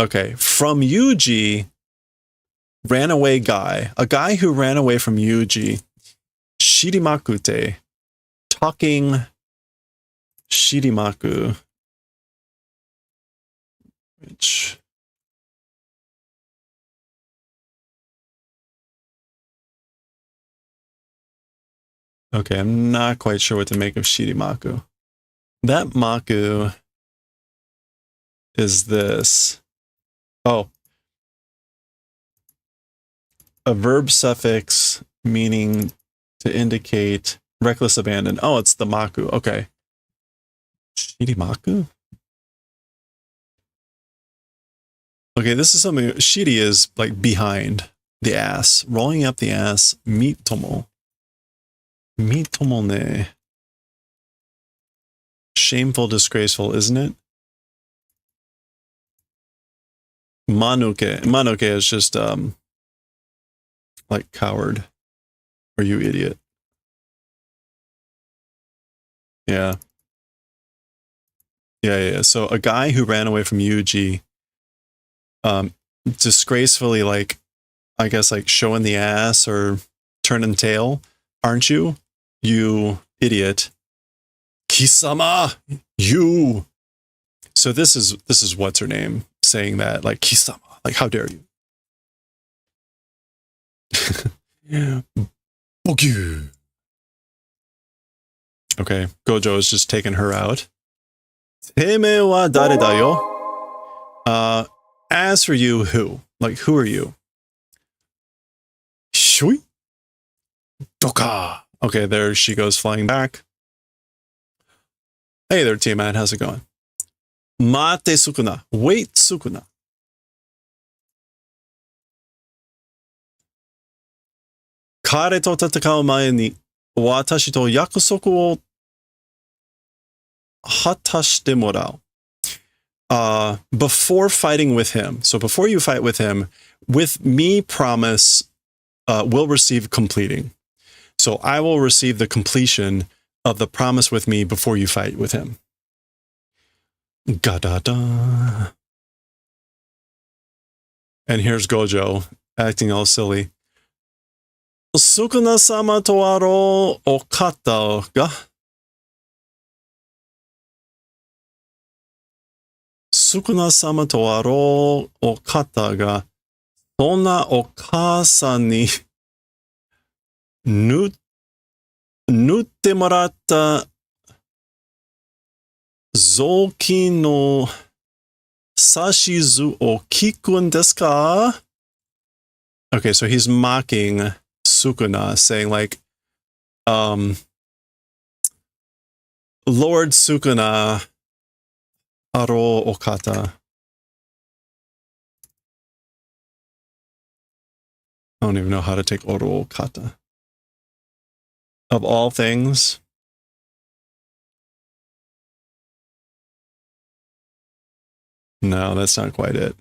Okay, from Yuji, ran away guy, a guy who ran away from Yuji, shirimakute, talking shirimaku, which okay, I'm not quite sure what to make of shirimaku. That maku is this. Oh. a verb suffix meaning to indicate reckless abandon. Oh, it's the maku. Okay. Shirimaku? Okay, this is something. Shiri is like behind the ass, rolling up the ass. Mitomo. Mitomo ne. Shameful, disgraceful, isn't it? Manuke. Manuke is just like coward. Or you idiot. Yeah. Yeah. So a guy who ran away from Yuji, disgracefully, like, I guess, like showing the ass or turning tail, aren't you? You idiot. Kisama, you. So this is what's her name saying that, like, Kisama, like, how dare you? Bogyu. Okay, Gojo is just taking her out. Teime wa dare da yo? As for you, who? Like, who are you? Shui? Doka. Okay, there she goes flying back. Hey there, Tiamat, how's it going? Mate Sukuna. Wait, Sukuna. Kare to tatakau mae ni watashi to yakusoku wo hatashite morau. Before fighting with him, so before you fight with him, with me promise will receive completing. So I will receive the completion of the promise with me before you fight with him. Ga-da-da. And here's Gojo acting all silly. Sukuna-sama to aro okata ga? Sukuna-sama to aro okata ga sonna okasa ni nutte moratta zoki no sashizu o kikun desu ka? Okay, so he's mocking Sukuna, saying like, Lord Sukuna aro okata. I don't even know how to take oro okata. Of all things. No, that's not quite it.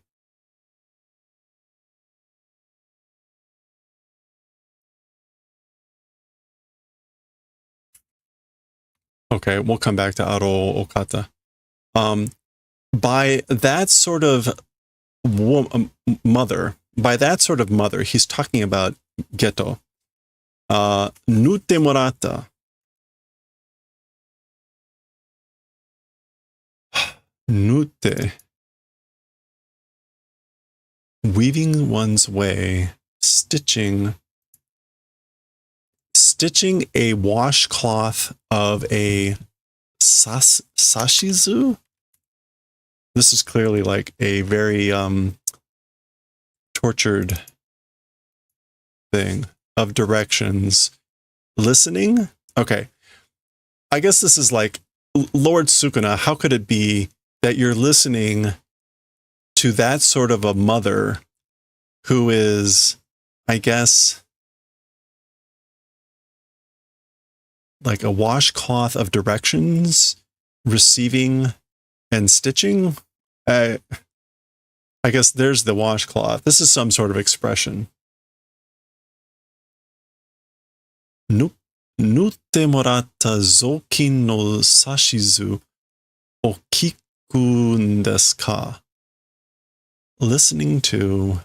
Okay, we'll come back to Aro Okata. By that sort of mother, he's talking about Geto. Nutte morata. Nutte. Weaving one's way, stitching a washcloth of a sashizu. This is clearly like a very tortured thing of directions. Listening? Okay. I guess this is like, Lord Sukuna, how could it be that you're listening to that sort of a mother who is, I guess, like a washcloth of directions, receiving and stitching? I guess there's the washcloth. This is some sort of expression. Nutte moratta zokin no sashizu o kikun desu ka? Listening to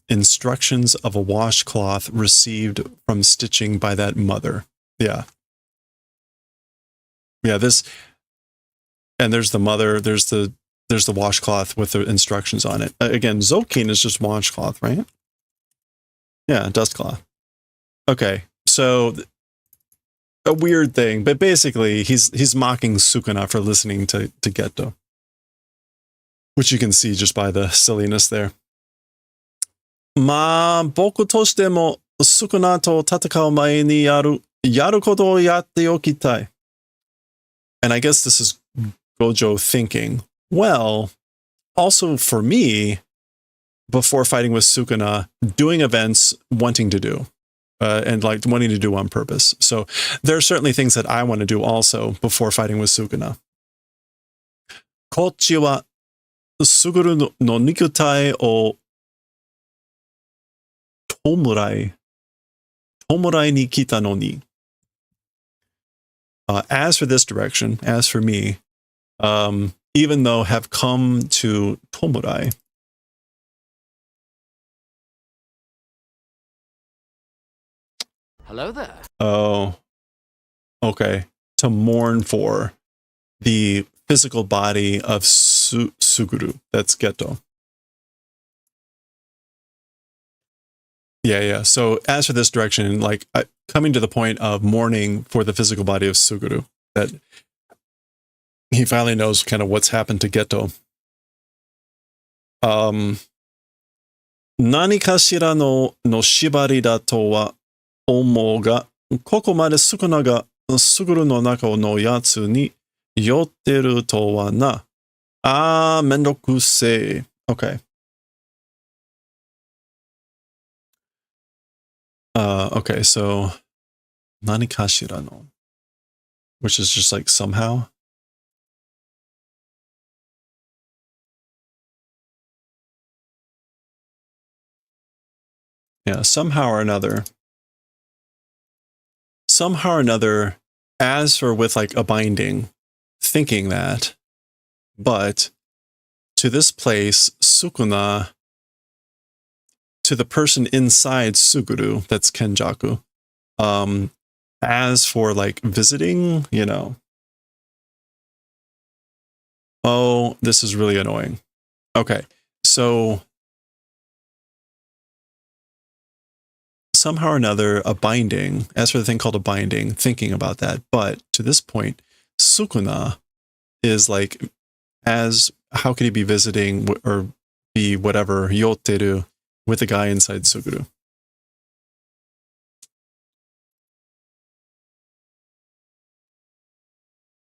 instructions of a washcloth received from stitching by that mother. Yeah. Yeah, this, and there's the mother, there's the washcloth with the instructions on it. Again, zokin is just washcloth, right? Yeah, dust cloth. Okay, so a weird thing, but basically he's mocking Sukuna for listening to Geto, which you can see just by the silliness there. まあ、僕としても、スクナと戦う前にやることをやっておきたい. And I guess this is Gojo thinking, well, also for me, before fighting with Sukuna, doing events wanting to do. And like wanting to do on purpose. So there are certainly things that I want to do also before fighting with Sukuna. こっちは、スグルの肉体を弔いに来たのに. As for this direction, as for me, even though have come to tomurai, Hello there. oh, okay. To mourn for the physical body of Suguru. That's Geto. Yeah. So as for this direction, like coming to the point of mourning for the physical body of Suguru, that he finally knows kind of what's happened to Geto. 何かしらの縛りだとは思うが、ここまで少ながスグルの中のやつに寄ってるとはな。めんどくせえ。Okay. Okay, so 何かしらの, which is just like somehow. Yeah, somehow or another, as for with like a binding, thinking that, but to this place, Sukuna, to the person inside Suguru, that's Kenjaku, as for like visiting, you know, oh, this is really annoying. Okay, so somehow or another, a binding, as for the thing called a binding, thinking about that. But to this point, Sukuna is like, as how could he be visiting or be whatever, yoteru, with the guy inside Suguru?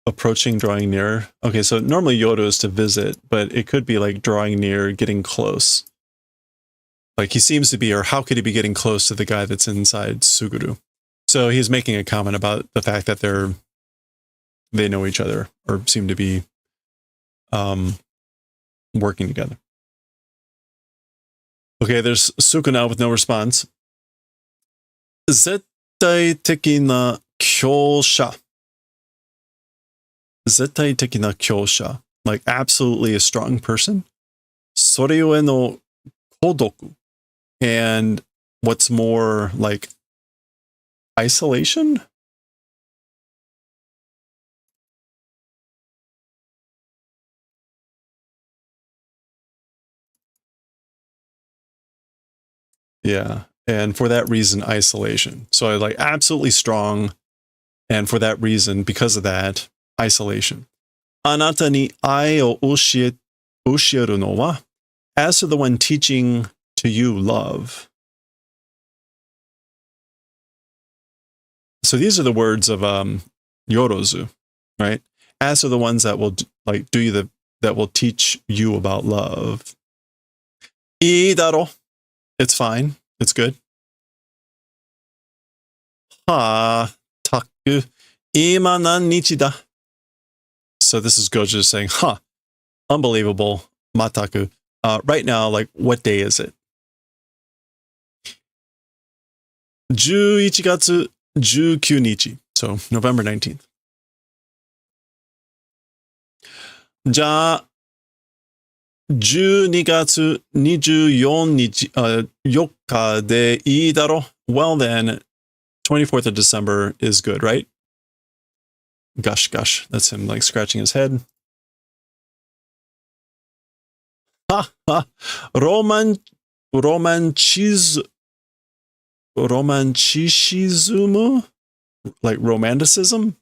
Approaching, drawing near. Okay, so normally yoru is to visit, but it could be like drawing near, getting close. Like he seems to be, or how could he be getting close to the guy that's inside Suguru? So he's making a comment about the fact that they know each other or seem to be working together. Okay, there's Sukuna with no response. 絶対的な強者. 絶対的な強者. Like absolutely a strong person. それゆえの孤独. And what's more, like, isolation? Yeah, and for that reason, isolation. So, like, absolutely strong, and for that reason, because of that, isolation. あなたに愛を教えるのは, as to the one teaching to you love. So these are the words of Yorozu, right? As are the ones that will like do you that will teach you about love. いいだろ. It's fine. It's good. はあ、たく、今何日だ? So this is Gojo just saying, huh, unbelievable, mataku. Right now, like, what day is it? 11月19日. So November 19th. じゃあ、12月24日、4日でいいだろ? Well then, 24th of December is good, right? Gush, gush. That's him like scratching his head. Ha ha. Romanticism? Like romanticism?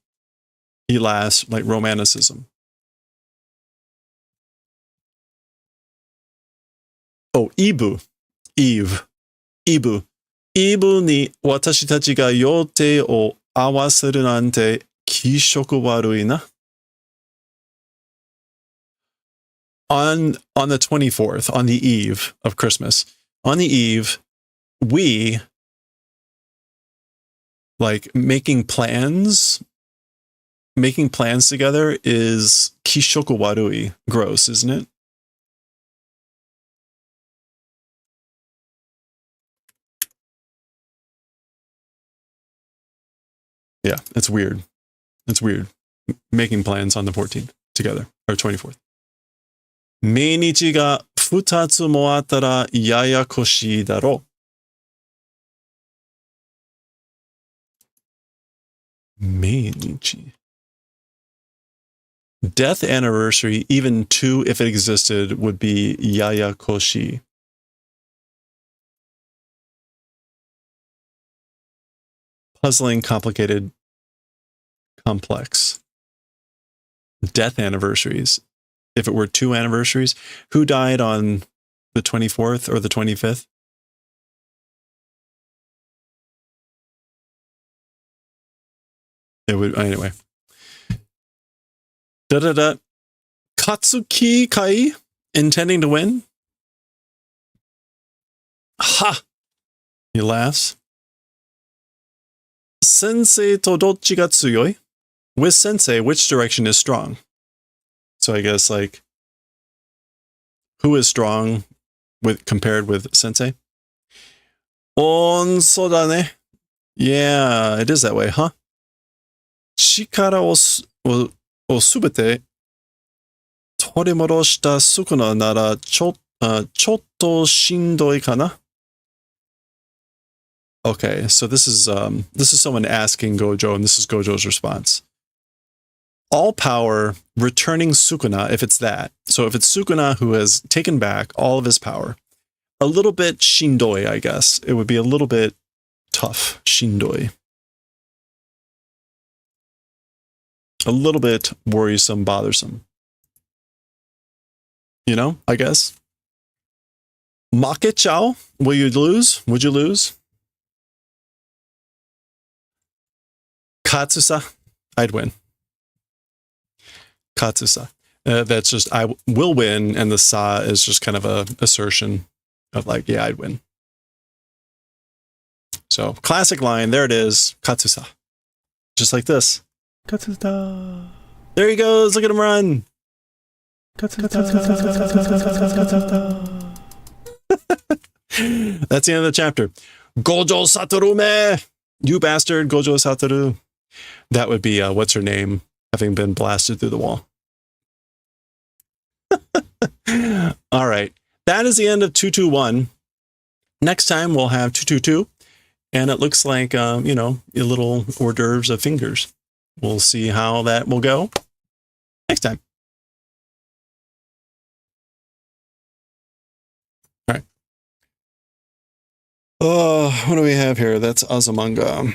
He laughs like romanticism. Oh, Ibu. Eve. Ibu. Ibu に私たちが予定を合わせるなんて気色悪いな。On the 24th, on the eve of Christmas, on the eve, we, like, making plans together is kishoku warui, gross, isn't it? Yeah, it's weird. It's weird. Making plans on the 14th together, or 24th. 命日が2つもあったらややこしいだろう。命日。Death anniversary, even 2 if it existed, would be yaya koshi. Puzzling, complicated, complex. Death anniversaries. If it were 2 anniversaries, who died on the 24th or the 25th? It would, anyway. Da-da-da. Katsuki Kai, intending to win? Ha! He laughs. Sensei to dochi ga tsuyoi? With sensei, which direction is strong? So I guess, like, who is strong compared with sensei? So ne. Yeah, it is that way, huh? Chikara o subete torimoroshita sukuna nara chotto shindoi kana? Okay, so this is someone asking Gojo, and this is Gojo's response. All power returning Sukuna, if it's that. So if it's Sukuna who has taken back all of his power, a little bit shindoi, I guess. It would be a little bit tough, shindoi. A little bit worrisome, bothersome. You know, I guess. Makechao, will you lose? Would you lose? Katsusa, I'd win. Katsusa. That's just, I will win, and the sa is just kind of a assertion of like, yeah, I'd win. So, classic line, there it is, Katsusa. Just like this. Katsusa. There he goes, look at him run. Katsusa. That's the end of the chapter. Gojo Satoru me! You bastard, Gojo Satoru. That would be, what's her name, having been blasted through the wall. All right. That is the end of 221. Next time we'll have 222. And it looks like, you know, a little hors d'oeuvres of fingers. We'll see how that will go next time. All right. What do we have here? That's Azumanga.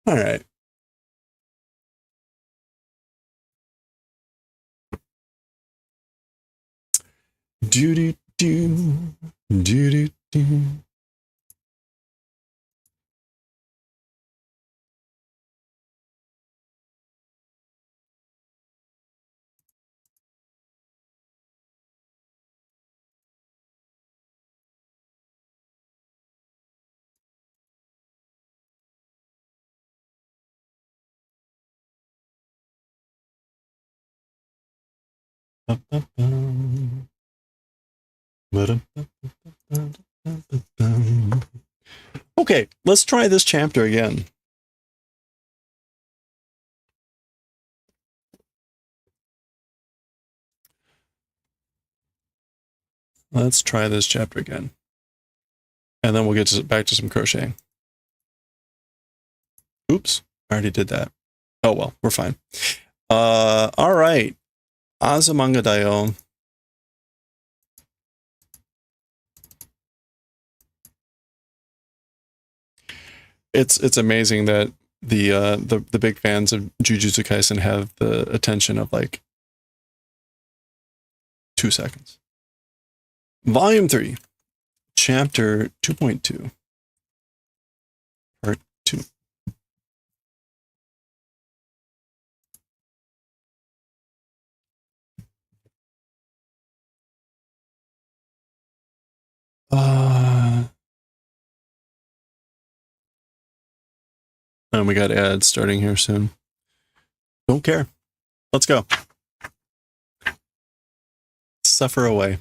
All right. Do do do do do. Okay, let's try this chapter again. Let's try this chapter again. And then we'll get back to some crocheting. Oops, I already did that. Oh well, we're fine. All right. Azumanga Daioh. It's amazing that the big fans of Jujutsu Kaisen have the attention of like 2 seconds. Volume 3, Chapter 2.2, Part 2. And we got ads starting here soon. Don't care. Let's go. Suffer away.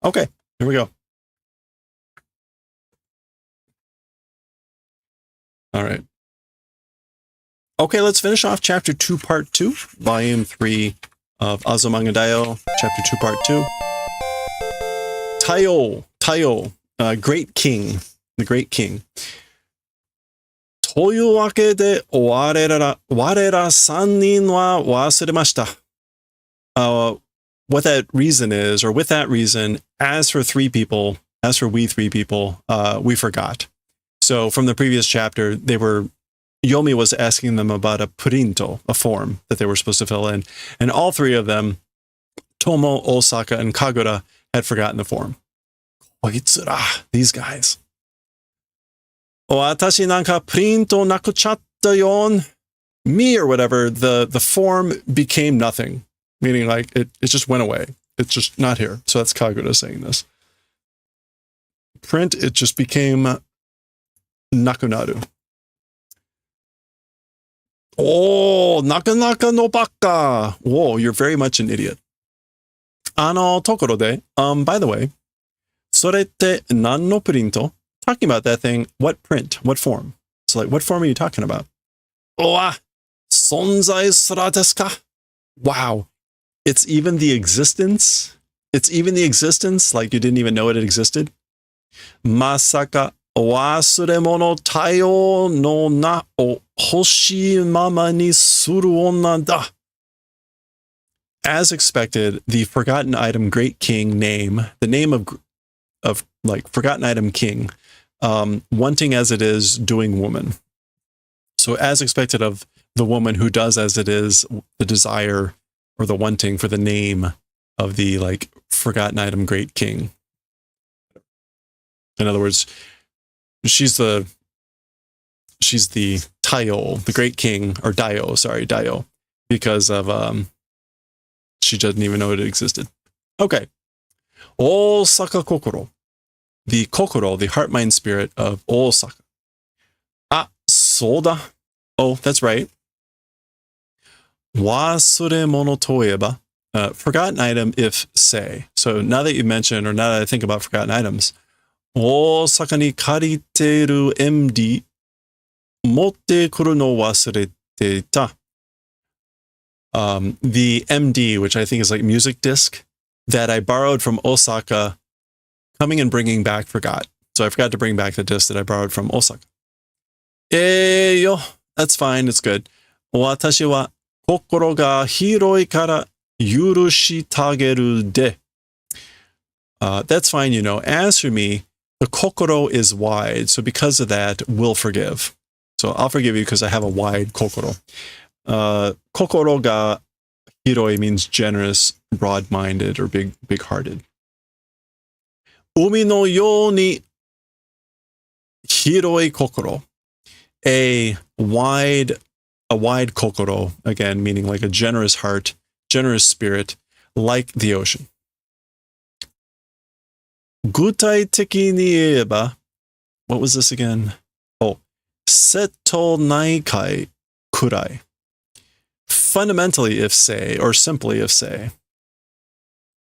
Okay, here we go. All right. Okay, let's finish off Chapter 2, Part 2, Volume 3 of Azumanga Daioh, Chapter 2, Part 2. Daioh, Great King, the Great King. というわけで、我ら三人は忘れました。What that reason is, or with that reason, as for we three people, we forgot. So from the previous chapter, Yomi was asking them about a purinto, a form that they were supposed to fill in. And all three of them, Tomo, Osaka, and Kagura, had forgotten the form. Koitsura, these guys. 私なんかプリントなくちゃったよん. Me or whatever, the form became nothing. Meaning like it just went away. It's just not here. So that's Kagura saying this. Print, it just became nakunaru. Oh, nakanaka no baka. Whoa, you're very much an idiot. Tokoro de, by the way, それって何のプリント? Talking about that thing, what print, what form? So like, what form are you talking about? Oh, 存在すらですか? Wow. It's even the existence? It's even the existence? Like you didn't even know it existed? Masaka 忘れ物対応の名を欲しいままにする女だ. As expected, the forgotten item Great King name, the name of like forgotten item king, wanting as it is, doing woman. So as expected of the woman who does as it is, the desire or the wanting for the name of the like forgotten item Great King. In other words, she's the Daioh, the Great King, or Daioh, because of she doesn't even know it existed. Okay. Osaka Kokoro. The Kokoro, the heart, mind, spirit of Osaka. Ah, soda. Oh, that's right. Wasuremono toeba. Forgotten item if say. So now that you mention, or now that I think about forgotten items, Osaka ni kariteru MD motte kuru no wasurete ta. The MD, which I think is like music disc, that I borrowed from Osaka, coming and bringing back forgot. So I forgot to bring back the disc that I borrowed from Osaka. Yo, that's fine, it's good. Watashi wa kokoro ga hiroi kara yurushitageru de. That's fine, you know. As for me, the kokoro is wide, so because of that, we'll forgive. So I'll forgive you because I have a wide kokoro. Kokoro ga hiroi means generous, broad-minded, or big-hearted. Umi no you ni hiroi kokoro. A wide kokoro, again, meaning like a generous heart, generous spirit, like the ocean. Gutai teki ni ieba. What was this again? Oh, seto nai kai kurai. Fundamentally, if say, or simply if say.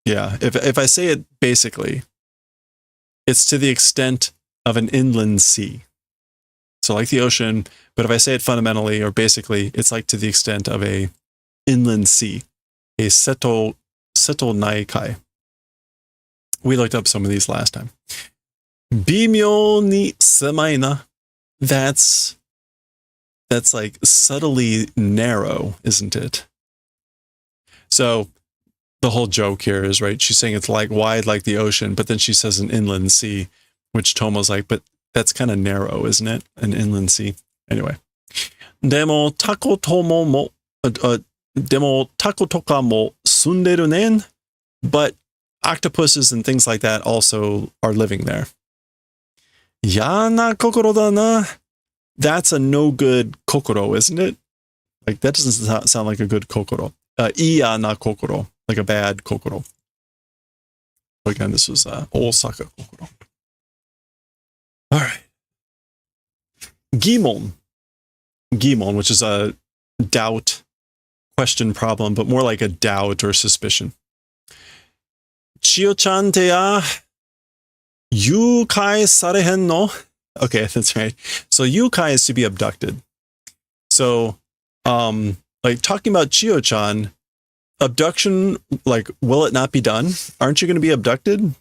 Yeah, if I say it basically, it's to the extent of an inland sea. So like the ocean, but if I say it fundamentally or basically, it's like to the extent of a inland sea, a seto nai kai. We looked up some of these last time. Bimyo ni semai na. That's like subtly narrow, isn't it? So the whole joke here is, right, she's saying it's like wide like the ocean, but then she says an inland sea, which Tomo's like, but that's kind of narrow, isn't it? An inland sea. Anyway. Demo tako tomo mo, でもタコとかも住んでるねん. But octopuses and things like that also are living there. 嫌な心だな. That's a no good kokoro, isn't it? Like, that doesn't sound like a good kokoro. 嫌な心, like a bad kokoro. Again, this was Osaka kokoro. All right. Gimon. Gimon, which is a doubt, question, problem, but more like a doubt or suspicion. Chiyo-chan te ya yukai sarehen no? Okay, that's right. So yukai is to be abducted. So, like talking about Chiyo-chan, abduction, like, will it not be done? Aren't you going to be abducted?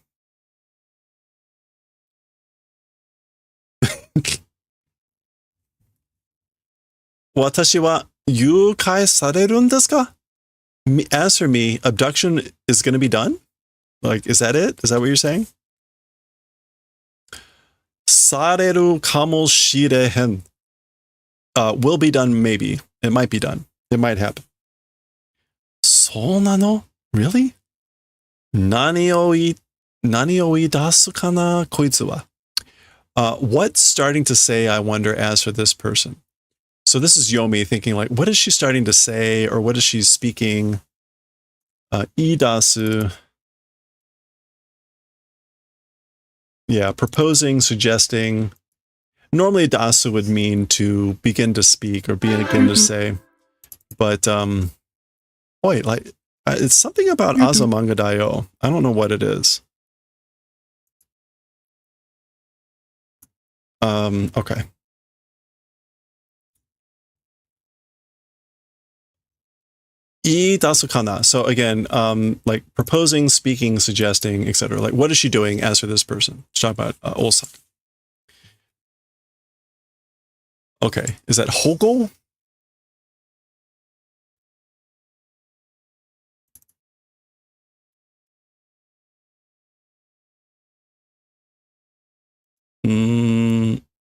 私は誘拐されるんですか? As for me, abduction is going to be done? Like, is that it? Is that what you're saying? されるかもしれへん. Will be done, maybe. It might be done. It might happen. そうなの? Really? 何を言い出すかなこいつは. What's starting to say, I wonder, as for this person? So this is Yomi thinking, like, what is she starting to say, or what is she speaking? Idasu. Yeah, proposing, suggesting. Normally, dasu would mean to begin to speak or begin to say. But, wait, like, it's something about Azumanga Daioh. I don't know what it is. Okay. Idasukana. So again, like proposing, speaking, suggesting, etc. Like, what is she doing as for this person? She's talking about Osaka. Okay. Is that Hogo?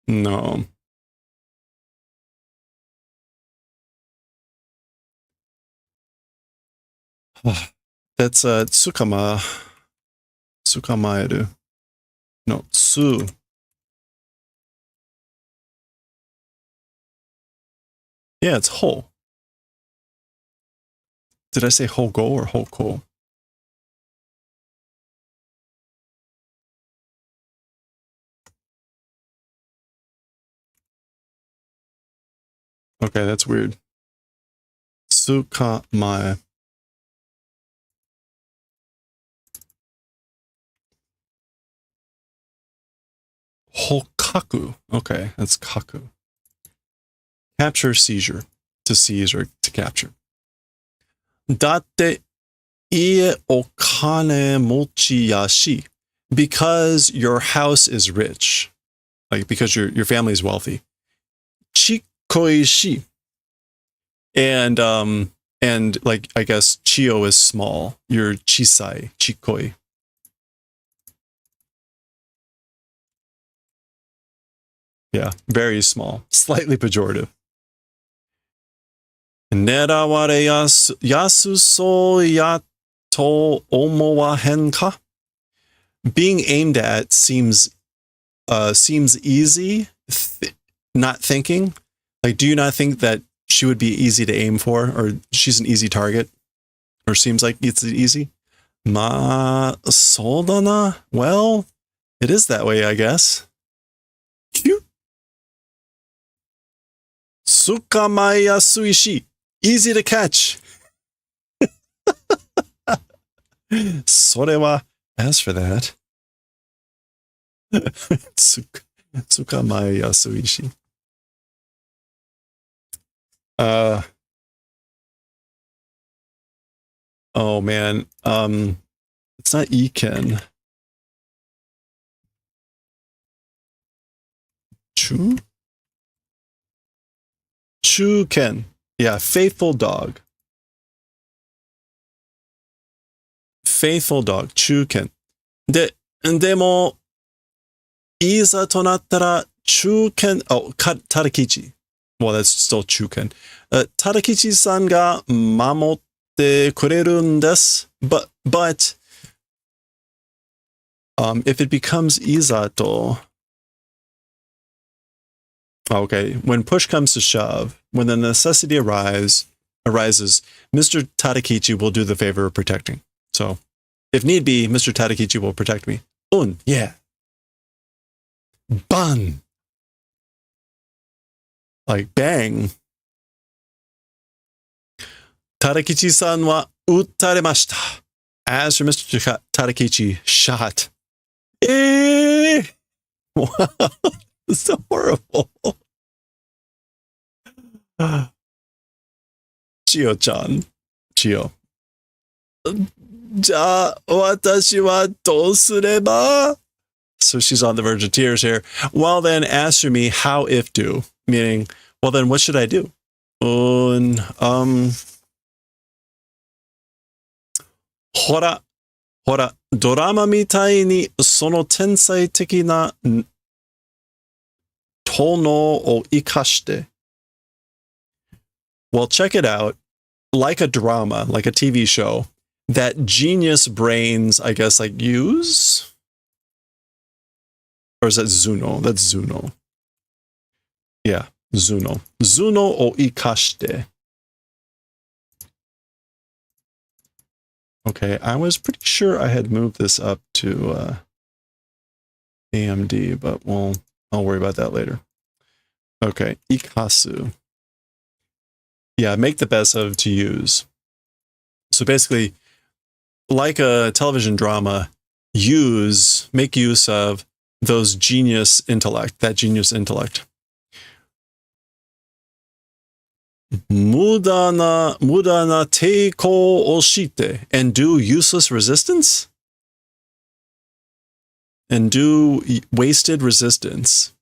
No. That's Tsukama. Tsukamaeru. No, Tsu. Yeah, it's Ho. Did I say Hogo or Hoko? Okay, that's weird. Tsukamae. Hokaku. Okay, that's kaku. Capture, seizure. To seize or to capture. Datte ie o kane mochi yashi. Because your house is rich. Like, because your family is wealthy. Chikoi shi. And like, I guess chiyo is small. You're chisai, chikoi. Yeah, very small. Slightly pejorative. Neraware yasu so ya to omowahen ka? Being aimed at seems easy, not thinking. Like, do you not think that she would be easy to aim for, or she's an easy target, or seems like it's easy? Ma soldana? Well, it is that way, I guess. Cute. Tsukamai yasui shi. Easy to catch. それは, as for that. 捕まえやすいし. Oh man. It's not Iken. Chuken. Yeah, faithful dog. Faithful dog, Chuken. でも、いざとなったら、Chuken、ただ吉。well, that's still Chuken. Tadakichi-san ga mamotte kureru desu. But if it becomes Izato, okay, when push comes to shove, when the necessity arises, Mr. Tadakichi will do the favor of protecting. So, if need be, Mr. Tadakichi will protect me. Yeah. Ban! Like, bang. Tadakichi-san wa uttaremashita. As for Mr. Tadakichi, shot. Wow, it's so horrible. Chio-chan. Chio. Ja, watashi wa dou sureba? So she's on the verge of tears here. Well, then, ask for me how if do. Meaning, well, then what should I do? Hora, dorama mitai ni sono tensai teki na tono o ikashite. Well, check it out. Like a drama, like a TV show, that genius brains, I guess, like use? Or is that Zuno? That's Zuno. Yeah, Zuno. Zuno o ikashite. Okay, I was pretty sure I had moved this up to AMD, but I'll worry about that later. Okay, ikasu. Yeah, make the best of to use. So basically, like a television drama, make use of that genius intellect. Mudana teiko oshite, and do useless resistance? And do wasted resistance.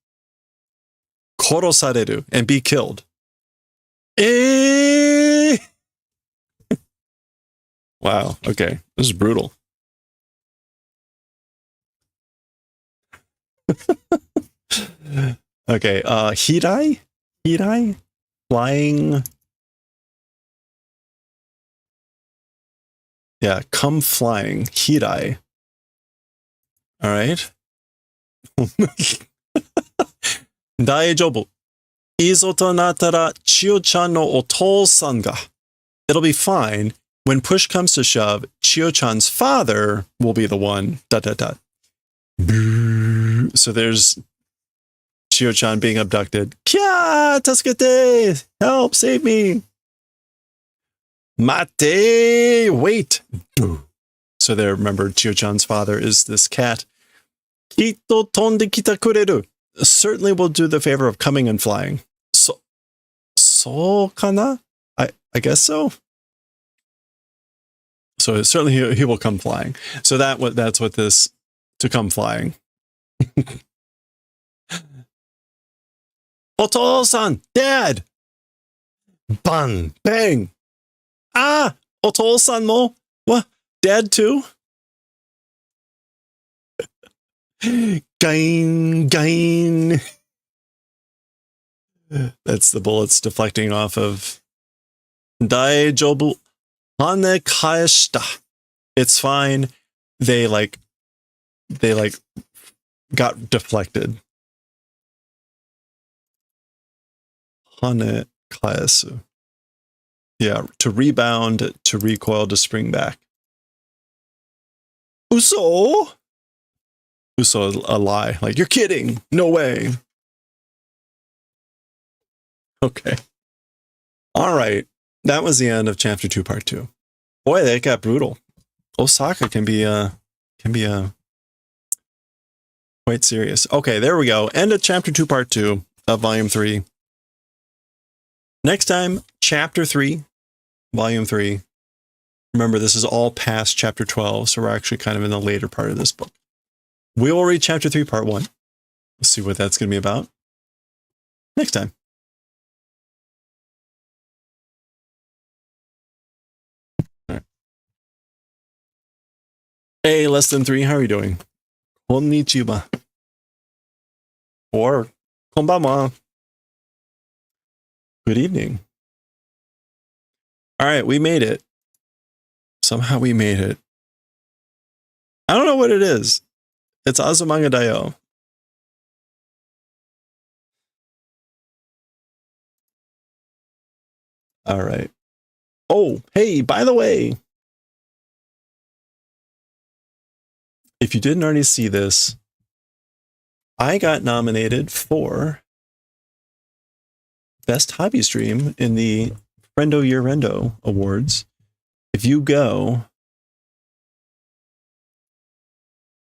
Korosareru, and be killed. Wow, okay. This is brutal. Okay, hirai? Hirai? Flying. Yeah, come flying. Hirai. All right. Daioh. Izo to nattara Chio-chan no otousan ga. It'll be fine. When push comes to shove, Chio-chan's father will be the one. ... So there's Chio-chan being abducted. Kya! Tasukete! Help! Save me! Mate! Wait! So there, remember, Chio-chan's father is this cat. Kitto tonde kita kureru. Certainly will do the favor of coming and flying. So kana? I guess so. So certainly he will come flying. So that's what this, to come flying. Otousan, Dad! Bang, bang. Ah, Otousan mo? What? Dad too? Gain. That's the bullets deflecting off of Daijoubu hane kaeshita. It's fine. They got deflected. Hane kaesu. Yeah, to rebound, to recoil, to spring back. Uso? Uso, a lie. Like, you're kidding. No way. Okay. All right. That was the end of chapter 2, part 2. Boy, that got brutal. Osaka can be quite serious. Okay, there we go. End of chapter 2, part 2 of volume 3. Next time, chapter 3, volume 3. Remember, this is all past chapter 12, so we're actually kind of in the later part of this book. We will read chapter 3, part 1. Let's see what that's going to be about next time. All right. Hey, less than 3, how are you doing? Konnichiwa. Or konbanwa. Good evening. All right, we made it. Somehow we made it. I don't know what it is. It's Azumanga Daioh. All right. Oh, hey, by the way, if you didn't already see this, I got nominated for Best Hobby Stream in the Friendo Yearendo Awards. If you go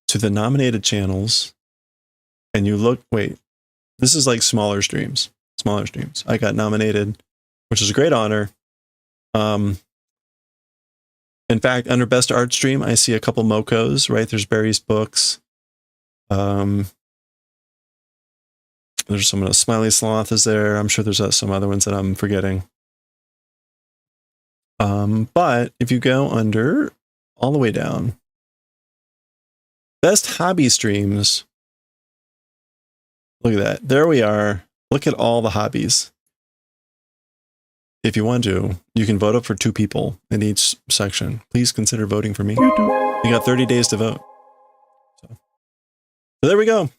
to the nominated channels and you look, wait, this is like smaller streams. I got nominated, which is a great honor. In fact, under Best Art Stream, I see a couple Mokos, right? There's Barry's Books. There's some of the Smiley Sloth is there. I'm sure there's some other ones that I'm forgetting. But if you go under all the way down, Best Hobby Streams, look at that. There we are. Look at all the hobbies. If you want to, you can vote up for 2 people in each section. Please consider voting for me. You got 30 days to vote. So there we go.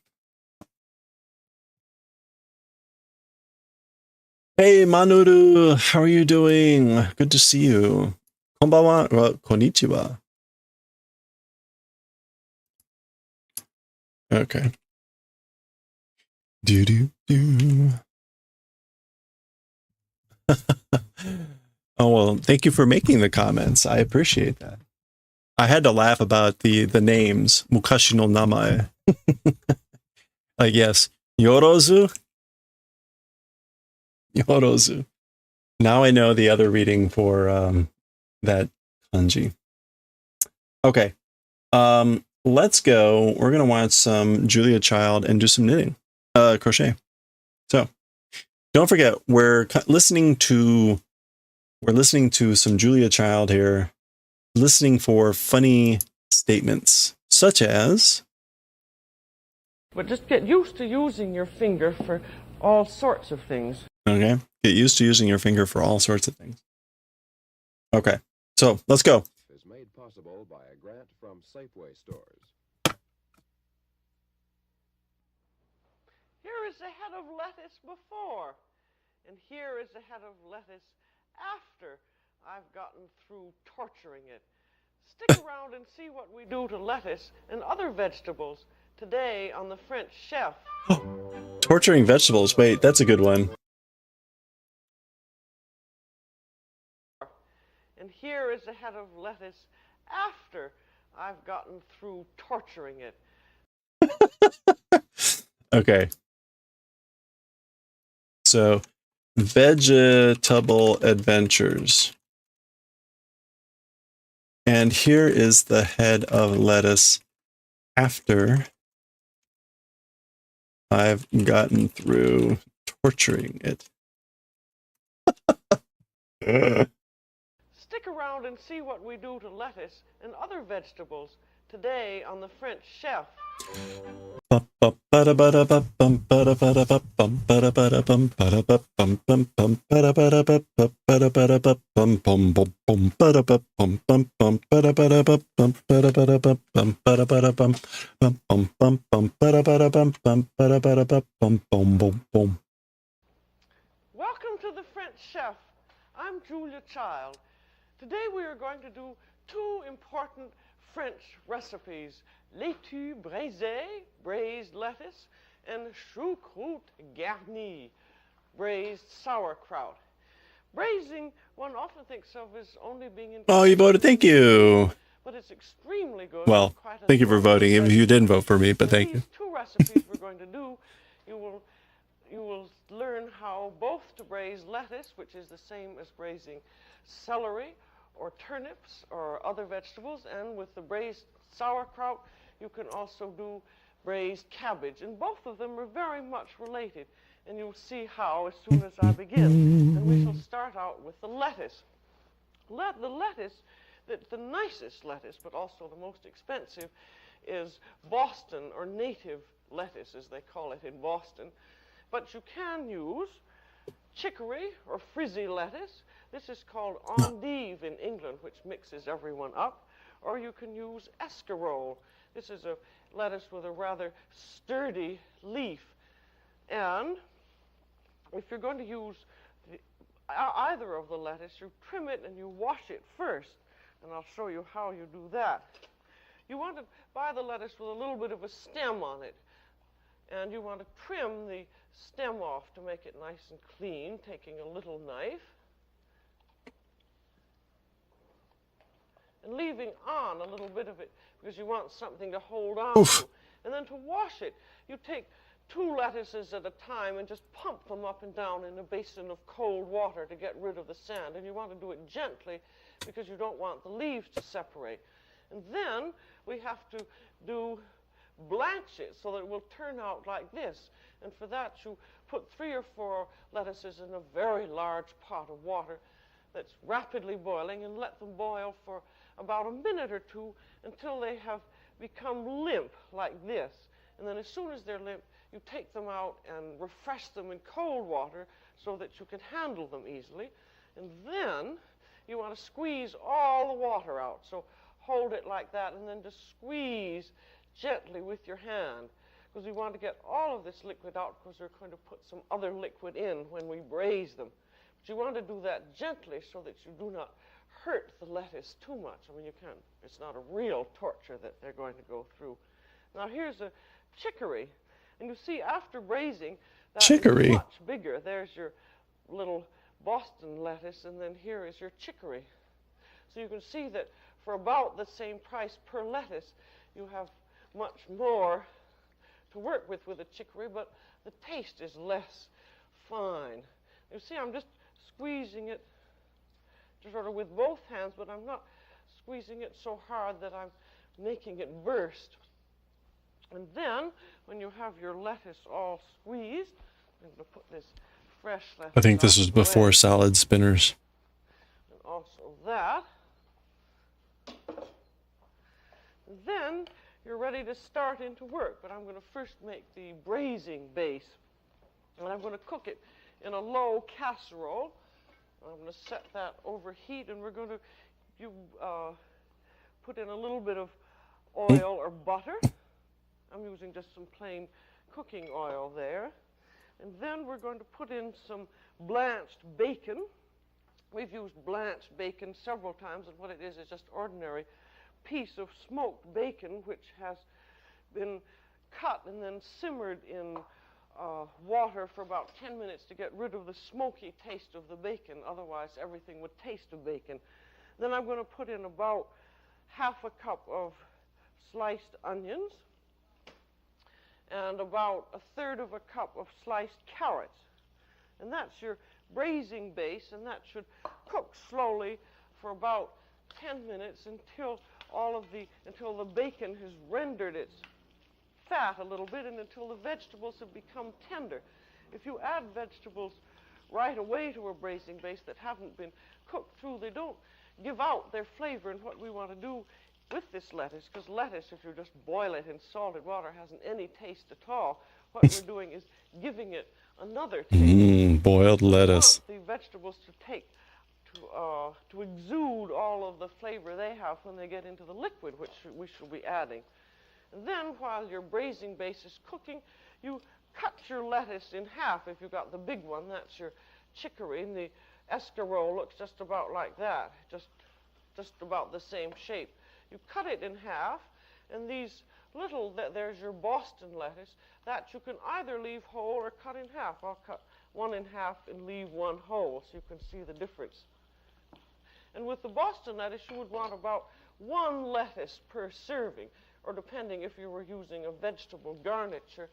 Hey, Manuru, how are you doing? Good to see you. Konbanwa, well, konnichiwa. Okay. Do. Oh, well, thank you for making the comments. I appreciate that. I had to laugh about the names. Mukashi no namae. Like, yes. Yorozu. Now I know the other reading for that kanji. Okay. Let's go. We're going to watch some Julia Child and do some knitting. Crochet. So, don't forget, we're listening to some Julia Child here, listening for funny statements, such as... But just get used to using your finger for all sorts of things. Okay. Get used to using your finger for all sorts of things. Okay. So, let's go. Is made possible by a grant from Safeway stores. Here is a head of lettuce before, and here is a head of lettuce after I've gotten through torturing it. Stick around and see what we do to lettuce and other vegetables today on the French chef. Torturing vegetables. Wait, that's a good one. And here is a head of lettuce after I've gotten through torturing it. Okay. So, vegetable adventures. And here is the head of lettuce after I've gotten through torturing it. Stick around and see what we do to lettuce and other vegetables today on the French chef. Welcome to the French chef. I'm Julia Child. Today we are going to do 2 important French recipes: laitue braisé, braised lettuce, and choucroute garnie, braised sauerkraut. Braising, one often thinks of as only being in... Oh, you voted. Thank you. But it's extremely good. Well, thank you for voting, even if you didn't vote for me, but thank you. These 2 recipes we're going to do, you will learn how both to braise lettuce, which is the same as braising celery or turnips or other vegetables, and with the braised sauerkraut, you can also do braised cabbage, and both of them are very much related, and you'll see how as soon as I begin. And we shall start out with the lettuce. The lettuce, the nicest lettuce, but also the most expensive, is Boston, or native lettuce, as they call it in Boston. But you can use chicory or frizzy lettuce. This is called endive in England, which mixes everyone up. Or you can use escarole. This is a lettuce with a rather sturdy leaf. And if you're going to use either of the lettuce, you trim it and you wash it first. And I'll show you how you do that. You want to buy the lettuce with a little bit of a stem on it. And you want to trim the stem off to make it nice and clean, taking a little knife. And leaving on a little bit of it because you want something to hold on to. And then to wash it, you take 2 lettuces at a time and just pump them up and down in a basin of cold water to get rid of the sand. And you want to do it gently because you don't want the leaves to separate. And then we have to blanch it so that it will turn out like this. And for that, you put 3 or 4 lettuces in a very large pot of water that's rapidly boiling and let them boil for about a minute or 2 until they have become limp like this. And then as soon as they're limp, you take them out and refresh them in cold water so that you can handle them easily. And then you want to squeeze all the water out. So hold it like that and then just squeeze gently with your hand because we want to get all of this liquid out because we're going to put some other liquid in when we braise them. But you want to do that gently so that you do not hurt the lettuce too much. I mean, you can't, it's not a real torture that they're going to go through. Now here's a chicory. And you see after braising, that is much bigger. There's your little Boston lettuce, and then here is your chicory. So you can see that for about the same price per lettuce, you have much more to work with a chicory, but the taste is less fine. You see, I'm just squeezing it sort of with both hands, but I'm not squeezing it so hard that I'm making it burst. And then, when you have your lettuce all squeezed, I'm going to put this fresh lettuce I think this out was of the before way. salad spinners. And also that. Then you're ready to start into work, but I'm going to first make the braising base. And I'm going to cook it in a low casserole. I'm going to set that over heat, and we're going to put in a little bit of oil or butter. I'm using just some plain cooking oil there. And then we're going to put in some blanched bacon. We've used blanched bacon several times, and what it is just ordinary piece of smoked bacon which has been cut and then simmered in water for about 10 minutes to get rid of the smoky taste of the bacon. Otherwise, everything would taste of bacon. Then I'm going to put in about half a cup of sliced onions and about 1/3 of a cup of sliced carrots. And that's your braising base, and that should cook slowly for about 10 minutes until the bacon has rendered its fat a little bit and until the vegetables have become tender. If you add vegetables right away to a braising base that haven't been cooked through, they don't give out their flavor. And what we want to do with this lettuce, because lettuce, if you just boil it in salted water, hasn't any taste at all. What we're doing is giving it another taste. Boiled lettuce. We want the vegetables to exude all of the flavor they have when they get into the liquid, which we shall be adding. And then, while your braising base is cooking, you cut your lettuce in half. If you've got the big one, that's your chicory, and the escarole looks just about like that, just about the same shape. You cut it in half, and these little, there's your Boston lettuce, that you can either leave whole or cut in half. I'll cut one in half and leave one whole so you can see the difference. And with the Boston lettuce, you would want about 1 lettuce per serving, or depending if you were using a vegetable garniture,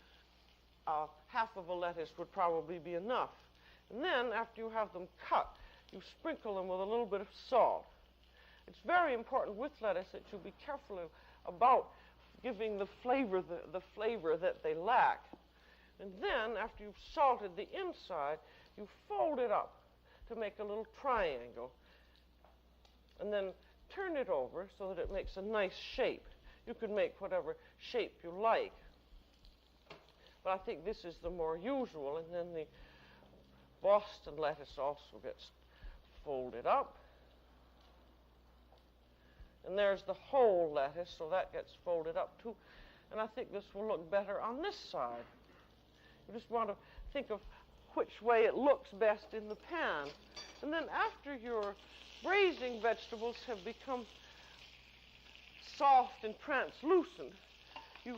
half of a lettuce would probably be enough. And then, after you have them cut, you sprinkle them with a little bit of salt. It's very important with lettuce that you be careful about giving the flavor that they lack. And then, after you've salted the inside, you fold it up to make a little triangle. And then turn it over so that it makes a nice shape. You can make whatever shape you like. But I think this is the more usual. And then the Boston lettuce also gets folded up. And there's the whole lettuce, so that gets folded up too. And I think this will look better on this side. You just want to think of which way it looks best in the pan. And then after your braising vegetables have become soft and translucent, you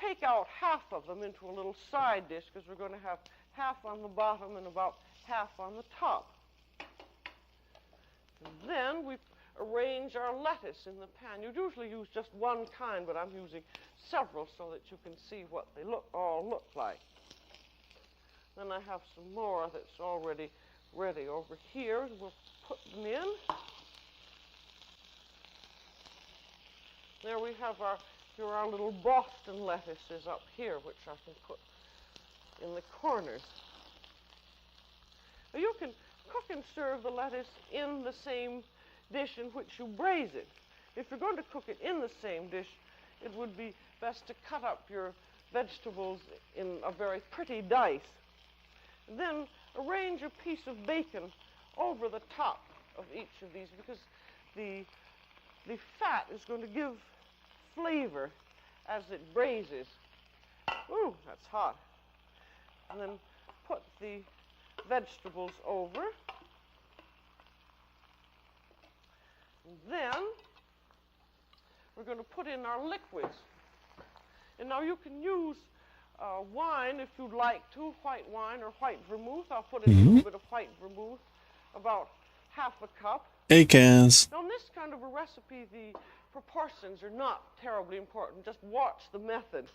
take out half of them into a little side dish, because we're going to have half on the bottom and about half on the top. And then we arrange our lettuce in the pan. You usually use just one kind, but I'm using several so that you can see what they all look like. Then I have some more that's already ready over here, and we'll put them in. There we have our little Boston lettuces up here, which I can put in the corners. Now you can cook and serve the lettuce in the same dish in which you braise it. If you're going to cook it in the same dish, it would be best to cut up your vegetables in a very pretty dice. Then arrange a piece of bacon over the top of each of these, because the fat is going to give flavor as it braises. Ooh, that's hot. And then put the vegetables over. And then we're going to put in our liquids. And now you can use wine if you'd like to, white wine or white vermouth. I'll put in a little bit of white vermouth, about half a cup. Acans. Now in this kind of a recipe, the proportions are not terribly important. Just watch the method,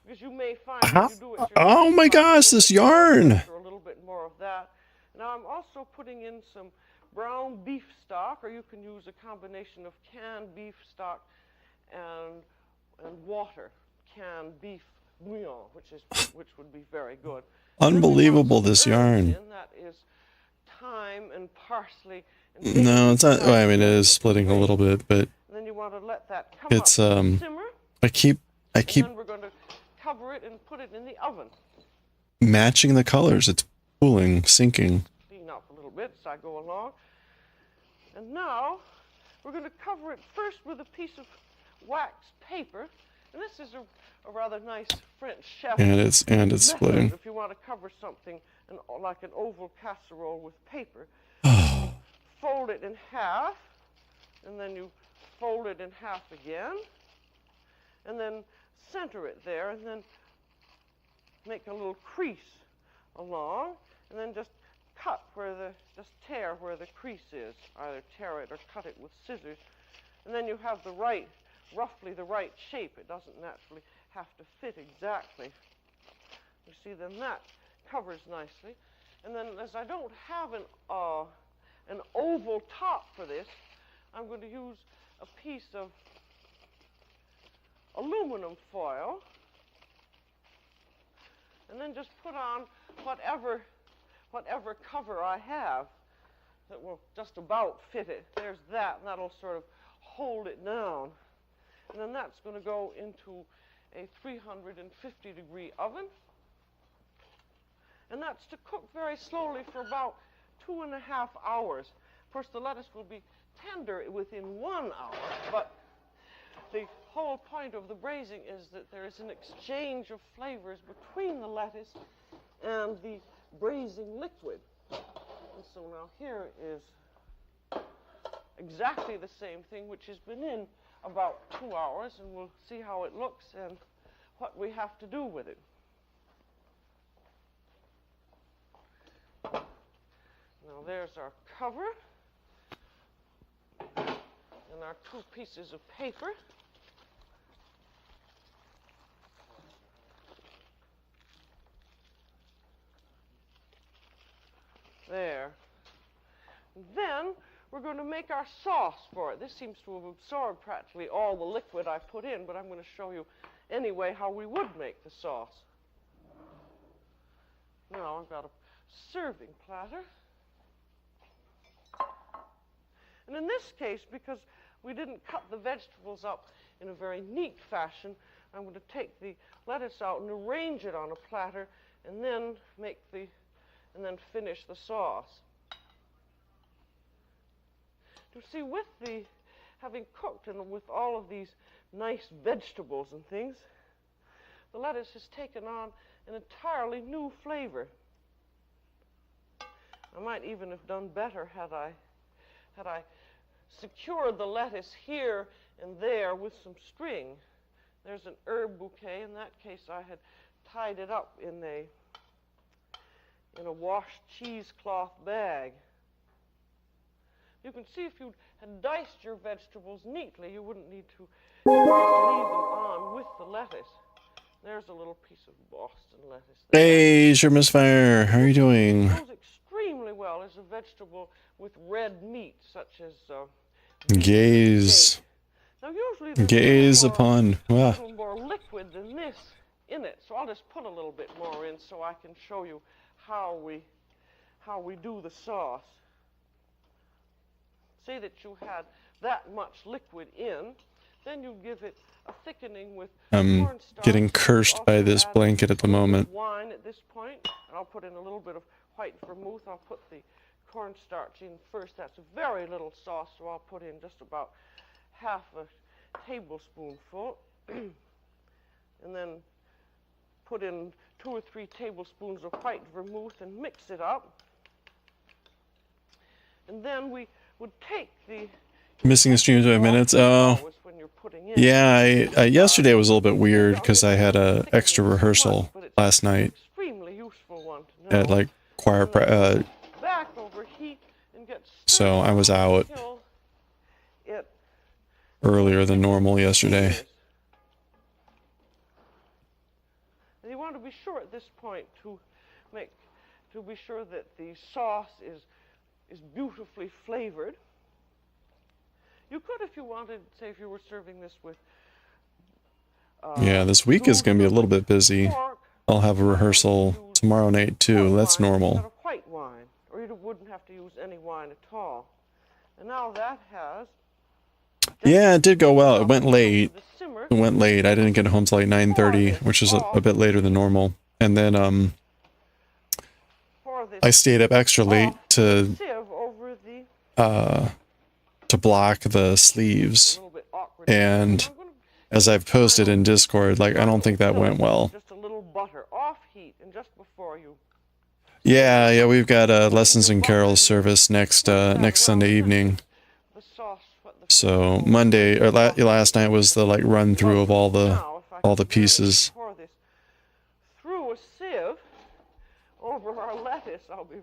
because you may find if you do it yourself, Oh my gosh, this yarn! or a little bit more of that. Now I'm also putting in some brown beef stock, or you can use a combination of canned beef stock and water, canned beef bouillon, which would be very good. Unbelievable, this yarn. That is thyme and parsley. And No, it's not. Well, I mean, it is splitting a little bit, but and then you want to let that come it's up and simmer. I keep And then we're going to cover it and put it in the oven. matching the colors. It's cooling, sinking. Clean up a little bit as I go along. And now we're going to cover it first with a piece of waxed paper. And this is a rather nice French chef And it's method splitting. if you want to cover something like an oval casserole with paper. Fold it in half, and then you fold it in half again, and then center it there, and then make a little crease along, and then just tear where the crease is. Either tear it or cut it with scissors, and then you have roughly the right shape. It doesn't naturally have to fit exactly. You see, then that covers nicely. And then, as I don't have an oval top for this, I'm going to use a piece of aluminum foil, and then just put on whatever cover I have that will just about fit it. There's that, and that'll sort of hold it down. And then that's going to go into a 350-degree oven. And that's to cook very slowly for about 2.5 hours. Of course, the lettuce will be tender within 1 hour, but the whole point of the braising is that there is an exchange of flavors between the lettuce and the braising liquid. And so now here is exactly the same thing, which has been in about 2 hours, and we'll see how it looks and what we have to do with it. Now there's our cover and our 2 pieces of paper. There. Then we're going to make our sauce for it. This seems to have absorbed practically all the liquid I put in, but I'm going to show you anyway how we would make the sauce. Now I've got a serving platter. And in this case, because we didn't cut the vegetables up in a very neat fashion, I'm going to take the lettuce out and arrange it on a platter, and then make the and then finish the sauce. You see, with the having cooked and with all of these nice vegetables and things, the lettuce has taken on an entirely new flavor. I might even have done better had I secured the lettuce here and there with some string. There's an herb bouquet. In that case, I had tied it up in a washed cheesecloth bag. You can see if you had diced your vegetables neatly, you wouldn't need to just leave them on with the lettuce. There's a little piece of Boston lettuce there. Hey, sure, Misfire. How are you doing? It goes extremely well as a vegetable with red meat, such as Gaze. Now, usually there's Gaze a little upon. Wow. little more liquid than this in it, so I'll just put a little bit more in so I can show you how we do the sauce. Say that you had that much liquid in, then you give it a thickening with I'm cornstarch. getting cursed by this blanket at the moment. Wine at this point, and I'll put in a little bit of white vermouth. I'll put the cornstarch in first. That's very little sauce, so I'll put in just about half a tablespoonful, and then put in 2 or 3 tablespoons of white vermouth and mix it up. And then we would take the Missing a stream 5 minutes. Oh, yeah. I yesterday was a little bit weird because I had a extra rehearsal last night at like choir. So I was out earlier than normal yesterday. And you want to be sure at this point to be sure that the sauce is beautifully flavored. You could, if you wanted, say if you were serving this with yeah, this week is going to be a little bit busy. I'll have a rehearsal tomorrow night too. That's normal. White wine, or you wouldn't have to use any wine at all. And now that has. Yeah, it did go well. It went late. It went late. I didn't get home till like 9:30, which is a bit later than normal. And then I stayed up extra late to block the sleeves. And as I've posted in Discord, like I don't think that went well. Just a little butter off heat and just before you. Yeah, we've got a Lessons and Carols service next Sunday evening. So Monday or last night was the like run through of all the pieces. Through a sieve over our lettuce. I'll be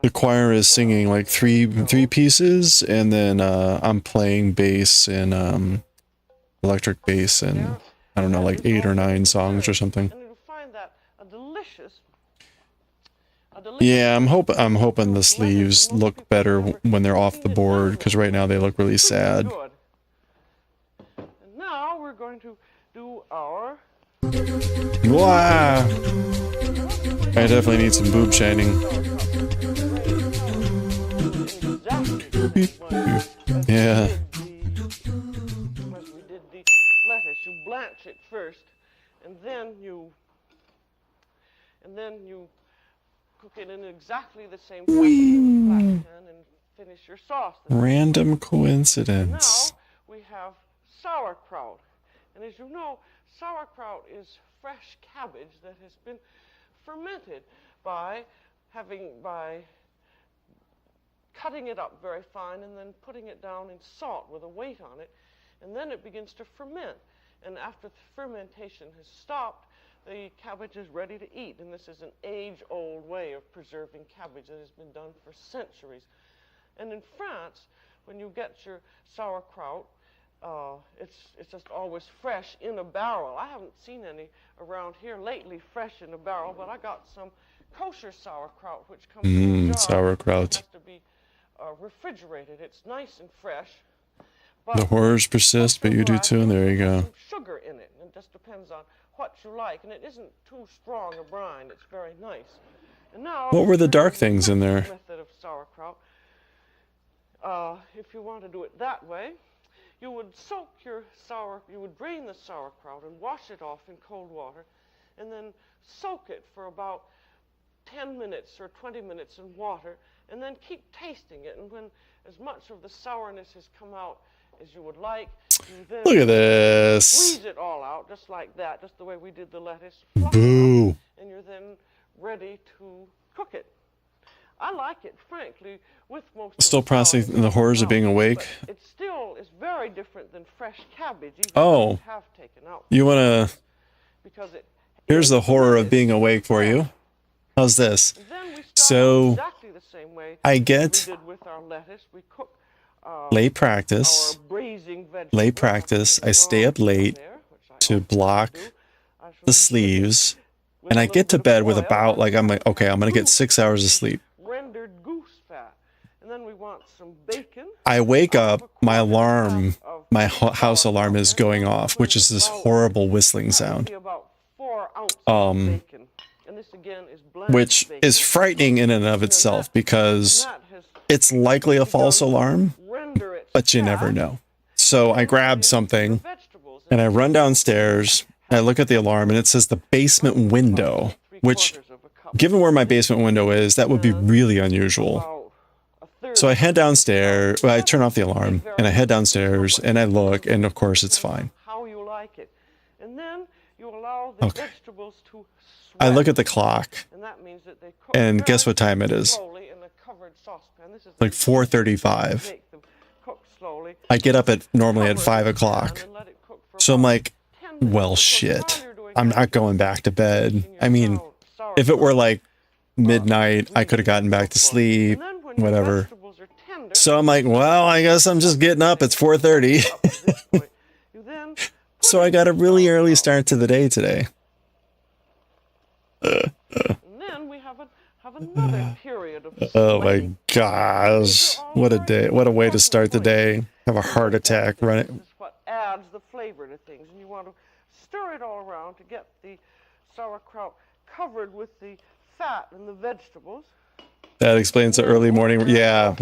the choir is singing like three pieces, and then I'm playing bass and electric bass and I don't know, like 8 or 9 songs or something. And you'll find that a delicious. Yeah, I'm hoping the sleeves look better when they're off the board, because right now they look really sad. And now we're going to do our. Wow. I definitely need some boob shining. Yeah. As we did the lettuce, you blanch it first, and then you cook it in exactly the same flat pan and finish your sauce. Random coincidence. Now we have sauerkraut, and as you know, sauerkraut is fresh cabbage that has been fermented by cutting it up very fine and then putting it down in salt with a weight on it, and then it begins to ferment. And after the fermentation has stopped, the cabbage is ready to eat. And this is an age-old way of preserving cabbage that has been done for centuries. And in France, when you get your sauerkraut, it's just always fresh in a barrel. I haven't seen any around here lately fresh in a barrel, but I got some kosher sauerkraut, which comes in a jar. Sauerkraut. It has to be refrigerated. It's nice and fresh. The horrors persist, but you do too, and there you go. Some sugar in it, and it just depends on what you like, and it isn't too strong a brine. It's very nice. And now, what were the dark things in there? Method of sauerkraut. If you want to do it that way, you would drain the sauerkraut and wash it off in cold water, and then soak it for about 10 minutes or 20 minutes in water, and then keep tasting it. And when as much of the sourness has come out as you would like, you then Look at this. squeeze it all out, just like that, just the way we did the lettuce. Boo. And you're then ready to cook it. I like it, frankly, with most of Still the processing sourness the horrors of being out, awake. but it still is very different than fresh cabbage, even Oh. if you have taken out. You want to... Because it Here's the is horror of lettuce. being awake for you. How's this? And then we start So, exactly the same way I we get did with our lettuce. We cook late practice. our braising vegetables. Late practice. I stay up late to block the sleeves. And I get to bed with about, like, I'm like, okay, I'm going to get 6 hours of sleep. Rendered goose fat. And then we want some bacon. I wake up, my alarm, my house alarm is going off, which is this horrible whistling sound, About 4 ounces of bacon. And this again is blanched which bacon. is frightening in and of itself because That has it's likely a false alarm, render it but you fat. never know. So I grab something Vegetables and I run downstairs. I look at the alarm and it says the basement window, which, given where my basement window is, that would be really unusual. about a third So I head downstairs, well, I turn off the alarm and I head downstairs and I look, and of course it's fine. how you like it. And then you allow the Okay. vegetables to sweat. I look at the clock And that means that they cook and very guess what time it is? slowly in a covered saucepan. This is Like 4:35. make them cook slowly. I get up at normally at Cover 5 the o'clock. pan and let it cook for So I'm about like, 10 minutes. well, Because shit. while you're doing I'm that, not going back to bed. you're I mean, sour if it were like sauce, midnight, I could have gotten back to sleep, whatever. So I'm like, well, I guess I'm just getting up. It's 4:30. So I got a really early start to the day today. And then we have another period of Oh my sweating. gosh. What a day. What a way to start the day. Have a heart attack This running. is what adds the flavor to things. And you want to stir it all around to get the sauerkraut covered with the fat and the vegetables. That explains the early morning. Yeah,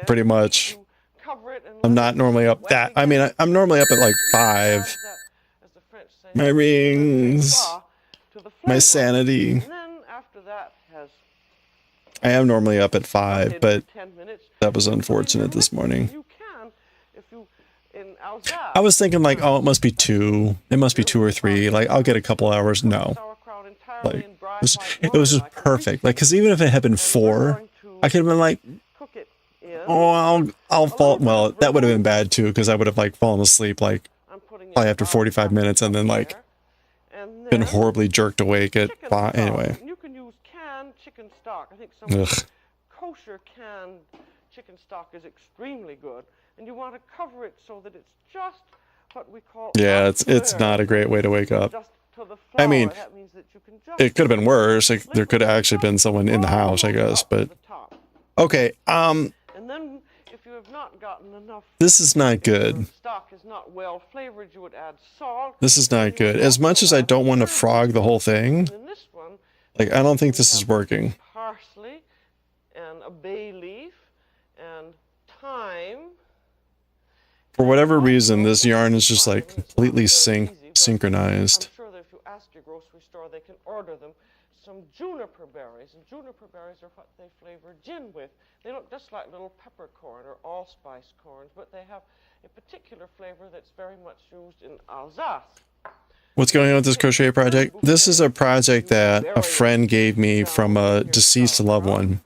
pretty much. You cover it and I'm let not it normally up wet that. I again. mean, I'm normally up at like 5. Adds that, as the French say, My rings. to the My flavor. sanity. And then after that has I am normally up at 5, but 10 minutes. that was unfortunate this morning. You can, if you in Alsace. I was thinking like, oh, it must be 2. It must be 2 or 3. Like, I'll get a couple hours. No. Sauerkraut entirely Like, in dry it was, white it was just wine, like a perfect. Like, because even if it had been 4, I could have been like, cook it in. oh, I'll fall. Well, that would have been bad too, because I would have like fallen asleep like I'm putting in probably after about 45 minutes and then half like there. And been then horribly jerked awake at chicken 5. stock. Anyway. And you can use canned chicken stock. I think some Ugh. kosher canned chicken stock is extremely good. And you want to cover it so that it's just what we call Yeah, it's not a great way to wake up. just to the I mean, flour. That means that you can just it could have been worse. Like, there could have actually been someone in the house, I guess. up to But the top. okay, And then if you have not gotten enough this is not good. stock is not well flavored, you would add salt. This is not good. As much as I don't want to frog the whole thing, In this one, like, I don't think this is working. parsley and a bay leaf and thyme. For whatever reason, this yarn is just like completely synchronized. I'm sure that if you ask your grocery store, they can order them some juniper berries. And juniper berries are what they flavor gin with. They look just like little peppercorn or allspice corns, but they have a particular flavor that's very much used in Alsace. What's going on with this crochet project? This is a project that a friend gave me from a deceased loved one.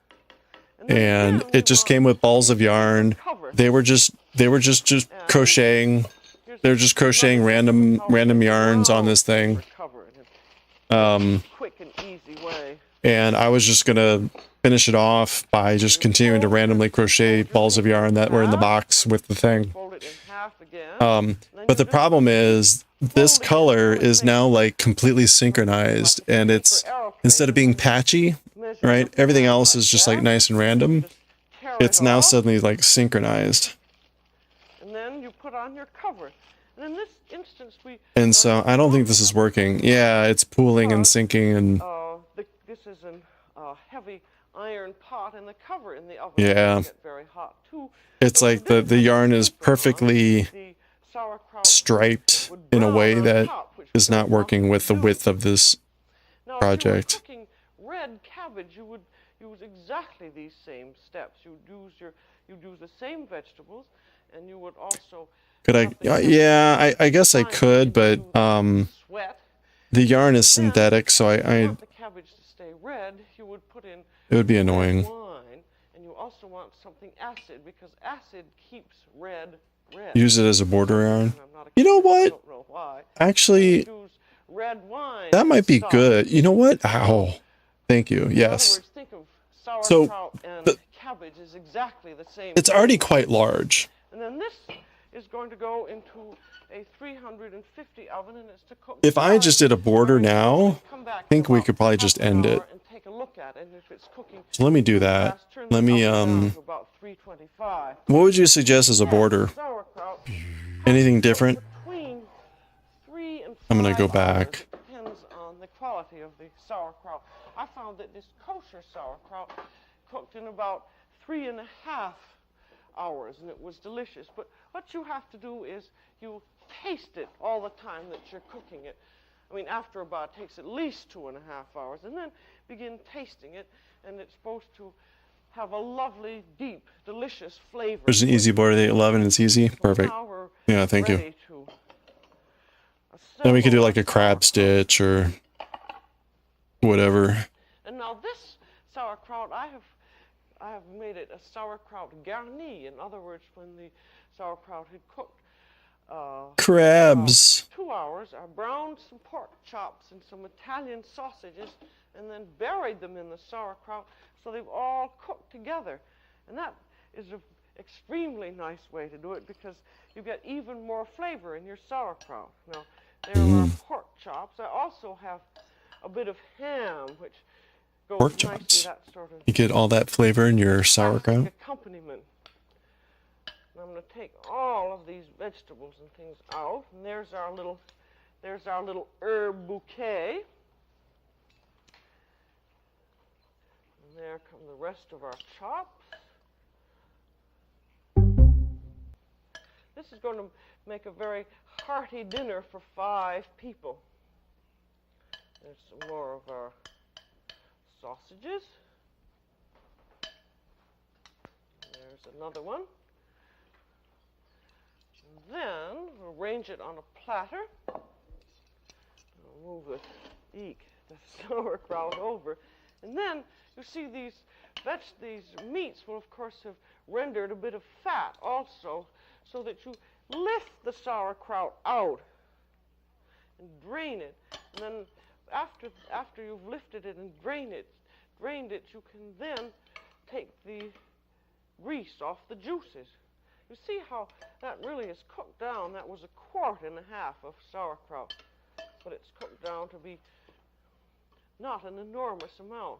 And it just came with balls of yarn. They were just crocheting. They were just crocheting random yarns on this thing. Quick and easy way. And I was just gonna finish it off by just continuing to randomly crochet balls of yarn that were in the box with the thing. Fold it in half again. But the problem is this color is now like completely synchronized, and it's, instead of being patchy, right, everything else is just like nice and random. It's now suddenly like synchronized. And then you put on your cover. And in this instance, And so I don't think this is working. Yeah, it's pooling and sinking and this is a heavy iron pot, and the cover in the oven Yeah. will get very hot too. it's So like this the yarn is paper on, perfectly the sauerkraut striped would in a brown way on that top, which is we not don't want working it with to the do. width of this project. If you were cooking red cabbage, you would use exactly these same steps. You'd use the same vegetables, and you would also. Could I? Yeah, I guess I could, but sweat. the yarn is synthetic, so If you want the cabbage to stay red, you would put in it would be annoying. wine, and you also want something acid because acid keeps red red. Use it as a border yarn. You know what? I don't know why. Actually, Use red wine. that might be sauce. good. You know what? Ow. Thank you. In Yes. other words, think of sauerkraut So, and cabbage is exactly the same. It's already quite large. And then this is going to go into a 350 oven, and it's to cook. If I just did a border now, Come back I think in we about could probably half just an end it. hour and take a look at it. And if it's cooking So let me do too that. fast, turn Let the me, oven down to about 325. What would you suggest as a border? Sauerkraut. Anything different? Between 3 and 5 I'm gonna go hours. back. It depends on the quality of the sauerkraut. I found that this kosher sauerkraut cooked in about 3.5 hours, and it was delicious. But what you have to do is you taste it all the time that you're cooking it. I mean, after about, it takes at least 2.5 hours, and then begin tasting it, and it's supposed to have a lovely, deep, delicious flavor. There's an easy border, the 11, it's easy. Perfect. Yeah, thank you. Then we could do like a crab stitch or whatever. And now this sauerkraut, I have made it a sauerkraut garni. In other words, when the sauerkraut had cooked Crabs. 2 hours, I browned some pork chops and some Italian sausages, and then buried them in the sauerkraut so they've all cooked together. And that is an extremely nice way to do it because you get even more flavor in your sauerkraut. Now, there are pork chops. I also have a bit of ham, which goes Pork nicely, chops. that sort of You get all that flavor in your sauerkraut. accompaniment. And I'm going to take all of these vegetables and things out, and there's our little herb bouquet. And there come the rest of our chops. This is going to make a very hearty dinner for 5 people. There's some more of our sausages. There's another one. And then we'll arrange it on a platter. I'll move the sauerkraut over. And then you see these meats will of course have rendered a bit of fat also, so that you lift the sauerkraut out and drain it. And then after you've lifted it and drained it, you can then take the grease off the juices. You see how that really is cooked down. That was 1.5 quarts of sauerkraut, but it's cooked down to be not an enormous amount.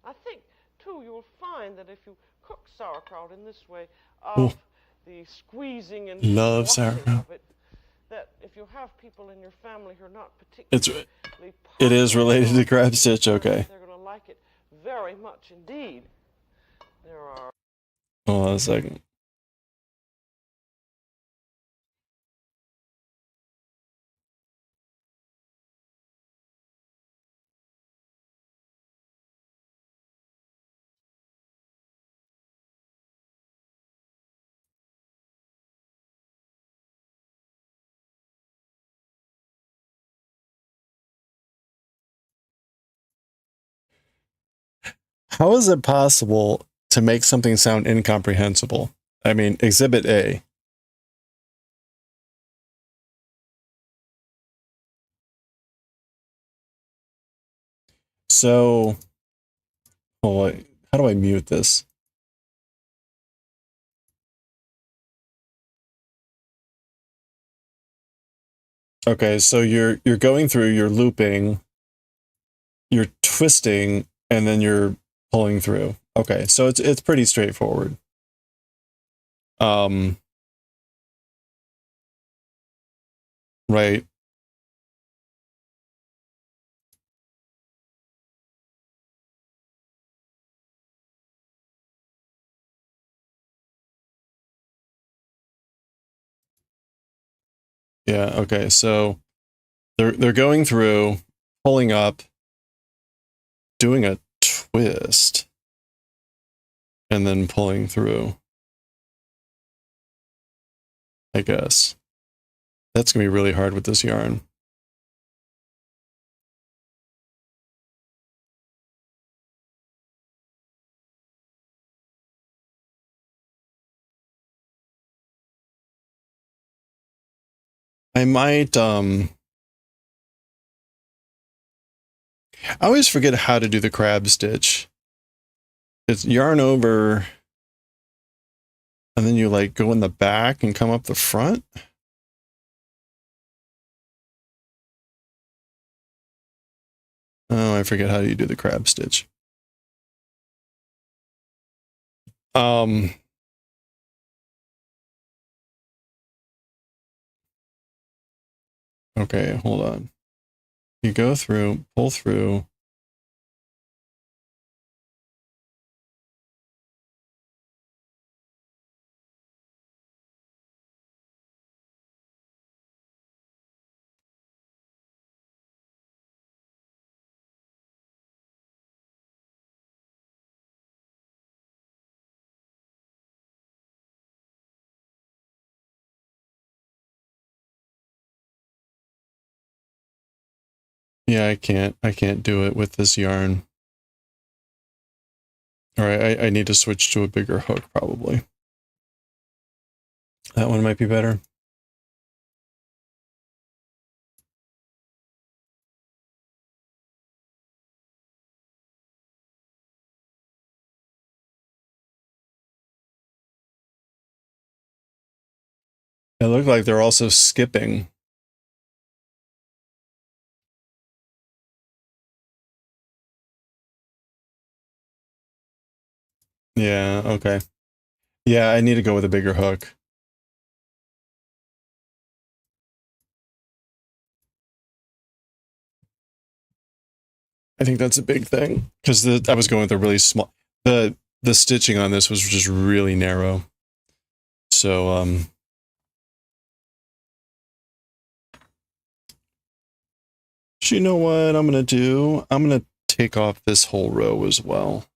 I think, too, you'll find that if you cook sauerkraut in this way of the squeezing and Love washing sauerkraut. of it, that if you have people in your family who are not particularly It is related to crab stitch, okay. they're going to like it very much indeed. There are Hold on a second. How is it possible to make something sound incomprehensible? I mean, Exhibit A. So, hold on, how do I mute this? Okay, so you're going through, you're looping, you're twisting, and then you're pulling through. Okay, so it's pretty straightforward. Right. Yeah, okay, so they're going through, pulling up, doing a twist and then pulling through, I guess. That's going to be really hard with this yarn. I might, I always forget how to do the crab stitch. It's yarn over, and then you like go in the back and come up the front. Oh, I forget how you do the crab stitch. Okay, hold on. You go through, pull through. Yeah, I can't do it with this yarn. All right, I need to switch to a bigger hook probably. That one might be better. It looked like they're also skipping. Yeah, okay. Yeah, I need to go with a bigger hook. I think that's a big thing because I was going with a really small. The stitching on this was just really narrow. So you know what I'm gonna do? I'm gonna take off this whole row as well.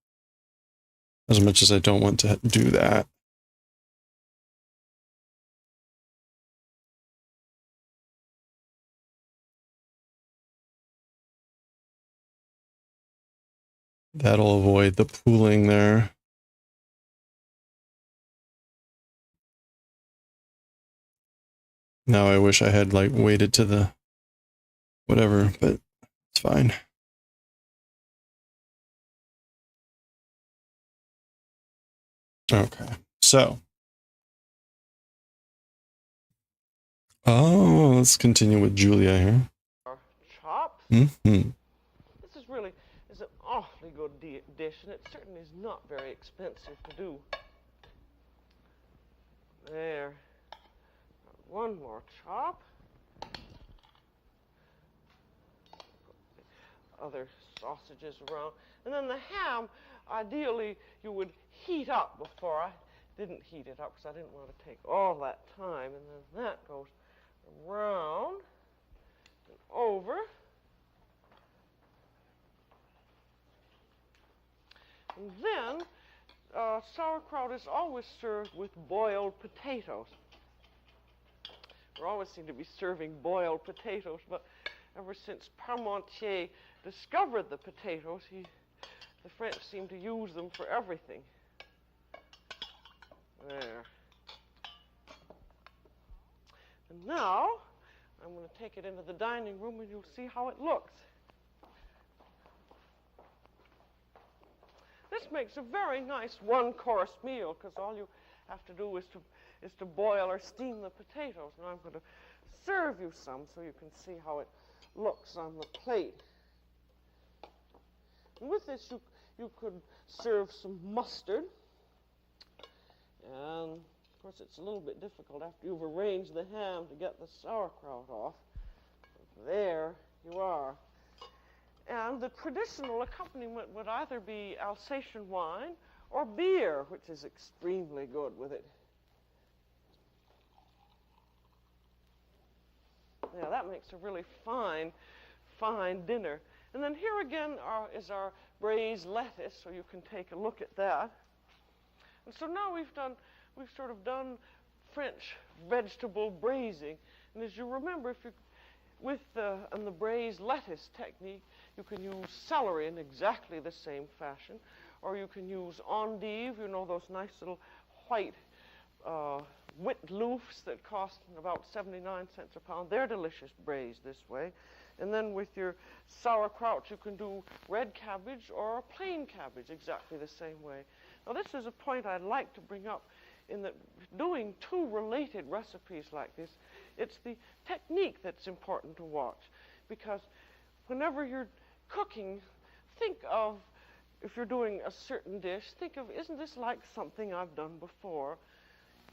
As much as I don't want to do that. That'll avoid the pooling there. Now I wish I had like waited to the whatever, but it's fine. Okay, so. Oh, let's continue with Julia here. Chops. Mm-hmm. This is really an awfully good dish, and it certainly is not very expensive to do. There. One more chop. Other sausages around. And then the ham, ideally, you would heat up before. I didn't heat it up because I didn't want to take all that time. And then that goes around and over. And then sauerkraut is always served with boiled potatoes. We always seem to be serving boiled potatoes, but ever since Parmentier discovered the potatoes, the French seem to use them for everything. There. And now, I'm going to take it into the dining room and you'll see how it looks. This makes a very nice one-course meal because all you have to do is to boil or steam the potatoes. Now I'm going to serve you some so you can see how it looks on the plate. And with this, you could serve some mustard. And, of course, it's a little bit difficult after you've arranged the ham to get the sauerkraut off. There you are. And the traditional accompaniment would either be Alsatian wine or beer, which is extremely good with it. Yeah, that makes a really fine dinner. And then here again is our braised lettuce, so you can take a look at that. And so now we've sort of done French vegetable braising. And as you remember, on the braised lettuce technique, you can use celery in exactly the same fashion, or you can use endive, you know, those nice little white wit loaves that cost about 79 cents a pound. They're delicious braised this way. And then with your sauerkraut, you can do red cabbage or plain cabbage exactly the same way. Now, this is a point I'd like to bring up in that doing two related recipes like this, it's the technique that's important to watch. Because whenever you're cooking, think of, if you're doing a certain dish, think of, isn't this like something I've done before?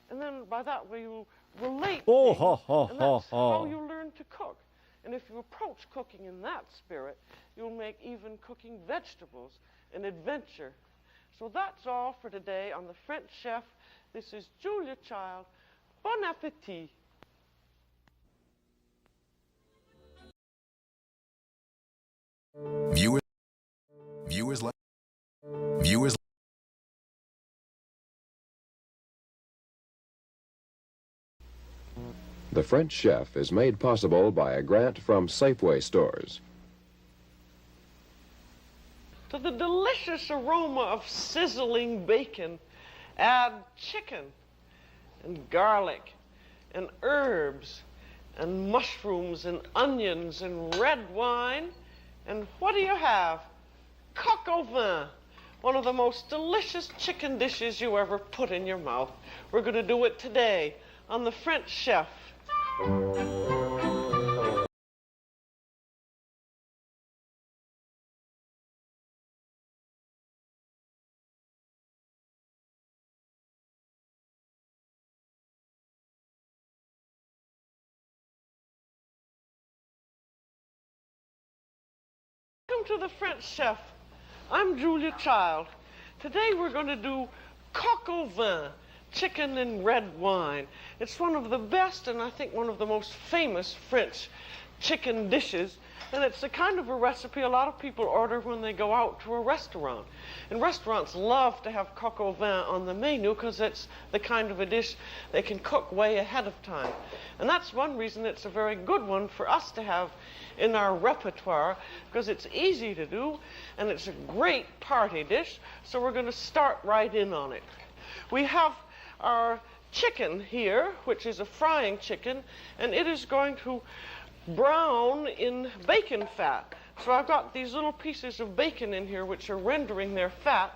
And then by that way you relate things, and that's how you learn to cook. And if you approach cooking in that spirit, you'll make even cooking vegetables an adventure. So that's all for today on The French Chef. This is Julia Child. Bon appetit. Viewers. The French Chef is made possible by a grant from Safeway stores. To the delicious aroma of sizzling bacon, add chicken and garlic and herbs and mushrooms and onions and red wine. And what do you have? Coq au vin, one of the most delicious chicken dishes you ever put in your mouth. We're going to do it today on The French Chef. Welcome to The French Chef. I'm Julia Child. Today we're going to do coq au vin, chicken and red wine. It's one of the best and I think one of the most famous French chicken dishes. And it's the kind of a recipe a lot of people order when they go out to a restaurant. And restaurants love to have coq au vin on the menu because it's the kind of a dish they can cook way ahead of time. And that's one reason it's a very good one for us to have in our repertoire, because it's easy to do and it's a great party dish. So we're going to start right in on it. We have our chicken here, which is a frying chicken, and it is going to brown in bacon fat. So I've got these little pieces of bacon in here which are rendering their fat,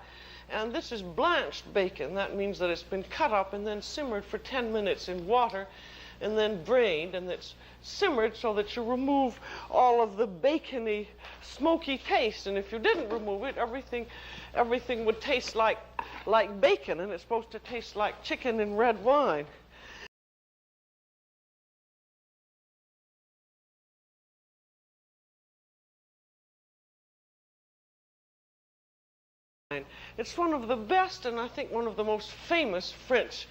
and this is blanched bacon. That means that it's been cut up and then simmered for 10 minutes in water and then drained, and it's simmered so that you remove all of the bacony, smoky taste. And if you didn't remove it, everything would taste like bacon, and it's supposed to taste like chicken and red wine. It's one of the best and I think one of the most famous French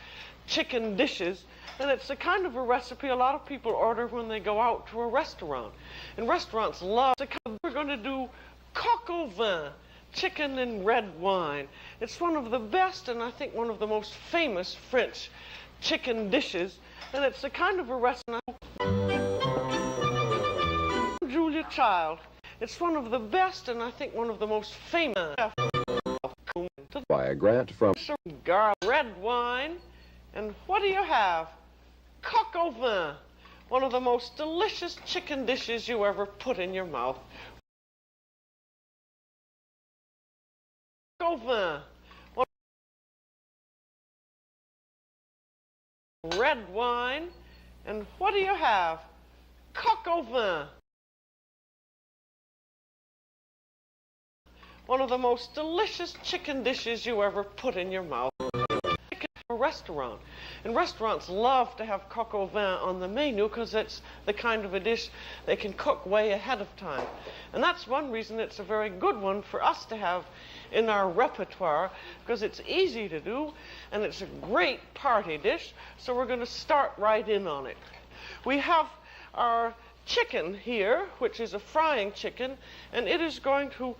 chicken dishes, and it's the kind of a recipe a lot of people order when they go out to a restaurant. And restaurants love the kind of, we're going to do coq au vin, chicken and red wine. It's one of the best and I think one of the most famous French chicken dishes, and it's the kind of a recipe. Julia Child. It's one of the best and I think one of the most famous. By a grant from red wine. And what do you have? Coq au vin, one of the most delicious chicken dishes you ever put in your mouth. Coq au vin, red wine. And what do you have? Coq au vin, one of the most delicious chicken dishes you ever put in your mouth. A restaurant. And restaurants love to have coq au vin on the menu because it's the kind of a dish they can cook way ahead of time. And that's one reason it's a very good one for us to have in our repertoire, because it's easy to do and it's a great party dish. So we're going to start right in on it. We have our chicken here, which is a frying chicken, and it is going to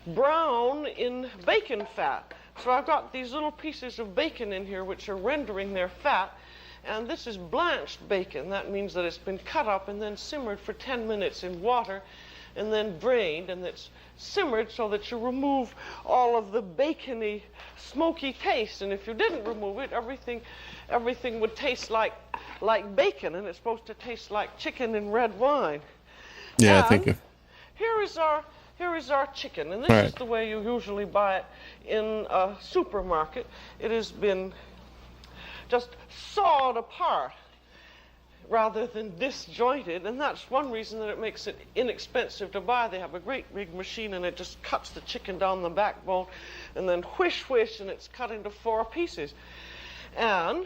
brown in bacon fat. So I've got these little pieces of bacon in here which are rendering their fat, and this is blanched bacon. That means that it's been cut up and then simmered for 10 minutes in water and then drained, and it's simmered so that you remove all of the bacony, smoky taste. And if you didn't remove it, everything would taste like bacon, and it's supposed to taste like chicken and red wine. Yeah, and I think. Here is our chicken, and this is the way you usually buy it in a supermarket. It has been just sawed apart rather than disjointed, and that's one reason that it makes it inexpensive to buy. They have a great big machine, and it just cuts the chicken down the backbone, and then whish, whish, and it's cut into 4 pieces. And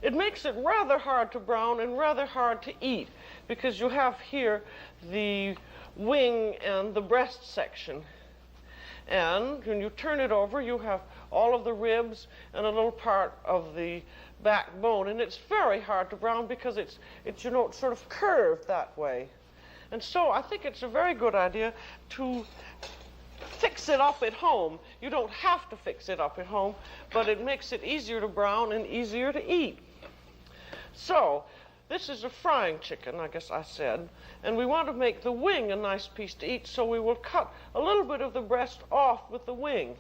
it makes it rather hard to brown and rather hard to eat, because you have here the wing and the breast section. And when you turn it over, you have all of the ribs and a little part of the backbone, and it's very hard to brown because it's you know, sort of curved that way. And so I think it's a very good idea to fix it up at home. You don't have to fix it up at home, but it makes it easier to brown and easier to eat. So this is a frying chicken, I guess I said, and we want to make the wing a nice piece to eat, so we will cut a little bit of the breast off with the wing.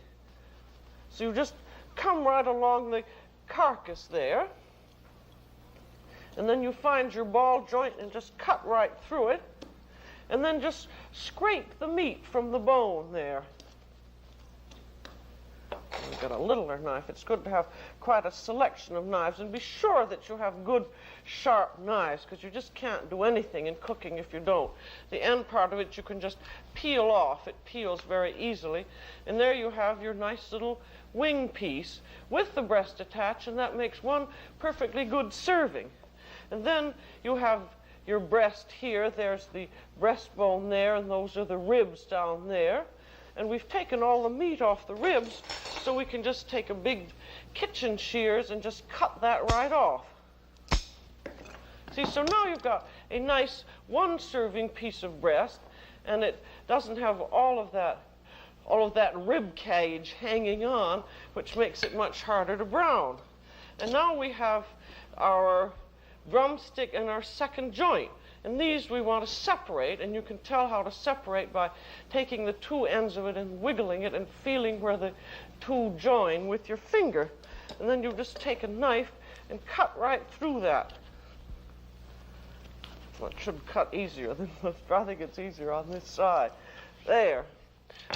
So you just come right along the carcass there, and then you find your ball joint and just cut right through it, and then just scrape the meat from the bone there. You've got a littler knife. It's good to have quite a selection of knives, and be sure that you have good sharp knives, because you just can't do anything in cooking if you don't. The end part of it you can just peel off. It peels very easily, and there you have your nice little wing piece with the breast attached, and that makes one perfectly good serving. And then you have your breast here. There's the breastbone there, and those are the ribs down there. And we've taken all the meat off the ribs, so we can just take a big kitchen shears and just cut that right off. See, so now you've got a nice one-serving piece of breast, and it doesn't have all of that rib cage hanging on, which makes it much harder to brown. And now we have our drumstick and our second joint. And these we want to separate, and you can tell how to separate by taking the 2 ends of it and wiggling it and feeling where the 2 join with your finger. And then you just take a knife and cut right through that. Well, it should cut easier than I think it's easier on this side. There.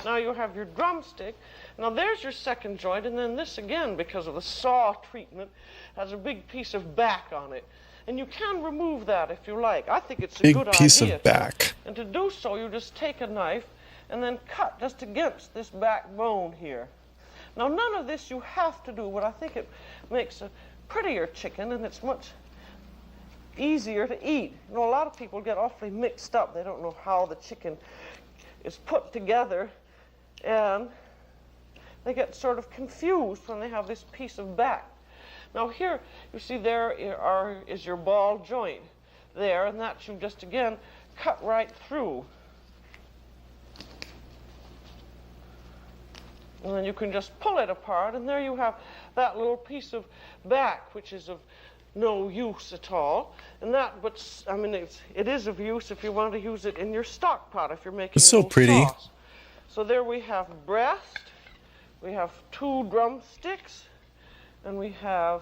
Now you have your drumstick. Now there's your second joint, and then this again, because of the saw treatment, has a big piece of back on it. And you can remove that if you like. I think it's a good idea. Big piece of back. And to do so, you just take a knife and then cut just against this backbone here. Now none of this you have to do, but I think it makes a prettier chicken, and it's much easier to eat. You know, a lot of people get awfully mixed up. They don't know how the chicken is put together, and they get sort of confused when they have this piece of back. Now here, you see there is your ball joint there, and that you just again cut right through. And then you can just pull it apart, and there you have that little piece of back, which is of no use at all. And that, but I mean, it is of use if you want to use it in your stock pot, if you're making it's so pretty. Sauce. So there we have breast, we have 2 drumsticks, and we have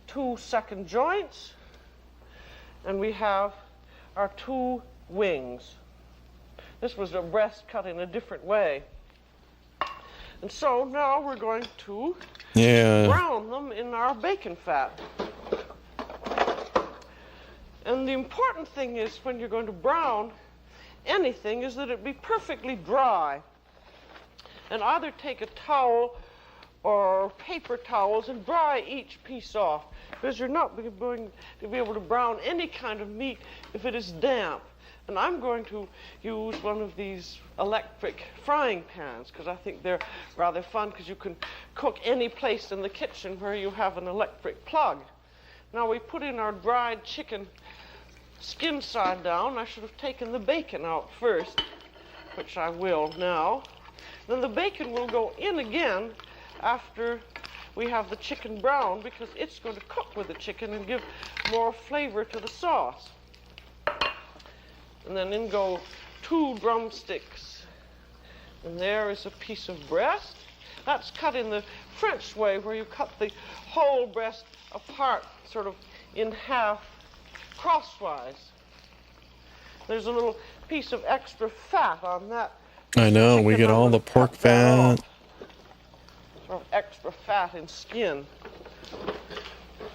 2 second joints, and we have our 2 wings. This was a breast cut in a different way. And so now we're going to brown them in our bacon fat. And the important thing is, when you're going to brown anything, is that it be perfectly dry. And either take a towel or paper towels and dry each piece off, because you're not going to be able to brown any kind of meat if it is damp. And I'm going to use one of these electric frying pans, because I think they're rather fun, because you can cook any place in the kitchen where you have an electric plug. Now we put in our dried chicken skin side down. I should have taken the bacon out first, which I will now. Then the bacon will go in again after we have the chicken brown, because it's going to cook with the chicken and give more flavor to the sauce. And then in go 2 drumsticks. And there is a piece of breast. That's cut in the French way, where you cut the whole breast apart, sort of in half, crosswise. There's a little piece of extra fat on that. I know, we get all the pork fat. Sort of extra fat and skin.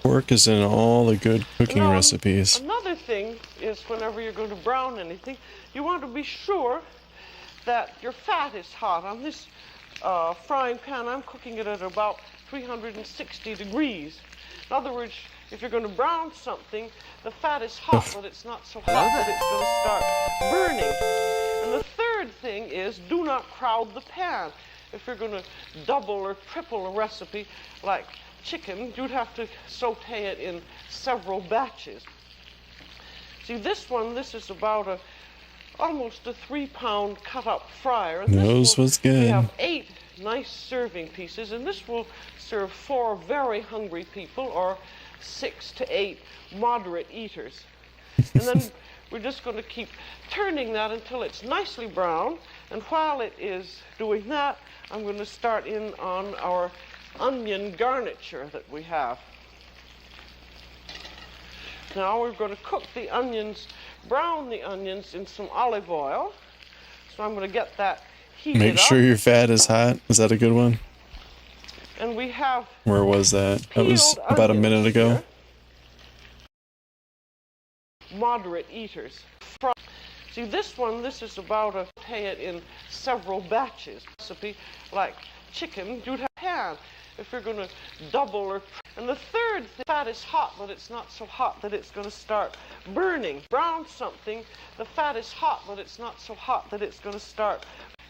Pork is in all the good cooking Now, recipes. Another thing is, whenever you're going to brown anything, you want to be sure that your fat is hot. On this frying pan, I'm cooking it at about 360 degrees. In other words, if you're going to brown something, the fat is hot, but it's not so hot that it's going to start burning. And the third thing is, do not crowd the pan. If you're going to double or triple a recipe like chicken, you'd have to saute it in several batches. See, this is about almost a 3-pound cut-up fryer. And Knows what's good. We have 8 nice serving pieces, and this will serve 4 very hungry people, or 6 to 8 moderate eaters. And then we're just going to keep turning that until it's nicely brown. And while it is doing that, I'm going to start in on our onion garniture that we have. Now we're going to cook the onions, brown the onions in some olive oil. So I'm going to get that heated Make sure up. your fat is hot. Is that a good one? And we have Where was that? That was peeled about a onions minute ago. here. Moderate eaters. See, this is about a it in several batches. Recipe like chicken, you'd have a pan. If you're going to double or and the third thing, fat is hot, but it's not so hot that it's going to start burning. Brown something, the fat is hot, but it's not so hot that it's going to start.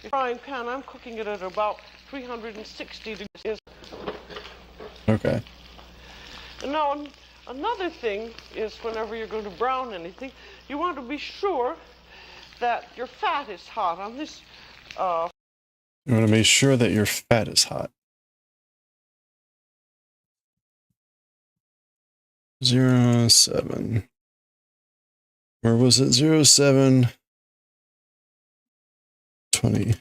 Frying pan, I'm cooking it at about 360 degrees. Okay. And now another thing is, whenever you're going to brown anything, you want to be sure that your fat is hot. On this You want to make sure that your fat is hot. 07. Where was it? 07. 20.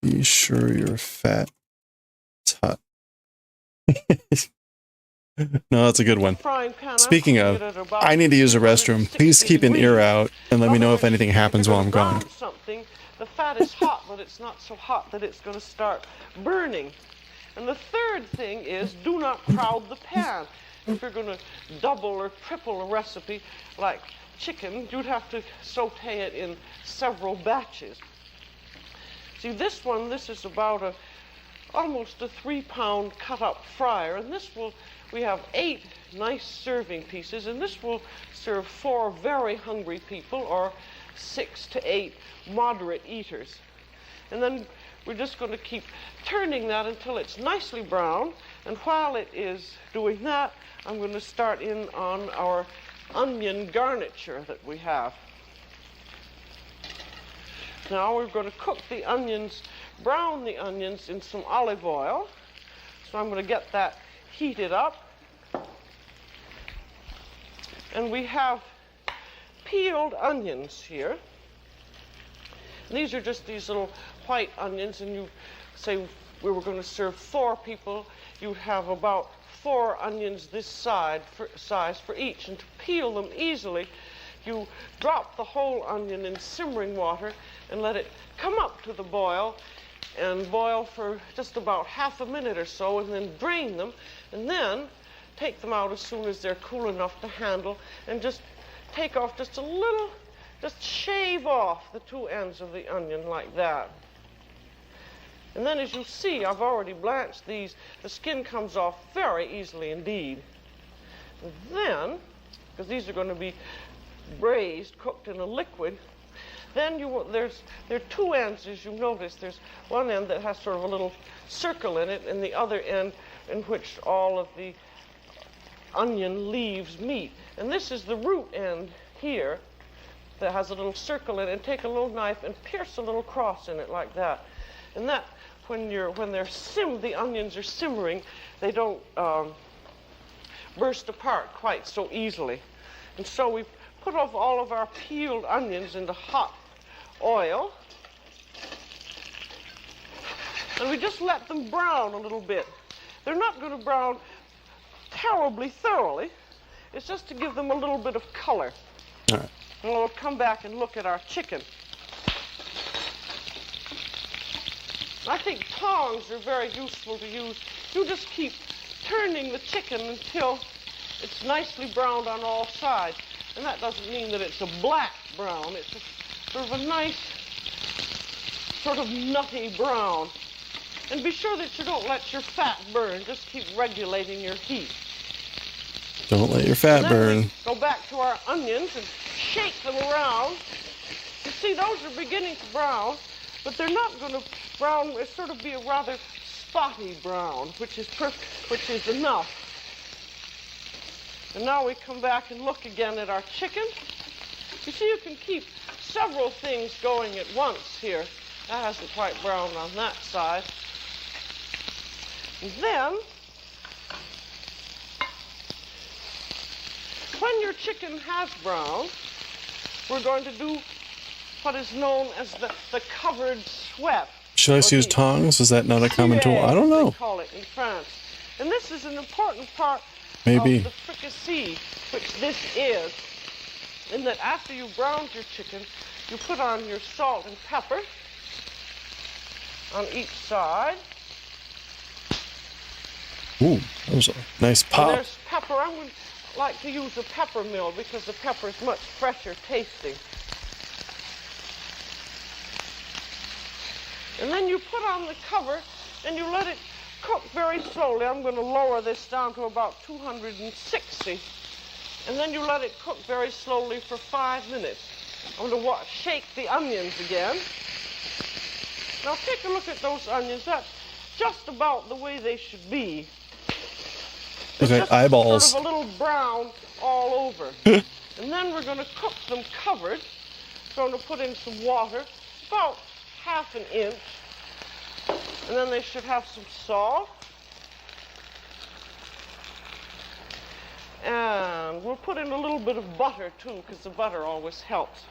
Be sure your fat is hot. No, that's a good one. frying pan, Speaking I'm of, cooking it at about I need to use the restroom. Please 360 keep an ear degrees. out and let me know if anything happens while I'm If you're gonna gone. brown something, the fat is hot, but it's not so hot that it's going to start burning. And the third thing is, do not crowd the pan. If you're going to double or triple a recipe like chicken, you'd have to saute it in several batches. See, this is about almost a 3-pound cut-up fryer, and we have 8 nice serving pieces, and this will serve 4 very hungry people, or 6 to 8 moderate eaters. And then we're just going to keep turning that until it's nicely brown. And while it is doing that, I'm going to start in on our onion garniture that we have. Now we're going to cook the onions, brown the onions in some olive oil. So I'm going to get that heated up. And we have peeled onions here. And these are just these little white onions, and you say we were going to serve 4 people, you'd have about 4 onions this size for each. And to peel them easily, you drop the whole onion in simmering water and let it come up to the boil, and boil for just about half a minute or so, and then drain them, and then take them out as soon as they're cool enough to handle, and just take off just a little, just shave off the 2 ends of the onion like that. And then, as you see, I've already blanched these. The skin comes off very easily indeed. And then, because these are going to be braised, cooked in a liquid, then there are 2 ends, as you notice. There's one end that has sort of a little circle in it, and the other end in which all of the onion leaves meet. And this is the root end here. that has a little circle in it, and take a little knife and pierce a little cross in it like that. And that, when the onions are simmering, they don't burst apart quite so easily. And so we put off all of our peeled onions into hot oil, and we just let them brown a little bit. They're not going to brown terribly thoroughly. It's just to give them a little bit of color. All right. And we'll come back and look at our chicken. I think tongs are very useful to use. You just keep turning the chicken until it's nicely browned on all sides. And that doesn't mean that it's a black brown. It's a, sort of a nice, sort of nutty brown. And be sure that you don't let your fat burn. Just keep regulating your heat. Don't let your fat burn. Go back to our onions and shake them around. You see, those are beginning to brown, but they're not going to brown. It's sort of be a rather spotty brown, which is enough. And now we come back and look again at our chicken. You see, you can keep several things going at once here. That hasn't quite browned on that side. And then, when your chicken has browned, we're going to do what is known as the covered sweat. Should I use tongs? Is that not a common tool? I don't know. They call it in France. And this is an important part Maybe. of the fricassee, which this is, in that after you've browned your chicken, you put on your salt and pepper on each side. Ooh, that was a nice And pop. there's pepper. I would like to use a pepper mill because the pepper is much fresher tasting. And then you put on the cover and you let it cook very slowly. I'm going to lower this down to about 260. And then you let it cook very slowly for 5 minutes. I'm going to shake the onions again. Now take a look at those onions. That's just about the way they should be. Okay, just eyeballs. Sort of a little brown all over. And then we're going to cook them covered. Going to put in some water, about ½ an inch. And then they should have some salt. And we'll put in a little bit of butter too, because the butter always helps.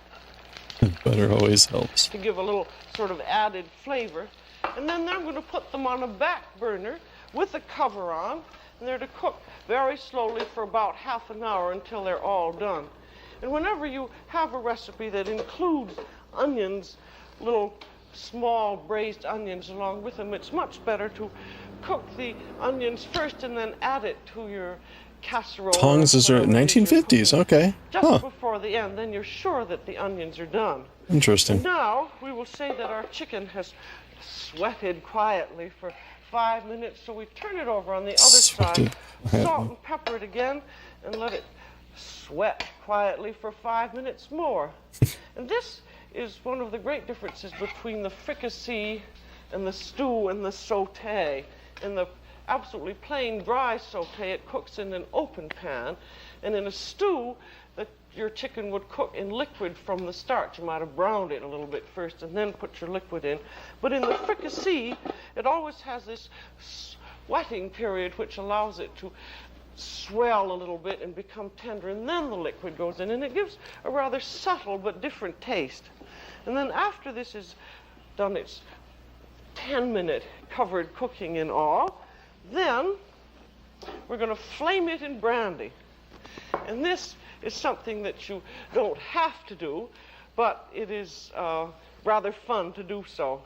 Butter always helps. To give a little sort of added flavor. And then I'm going to put them on a back burner with the cover on. And they're to cook very slowly for about ½ an hour until they're all done. And whenever you have a recipe that includes onions, little small braised onions along with them, it's much better to cook the onions first and then add it to your casserole. Tongs is 1950s, okay. Just before the end, then you're sure that the onions are done. Interesting. Now, we will say that our chicken has sweated quietly for 5 minutes, so we turn it over on the other side, salt and pepper it again, and let it sweat quietly for 5 minutes more. And this is one of the great differences between the fricassee and the stew and the sauté. In the absolutely plain dry sauté, it cooks in an open pan, and in a stew, your chicken would cook in liquid from the start. You might have browned it a little bit first and then put your liquid in. But in the fricassee, it always has this sweating period which allows it to swell a little bit and become tender, and then the liquid goes in, and it gives a rather subtle but different taste. And then after this is done, its 10-minute covered cooking in all, then we're going to flame it in brandy. And this is something that you don't have to do, but it is rather fun to do so.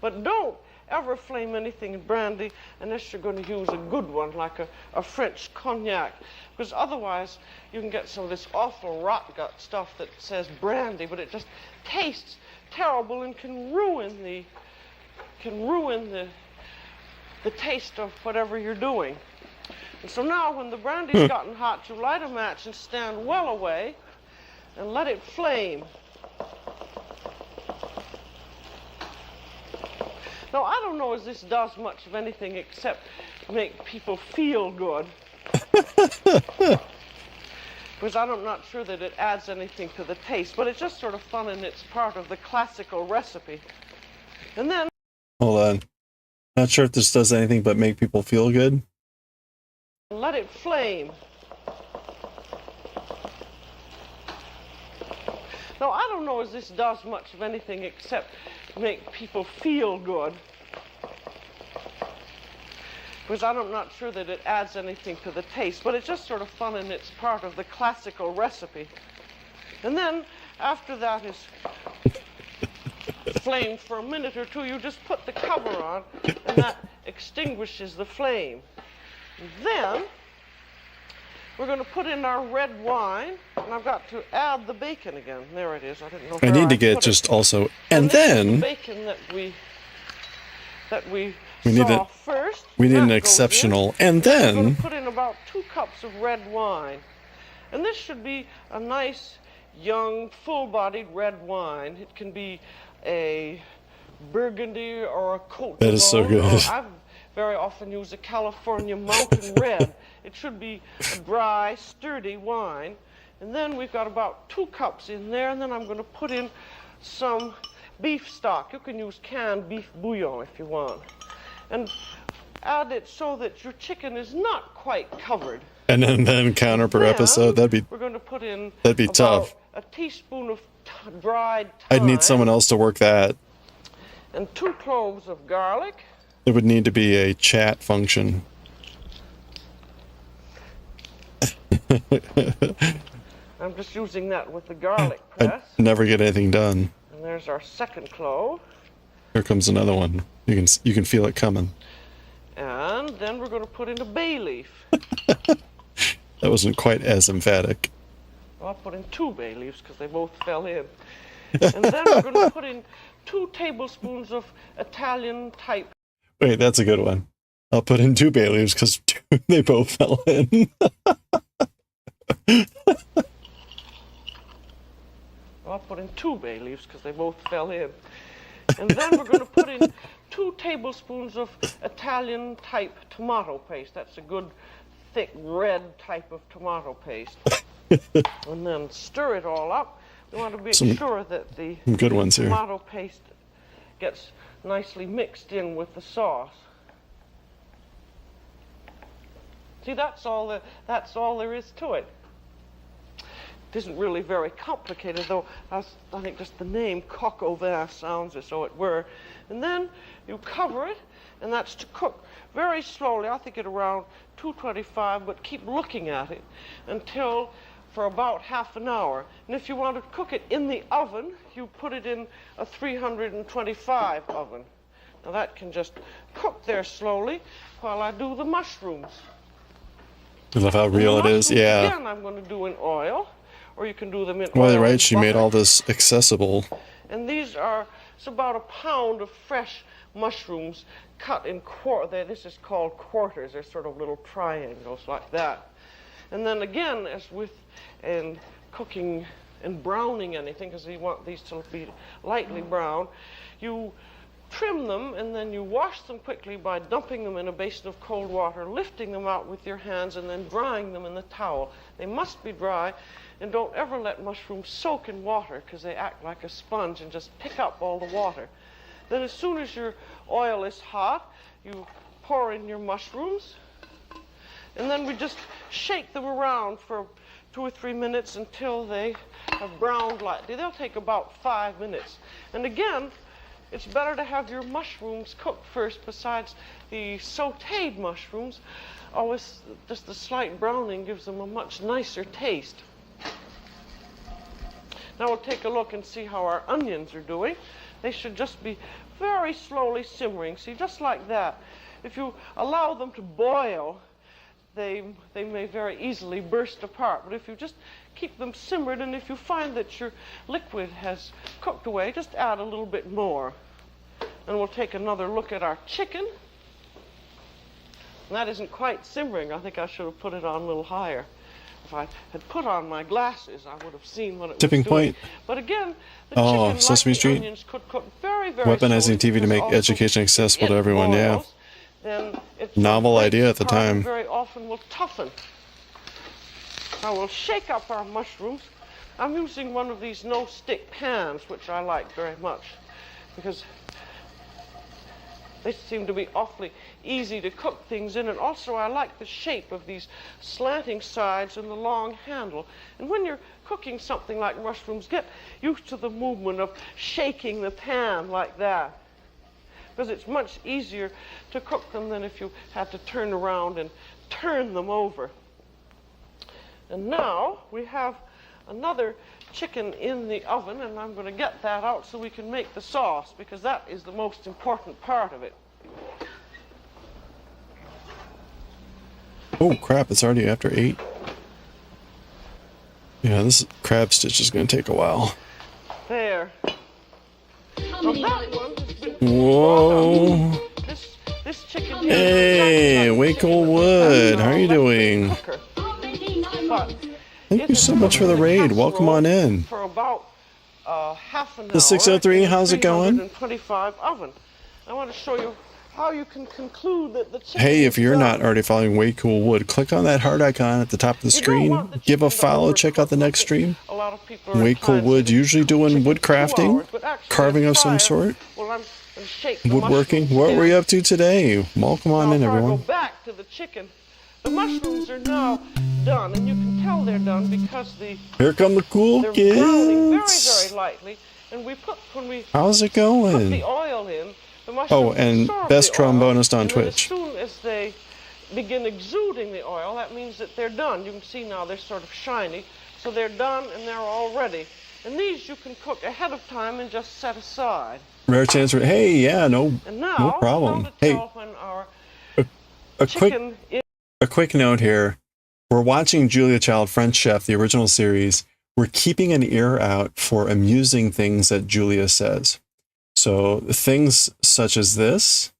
But don't ever flame anything in brandy unless you're going to use a good one, like a French cognac, because otherwise you can get some of this awful rot gut stuff that says brandy, but it just tastes terrible and can ruin the taste of whatever you're doing. And so now when the brandy's gotten hot, you light a match and stand well away and let it flame. Now, I don't know if this does much of anything except make people feel good. because I'm not sure that it adds anything to the taste, but it's just sort of fun and it's part of the classical recipe. And then... Hold on. Not sure if this does anything but make people feel good. Let it flame. Now, I don't know if this does much of anything except make people feel good, because I'm not sure that it adds anything to the taste, but it's just sort of fun and it's part of the classical recipe. And then, after that is flamed for a minute or two, you just put the cover on, and that extinguishes the flame. And then, we're going to put in our red wine, and I've got to add the bacon again. There it is. I didn't know. I need to get just also, and then the bacon that we need saw first. We need an exceptional, and then we're going to put in about 2 cups of red wine, and this should be a nice, young, full-bodied red wine. It can be a Burgundy or a Côte That is so good. I very often use a California Mountain Red. It should be a dry, sturdy wine. And then we've got about 2 cups in there, and then I'm going to put in some beef stock. You can use canned beef bouillon if you want. And add it so that your chicken is not quite covered. And then counter per episode. We're going to put in that'd be tough. A teaspoon of dried thyme. I'd need someone else to work that. And 2 cloves of garlic. It would need to be a chat function. I'm just using that with the garlic press. I'd never get anything done. And there's our 2nd clove. Here comes another one. You can feel it coming. And then we're going to put in a bay leaf. That wasn't quite as emphatic. Well, I'll put in 2 bay leaves because they both fell in. And then we're going to put in 2 tablespoons of Italian type. Wait, that's a good one. I'll put in 2 bay leaves because they both fell in. I'll put in 2 bay leaves because they both fell in. And then we're going to put in 2 tablespoons of Italian type tomato paste. That's a good, thick, red type of tomato paste. And then stir it all up. We want to be sure that the good ones here. Tomato paste gets nicely mixed in with the sauce. See, that's all there is to it. It isn't really very complicated, though. I think just the name coq au vin sounds as though it were. And then you cover it, and that's to cook very slowly. I think at around 225, but keep looking at it until for about half an hour. And if you want to cook it in the oven, you put it in a 325 oven. Now that can just cook there slowly while I do the mushrooms. I love how real it is. Yeah. Again, I'm going to do in oil, or you can do them in oil. Well, you're right. She butter. made all this accessible. And these are, it's about a pound of fresh mushrooms cut in this is called quarters. They're sort of little triangles like that. And then again, as with in cooking and browning anything, because you want these to be lightly brown, you trim them and then you wash them quickly by dumping them in a basin of cold water, lifting them out with your hands, and then drying them in the towel. They must be dry, and don't ever let mushrooms soak in water because they act like a sponge and just pick up all the water. Then as soon as your oil is hot, you pour in your mushrooms, and then we just shake them around for 2 or 3 minutes until they have browned lightly. They'll take about 5 minutes. And again, it's better to have your mushrooms cooked first. Besides the sautéed mushrooms, always just the slight browning gives them a much nicer taste. Now we'll take a look and see how our onions are doing. They should just be very slowly simmering. See, just like that. If you allow them to boil, they may very easily burst apart. But if you just keep them simmered, and if you find that your liquid has cooked away, just add a little bit more. And we'll take another look at our chicken. And that isn't quite simmering. I think I should have put it on a little higher. If I had put on my glasses, I would have seen what it Tipping was doing. point. But again, the chicken, Sesame like the Street. onions, could cook very, very Weaponizing slowly, TV to make because education accessible also to everyone. boils, Yeah. Then it Novel idea at the breaks apart time. and very often will toughen. Now we'll shake up our mushrooms. I'm using one of these no-stick pans, which I like very much, because they seem to be awfully easy to cook things in, and also I like the shape of these slanting sides and the long handle. And when you're cooking something like mushrooms, get used to the movement of shaking the pan like that, because it's much easier to cook them than if you had to turn around and turn them over. And now we have another chicken in the oven, and I'm going to get that out so we can make the sauce, because that is the most important part of it. Oh crap, it's already after 8. Yeah, this crab stitch is going to take a while. There. How Now many that nights? one has been Whoa. This chicken Hey, here is exactly like Wake chicken Old with Wood, the how are you doing? cooker. How many nights? But Thank you so much for the raid. Welcome on in. For about half an hour. The 603, in a how's it going? 325 oven. I want to show you how you can conclude that the chicken Hey, is if you're done. not already following Way Cool Wood, click on that heart icon at the top of the You don't screen. want the Give a chicken to follow. Check out the overcook. next stream. A lot of people are Way Cool inclined to Wood say usually doing chicken wood 2 crafting, hours, but actually carving at of some fire, sort, well, I'm gonna shake the woodworking. mushrooms What in. were you up to today? Welcome on Now, in, if I everyone. go back to the chicken, the mushrooms are now done, and you can tell they're done because Here come the cool they're browning very, kids. very lightly. And when we How's it put the going? oil in, the mushrooms Oh, and absorb best the oil, trombonist on and then Twitch. As soon as they begin exuding the oil, that means that they're done. You can see now they're sort of shiny, so they're done and they're all ready. And these you can cook ahead of time and just set aside. Rare chance for, hey, yeah, no And now, no problem. how to Hey, tell when our a quick chicken is A quick note here. We're watching Julia Child, French Chef, the original series. We're keeping an ear out for amusing things that Julia says. So things such as this.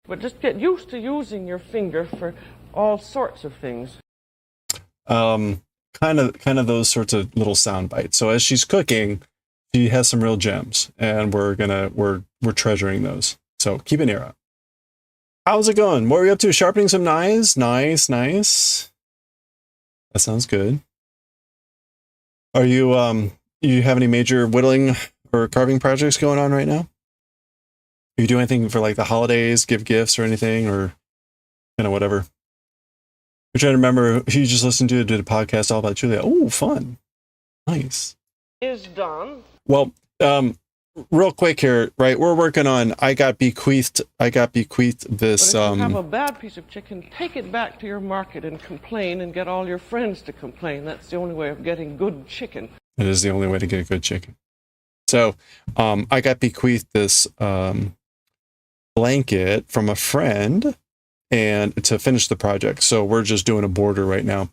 But just get used to using your finger for all sorts of things. Kind of those sorts of little sound bites. So as she's cooking, she has some real gems, and we're treasuring those. So keep an ear out. How's it going? What are we up to? Sharpening some knives? Nice. That sounds good. Are you you have any major whittling or carving projects going on right now? Are you doing anything for like the holidays, give gifts or anything, or whatever? I'm trying to remember who you just listened to did a podcast all about Julia. Oh, fun. Nice. Is done. Well, real quick here, right? We're working on I got bequeathed this But if you have a bad piece of chicken, take it back to your market and complain and get all your friends to complain. That's the only way of getting good chicken. It is the only way to get good chicken. So, I got bequeathed this blanket from a friend and to finish the project. So we're just doing a border right now.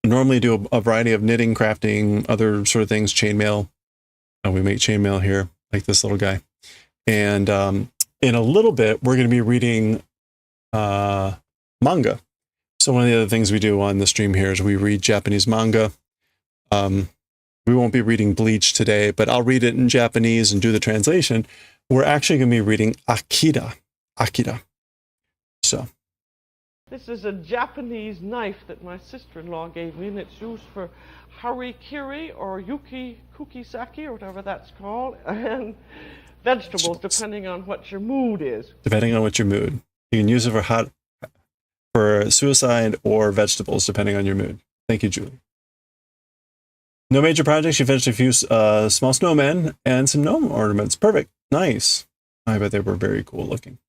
Normally do a variety of knitting, crafting, other sort of things, chainmail. We make chainmail here, like this little guy. And in a little bit, we're going to be reading manga. So one of the other things we do on the stream here is we read Japanese manga. We won't be reading Bleach today, but I'll read it in Japanese and do the translation. We're actually going to be reading Akira. So. This is a Japanese knife that my sister-in-law gave me, and it's used for harikiri or kukisaki or whatever that's called, and vegetables, depending on what your mood is. Depending on what your mood. You can use it for suicide or vegetables, depending on your mood. Thank you, Julie. No major projects. You finished a few small snowmen and some gnome ornaments. Perfect. Nice. I bet they were very cool looking.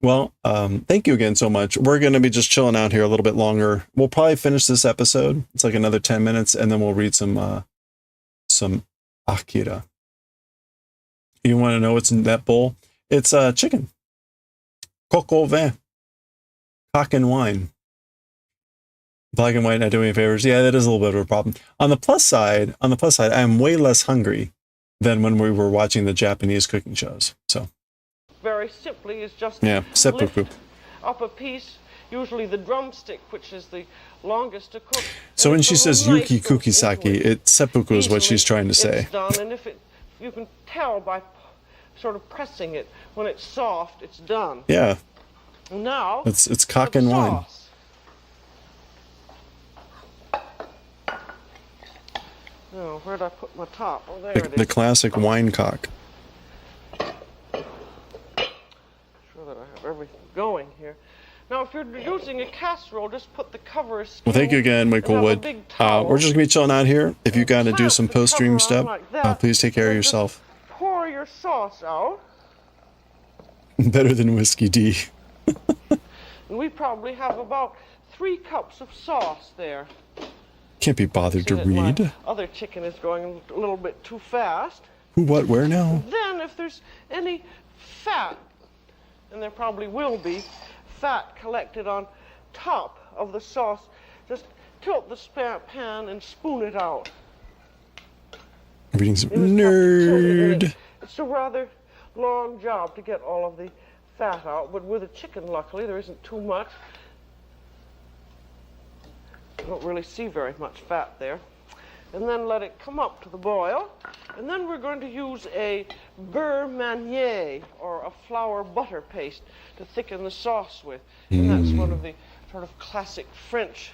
Well, thank you again so much. We're going to be just chilling out here a little bit longer. We'll probably finish this episode. It's like another 10 minutes, and then we'll read some Akira. You want to know what's in that bowl? It's chicken. Coq au vin. Cock and wine. Black and white not doing any favors. Yeah, that is a little bit of a problem. On the plus side, I'm way less hungry than when we were watching the Japanese cooking shows. So. Very simply is just seppuku. lift up a piece, usually the drumstick, which is the longest to cook. So when she says yuki goes into kukisaki, seppuku is what she's trying to say. It's done, and you can tell by sort of pressing it, when it's soft, it's done. Yeah. Now It's cock and wine. Oh, where'd I put my top? Oh, there The, it the is. classic wine cock. Sure that I have everything going here. Now, if you're using a casserole, just put the cover askew. Well, thank you again, Michael and have a Wood. big towel. We're just gonna be chilling out here. If you got to do Plant some the cover post-stream on stuff, like that, please take care of and then just yourself. Pour your sauce out. Better than whiskey D. And we probably have about 3 cups of sauce there. Can't be bothered See to that my read. other chicken is going a little bit too fast. Who, what, where now? Then if there's any fat, and there probably will be, fat collected on top of the sauce, just tilt the pan and spoon it out. Reading some You just have to tilt it, and nerd. It's a rather long job to get all of the fat out, but with a chicken, luckily, there isn't too much. I don't really see very much fat there. And then let it come up to the boil. And then we're going to use a beurre manier, or a flour butter paste, to thicken the sauce with. And that's one of the sort of classic French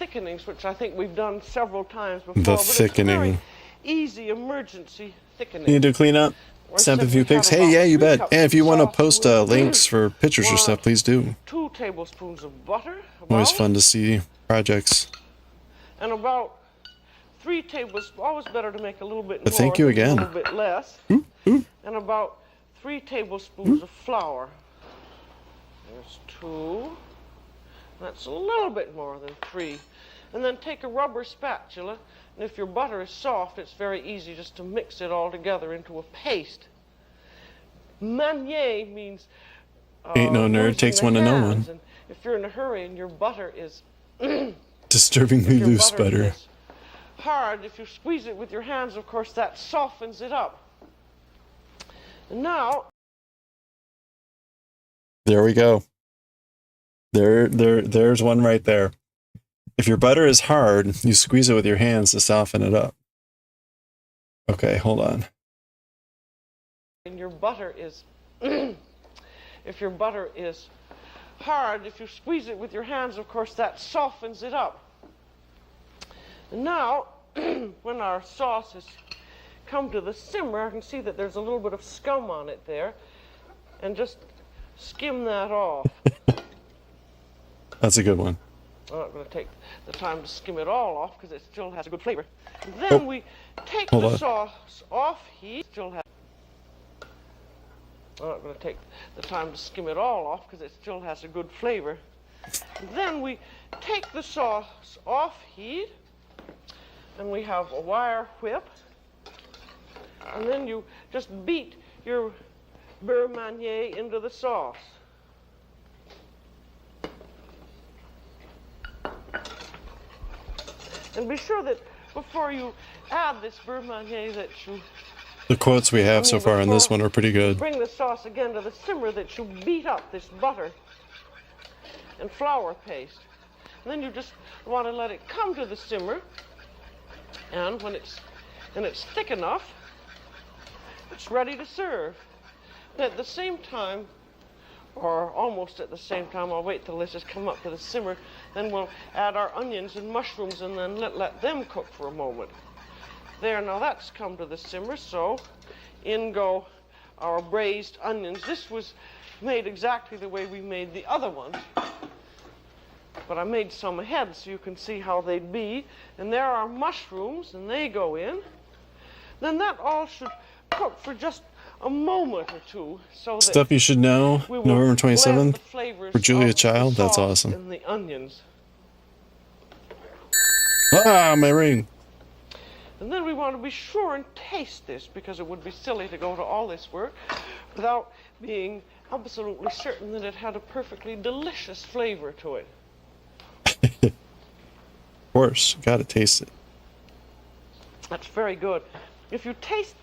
thickenings, which I think we've done several times before. The but thickening. It's a very easy emergency thickening. You need to clean up? Snap a few pics. Hey, yeah, you bet. And if you want to post links for pictures or stuff, please do. 2 tablespoons of butter. Always about, fun to see projects. And about 3 tablespoons. Always better to make a little bit But more. thank you than again. A little bit less. And about 3 tablespoons of flour. There's 2. That's a little bit more than 3. And then take a rubber spatula. And if your butter is soft, it's very easy just to mix it all together into a paste. Manier means Ain't no nerd, using takes the one to know hands. one. And if you're in a hurry and your butter is Disturbingly your loose butter. is hard, if you squeeze it with your hands, of course, that softens it up. And now, There we go. There's one right there. If your butter is hard, you squeeze it with your hands to soften it up. Okay, hold on. and your butter is, if your butter is hard, if you squeeze it with your hands, of course, that softens it up. And now, when our sauce has come to the simmer, I can see that there's a little bit of scum on it there, and just skim that off. That's a good one. I'm not going to take the time to skim it all off because it still has a good flavor. And then we take Hold the on. sauce off heat. I'm not going to take the time to skim it all off because it still has a good flavor. And then we take the sauce off heat, and we have a wire whip. And then you just beat your beurre manier into the sauce. And be sure that before you add this beurre manier that you The quotes we have so far in this one are pretty good. bring the sauce again to the simmer, that you beat up this butter and flour paste. And then you just want to let it come to the simmer, and when it's thick enough, it's ready to serve. And at the same time, or almost at the same time, I'll wait till this has come up to the simmer, then we'll add our onions and mushrooms and then let them cook for a moment. There, now that's come to the simmer, so in go our braised onions. This was made exactly the way we made the other ones, but I made some ahead so you can see how they'd be. And there are mushrooms, and they go in. Then that all should cook for just a moment or two, so that Stuff you should know, we will November blend 27th. the flavors for Julia of the Child, that's sauce awesome. And the onions. Ah, my ring. And then we want to be sure and taste this, because it would be silly to go to all this work without being absolutely certain that it had a perfectly delicious flavor to it. Of course, gotta taste it. That's very good. If you taste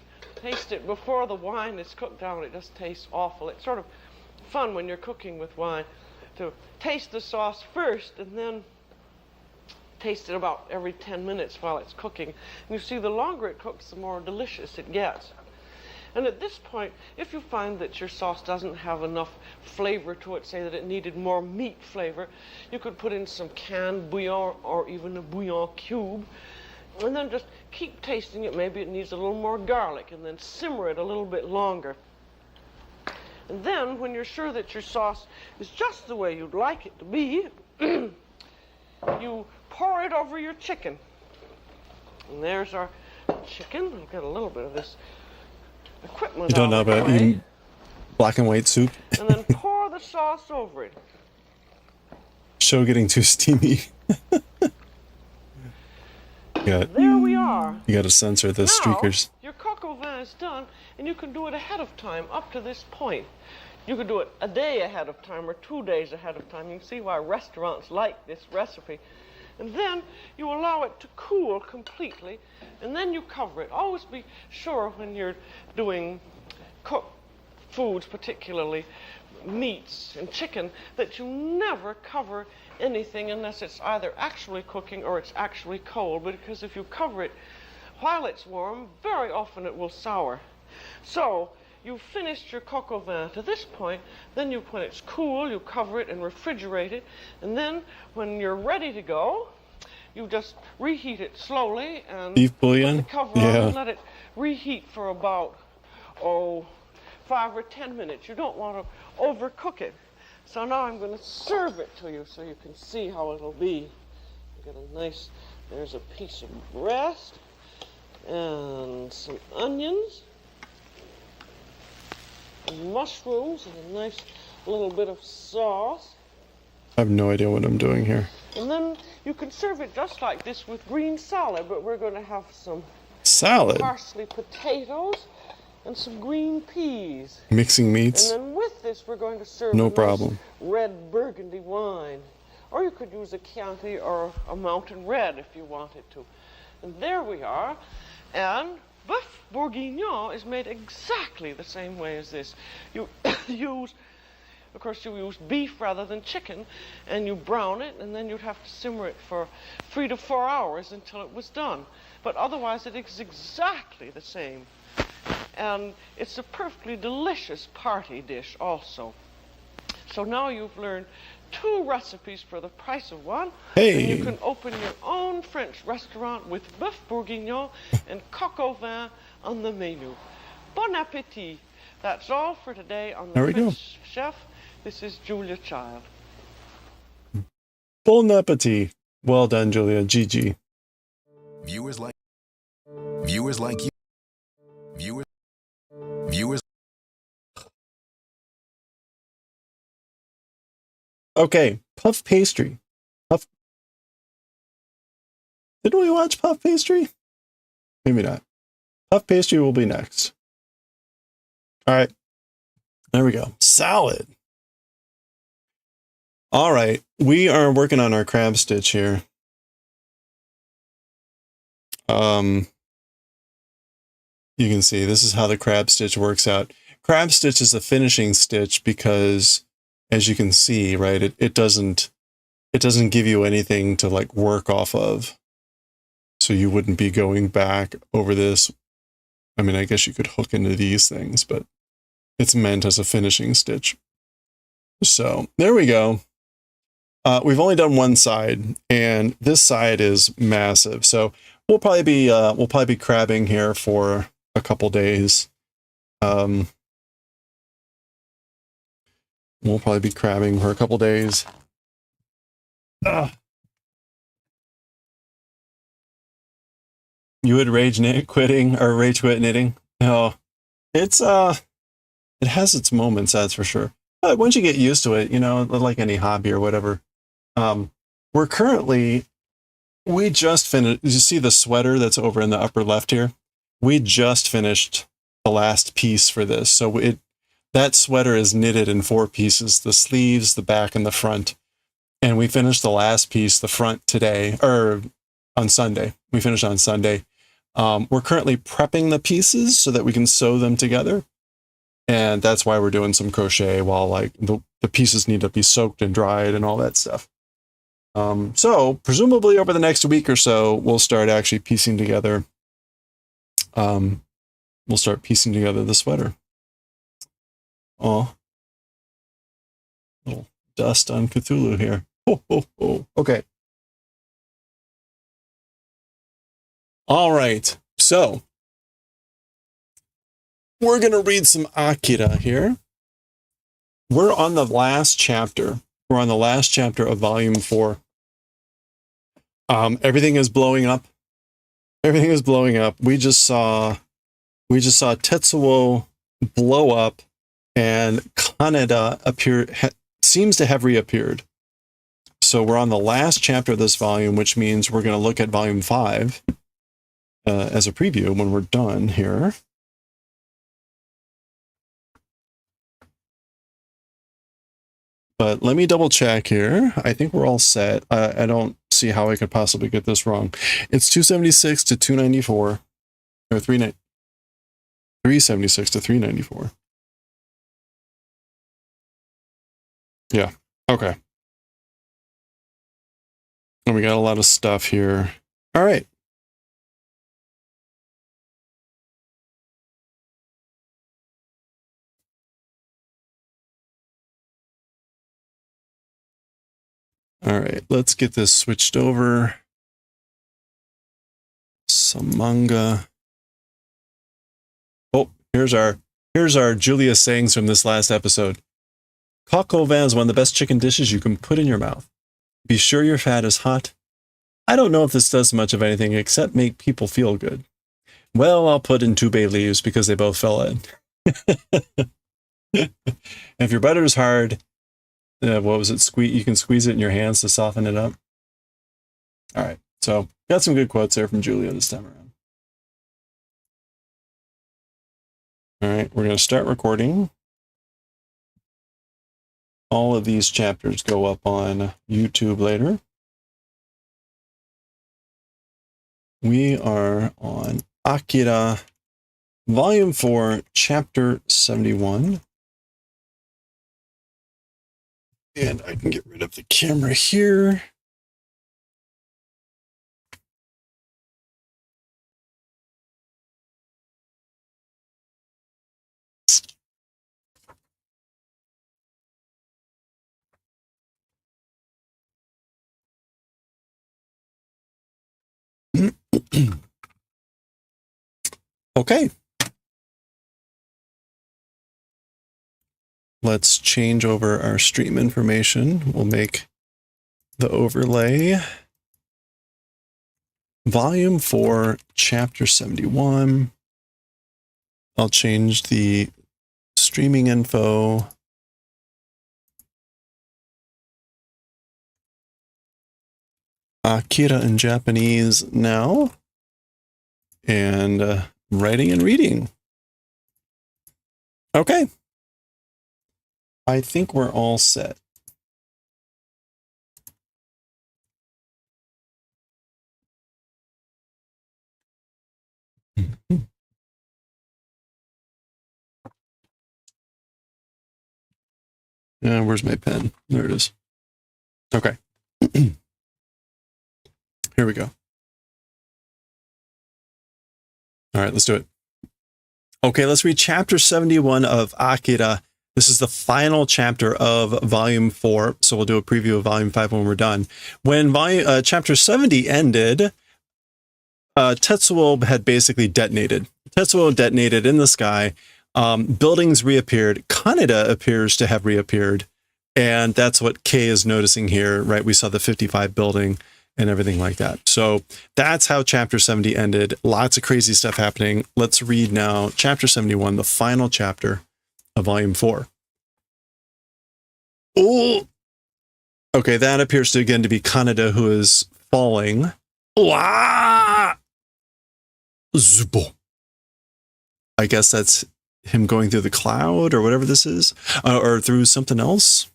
it before the wine is cooked down, it just tastes awful. It's sort of fun when you're cooking with wine to taste the sauce first and then taste it about every 10 minutes while it's cooking. And you see, the longer it cooks, the more delicious it gets. And at this point, if you find that your sauce doesn't have enough flavor to it, say that it needed more meat flavor, you could put in some canned bouillon or even a bouillon cube. And then just keep tasting it. Maybe it needs a little more garlic, and then simmer it a little bit longer. And then, when you're sure that your sauce is just the way you'd like it to be, you pour it over your chicken. And there's our chicken. I'll get a little bit of this equipment. You don't know about eating black and white soup? And then pour the sauce over it. Show getting too steamy. There we are. You got to censor the streakers. Your coq au vin is done, and you can do it ahead of time up to this point. You could do it a day ahead of time or 2 days ahead of time. You can see why restaurants like this recipe. And then you allow it to cool completely, and then you cover it. Always be sure when you're doing cooked foods, particularly meats and chicken, that you never cover anything unless it's either actually cooking or it's actually cold, because if you cover it while it's warm, very often it will sour. So you've finished your coq au vin to this point, then when it's cool, you cover it and refrigerate it, and then when you're ready to go, you just reheat it slowly and beef bouillon? put the cover on and let it reheat for about 5 or 10 minutes. You don't want to overcook it. So now I'm going to serve it to you so you can see how it'll be. Get a nice, there's a piece of breast and some onions, and mushrooms, and a nice little bit of sauce. I have no idea what I'm doing here. And then you can serve it just like this with green salad, but we're going to have some salad, parsley potatoes, and some green peas. Mixing meats. And then with this, we're going to serve no a problem. Nice red burgundy wine. Or you could use a Chianti or a Mountain Red if you wanted to. And there we are. And Bœuf Bourguignon is made exactly the same way as this. You use beef rather than chicken, and you brown it, and then you'd have to simmer it for 3 to 4 hours until it was done. But otherwise, it is exactly the same. And it's a perfectly delicious party dish also. So now you've learned 2 recipes for the price of 1. Hey. And you can open your own French restaurant with Bœuf Bourguignon and coq au vin on the menu. Bon appétit. That's all for today on the French Chef. This is Julia Child. Bon appetit. Well done, Julia. GG. Viewers like you. Viewers. Okay, puff pastry. Didn't we watch puff pastry? Maybe not. Puff pastry will be next. All right. There we go. Salad. All right. We are working on our crab stitch here. You can see this is how the crab stitch works out. Crab stitch is a finishing stitch because, as you can see, right, it doesn't give you anything to like work off of. So you wouldn't be going back over this. I mean, I guess you could hook into these things, but it's meant as a finishing stitch. So there we go. We've only done one side, and this side is massive. So we'll probably be crabbing here for a couple days. We'll probably be crabbing for a couple days. You would rage quit knitting? No, it has its moments, that's for sure. But once you get used to it, you know, like any hobby or whatever. We just finished. You see the sweater that's over in the upper left here? We just finished the last piece for this. So that sweater is knitted in 4 pieces: the sleeves, the back, and the front. And we finished the last piece, the front, today, or on Sunday. We finished on Sunday. We're currently prepping the pieces so that we can sew them together. And that's why we're doing some crochet while like the pieces need to be soaked and dried and all that stuff. So presumably over the next week or so, we'll start actually piecing together. We'll start piecing together the sweater. Oh, little dust on Cthulhu here. Oh. Okay. All right. So we're going to read some Akira here. We're on the last chapter. We're on the last chapter of volume 4. Everything is blowing up. Everything is blowing up. We just saw Tetsuo blow up, and Kaneda seems to have reappeared. So we're on the last chapter of this volume, which means we're going to look at volume 5 as a preview when we're done here. But let me double check here. I think we're all set. I don't see how I could possibly get this wrong. It's 276 to 294, or 376 to 394. Yeah. Okay. And we got a lot of stuff here. All right. All right, let's get this switched over. Some manga. Oh, here's our Julia sayings from this last episode. Coq au vin is one of the best chicken dishes you can put in your mouth. Be sure your fat is hot. I don't know if this does much of anything except make people feel good. Well, I'll put in 2 bay leaves because they both fell in. If your butter is hard, what was it? You can squeeze it in your hands to soften it up. All right. So got some good quotes there from Julia this time around. All right. We're going to start recording. All of these chapters go up on YouTube later. We are on Akira, Volume 4, Chapter 71. And I can get rid of the camera here. Okay. Let's change over our stream information. We'll make the overlay. Volume 4, Chapter 71. I'll change the streaming info. Akira in Japanese now. And writing and reading. Okay. I think we're all set. Where's my pen? There it is. Okay. Here we go. All right, let's do it. Okay, let's read chapter 71 of Akira. This is the final chapter of volume 4. So we'll do a preview of volume 5 when we're done. When chapter 70 ended, Tetsuo had basically detonated. Tetsuo detonated in the sky. Buildings reappeared. Kaneda appears to have reappeared. And that's what Kei is noticing here, right? We saw the 55 building and everything like that. So that's how chapter 70 ended. Lots of crazy stuff happening. Let's read now chapter 71, the final chapter of volume 4. Oh, okay, that appears to again to be Kaneda who is falling. I guess that's him going through the cloud or whatever this is, or through something else.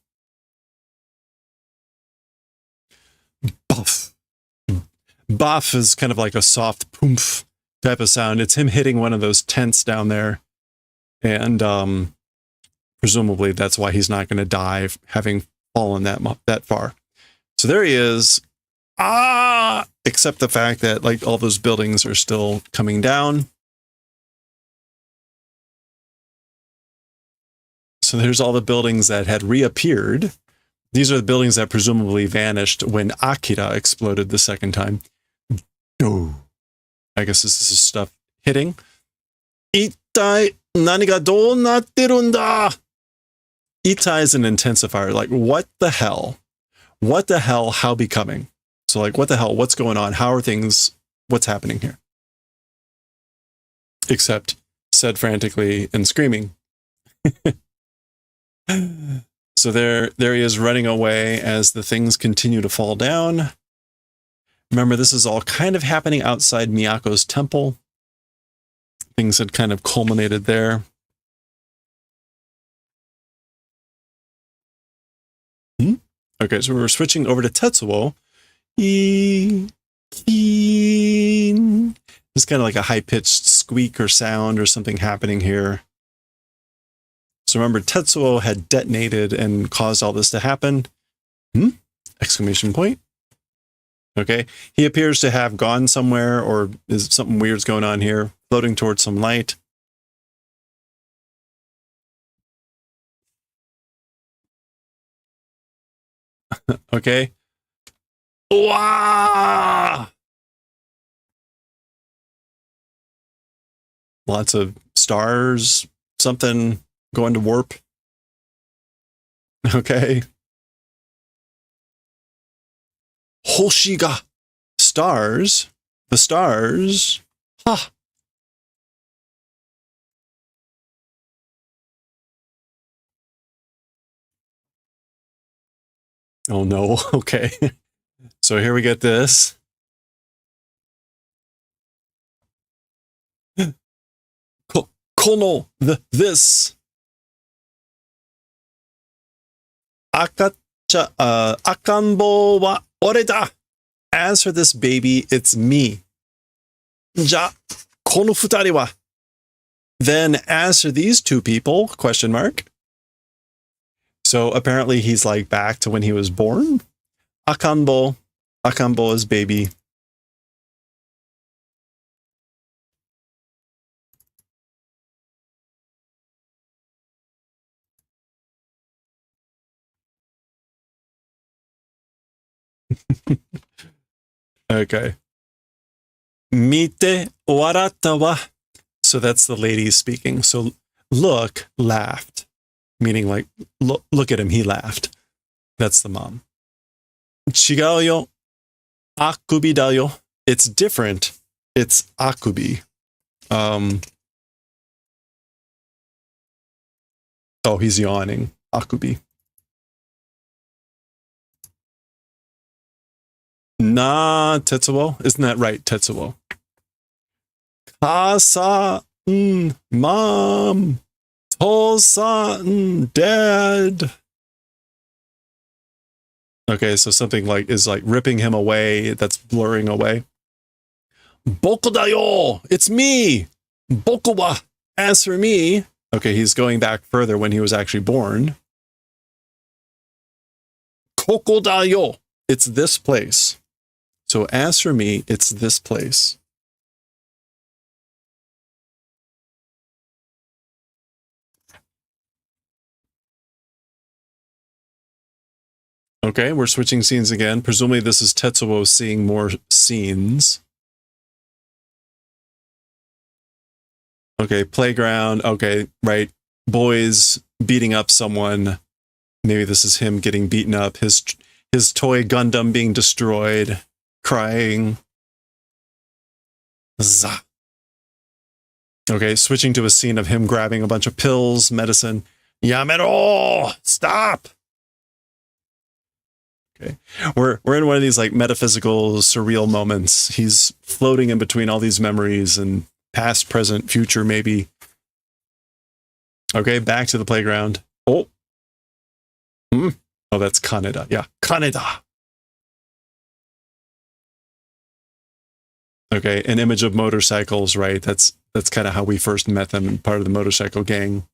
Buff. Buff is kind of like a soft poomph type of sound. It's him hitting one of those tents down there. And presumably that's why he's not going to die having fallen that far. So there he is. Except the fact that like all those buildings are still coming down. So there's all the buildings that had reappeared. These are the buildings that presumably vanished when Akira exploded the second time. Oh. I guess this is stuff hitting. Ittai nani ga dou natteru nda? Ittai is an intensifier. Like, what the hell? What the hell? How becoming? So like, what the hell? What's going on? How are things? What's happening here? Except said frantically and screaming. So there he is running away as the things continue to fall down. Remember, this is all kind of happening outside Miyako's temple. Things had kind of culminated there. Okay, so we're switching over to Tetsuo. There's kind of like a high-pitched squeak or sound or something happening here. So remember, Tetsuo had detonated and caused all this to happen. Exclamation point. Okay, he appears to have gone somewhere, or is something weird's going on here, floating towards some light. Okay. Wow! Lots of stars, something going to warp. Okay. Hoshiga. Stars. The stars. Ha. Oh no. Okay. So here we get this. Kono, this. Akanbo wa ore da. As for this baby, it's me. Ja, kono futari wa. Then as for these two people, question mark. So apparently he's like back to when he was born. Akanbo. Akanbo is baby. Okay. Mite waratta wa. So that's the lady speaking. So look, laughed. Meaning like, look at him, he laughed. That's the mom. Chigao yo. Akubi da yo. It's different. It's akubi. Oh, he's yawning. Akubi. Nah, Tetsuo. Isn't that right, Tetsuo? Kasa, mom. Tosa, dad. Okay, so something like is like ripping him away. That's blurring away. Boku da yo. It's me. Boku wa. As for me. Okay, he's going back further when he was actually born. Koko da yo. It's this place. So as for me, it's this place. Okay, we're switching scenes again. Presumably this is Tetsuo seeing more scenes. Okay, playground. Okay, right. Boys beating up someone. Maybe this is him getting beaten up. His toy Gundam being destroyed. Crying. Zah. Okay, switching to a scene of him grabbing a bunch of pills, medicine. Yamero! Stop! Okay, we're in one of these like metaphysical, surreal moments. He's floating in between all these memories and past, present, future, maybe. Okay, back to the playground. Oh. Oh, that's Kaneda. Yeah, Kaneda. Okay, an image of motorcycles, right? That's kind of how we first met them, part of the motorcycle gang.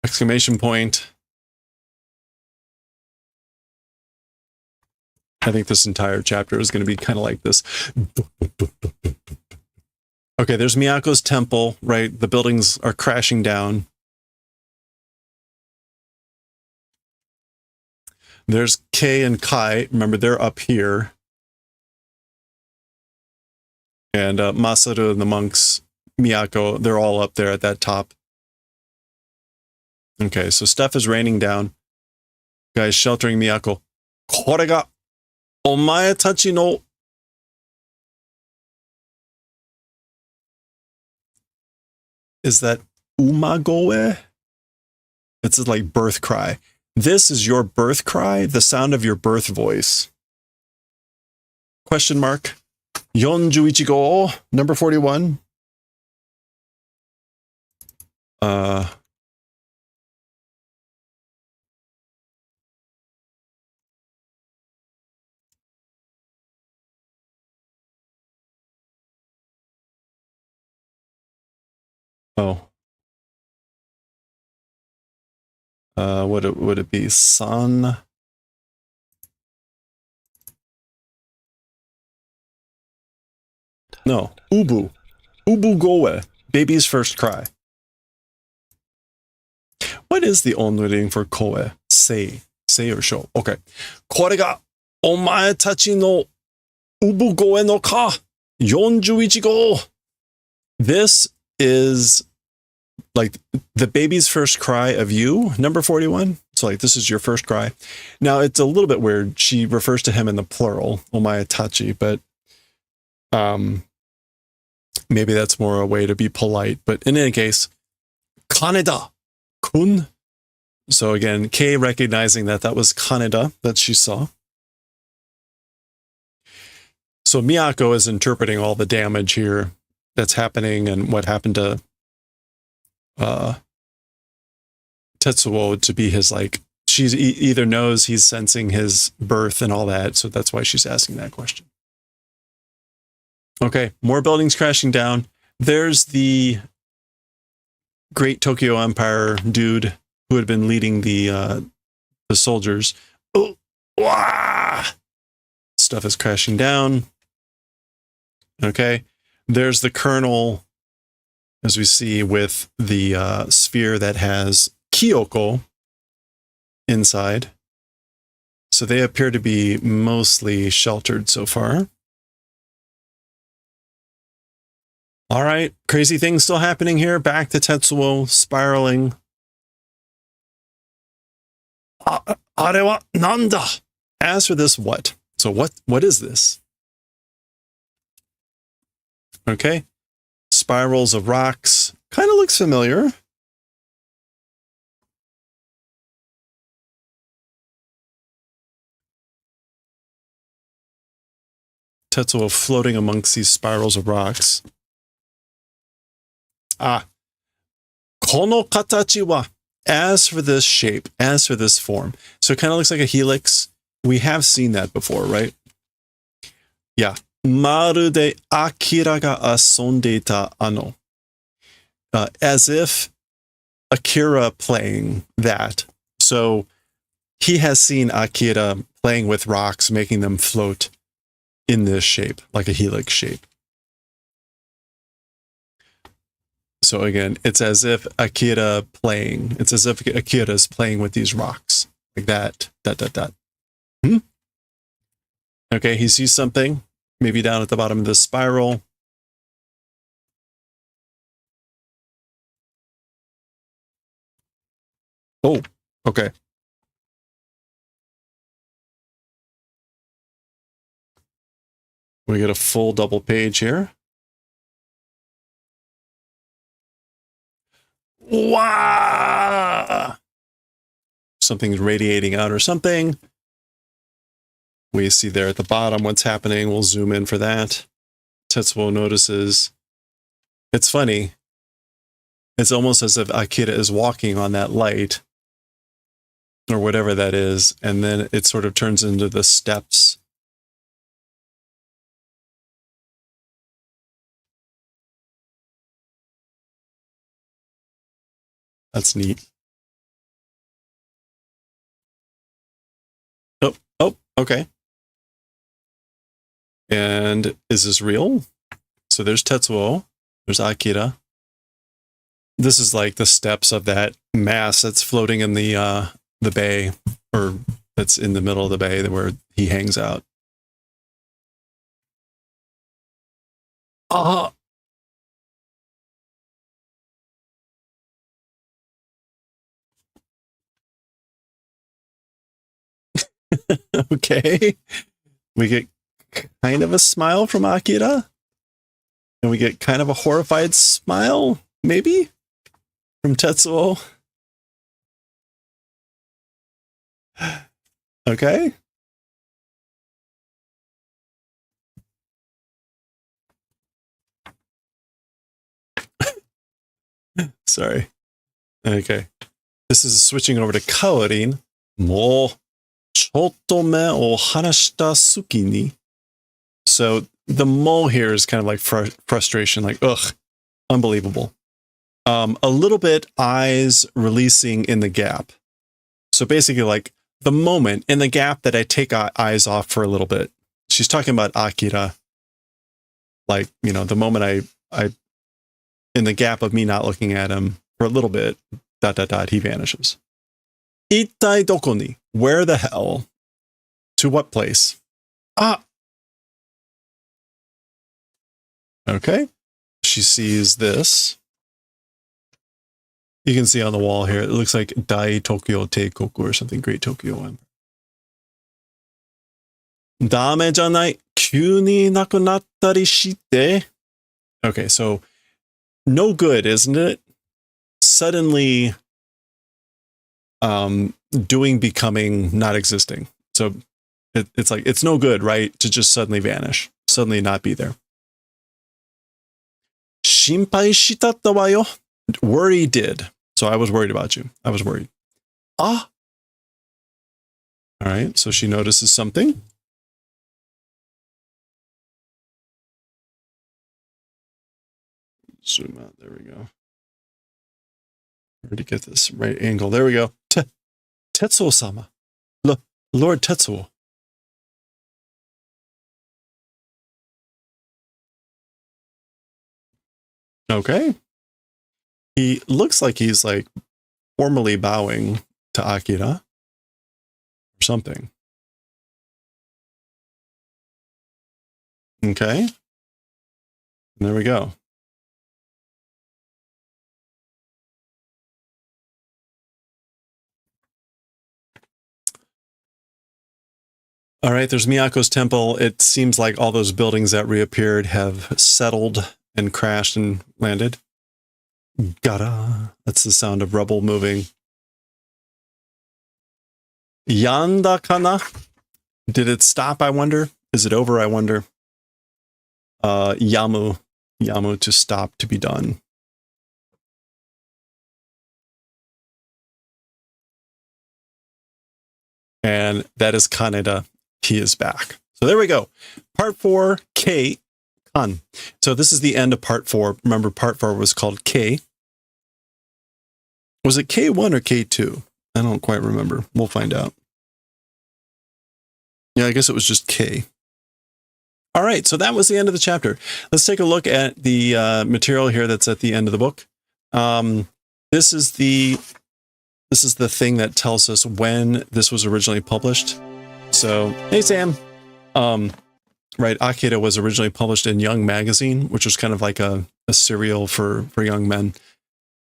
Exclamation point. I think this entire chapter is going to be kind of like this. Okay, there's Miyako's temple, right? The buildings are crashing down. There's Kei and Kai. Remember, they're up here. And Masaru and the monks, Miyako, they're all up there at that top. Okay, so stuff is raining down. Guys sheltering Miyako. これがお前たちの Is that umagoe? It's like birth cry. This is your birth cry, the sound of your birth voice. Question mark. 41号, number 41. Oh. Would it be San? No, Ubu. Ubu goe. Baby's first cry. What is the on reading for koe? Say. Say or show. Okay. これがお前たちのubu goe no ka. 41号. This is like the baby's first cry of you, number 41. So like this is your first cry. Now it's a little bit weird. She refers to him in the plural, omae tachi, but maybe that's more a way to be polite. But in any case, Kaneda kun. So again, Kei recognizing that that was Kaneda that she saw. So Miyako is interpreting all the damage here that's happening and what happened to Tetsuo to be his, like, she's either knows he's sensing his birth and all that, so that's why she's asking that question. Okay, more buildings crashing down. There's the Great Tokyo Empire dude who had been leading the soldiers. Oh, wah! Stuff is crashing down. Okay, there's the colonel, as we see, with the sphere that has Kyoko inside. So they appear to be mostly sheltered so far. All right, crazy things still happening here. Back to Tetsuo spiraling. Arewa nanda. As for this, what? So what is this? Okay. Spirals of rocks. Kind of looks familiar. Tetsuo floating amongst these spirals of rocks. Ah. Kono katachi wa. As for this shape, as for this form. So it kind of looks like a helix. We have seen that before, right? Yeah. Marude Akira ga asondeita ano. As if Akira playing that. So he has seen Akira playing with rocks, making them float in this shape, like a helix shape. So again, it's as if Akira playing. It's as if Akira's playing with these rocks. Like that. Okay, he sees something. Maybe down at the bottom of this spiral. Oh, okay. We get a full double page here. Wow! Something's radiating out or something. We see there at the bottom what's happening. We'll zoom in for that. Tetsuo notices. It's funny. It's almost as if Akira is walking on that light or whatever that is, and then it sort of turns into the steps. That's neat. Oh, okay. And is this real? So there's Tetsuo. There's Akira. This is like the steps of that mass that's floating in the bay, or that's in the middle of the bay where he hangs out. Ah. Okay. We get kind of a smile from Akira. And we get kind of a horrified smile, maybe, from Tetsuo. Okay. Sorry. Okay. This is switching over to Kaorin. Mo chotto me o hanashita suki ni. So the mo here is kind of like frustration, like, ugh, unbelievable. A little bit eyes releasing in the gap. So basically like the moment in the gap that I take eyes off for a little bit. She's talking about Akira. Like, you know, the moment I in the gap of me not looking at him for a little bit, ... he vanishes. Ittai doko ni? Where the hell? To what place? Ah! Okay. She sees this. You can see on the wall here, it looks like Dai Tokyo Teikoku or something, Great Tokyo Empire. Dame janai, kyū ni nakunattari shite. Okay, so no good, isn't it? Suddenly becoming, not existing. So it's like, it's no good, right? To just suddenly vanish, suddenly not be there. Shinpai shitatta wa yo. Worry did. So I was worried about you. I was worried. Ah. All right. So she notices something. Zoom out. There we go. Where to get this right angle? There we go. Tetsuo-sama. Lord Tetsuo. Okay. He looks like he's like formally bowing to Akira or something. Okay. And there we go. All right, there's Miyako's temple. It seems like all those buildings that reappeared have settled and crashed and landed. Gara. That's the sound of rubble moving. Yanda kana? Did it stop, I wonder? Is it over, I wonder? Yamu. Yamu, to stop, to be done. And that is Kaneda. He is back. So there we go. Part 4, K. Kan. So this is the end of part 4. Remember, part 4 was called K. Was it K1 or K2? I don't quite remember. We'll find out. Yeah, I guess it was just K. All right, so that was the end of the chapter. Let's take a look at the material here that's at the end of the book. This is the thing that tells us when this was originally published. So, hey Sam. Right, Akira was originally published in Young Magazine, which was kind of like a serial for young men.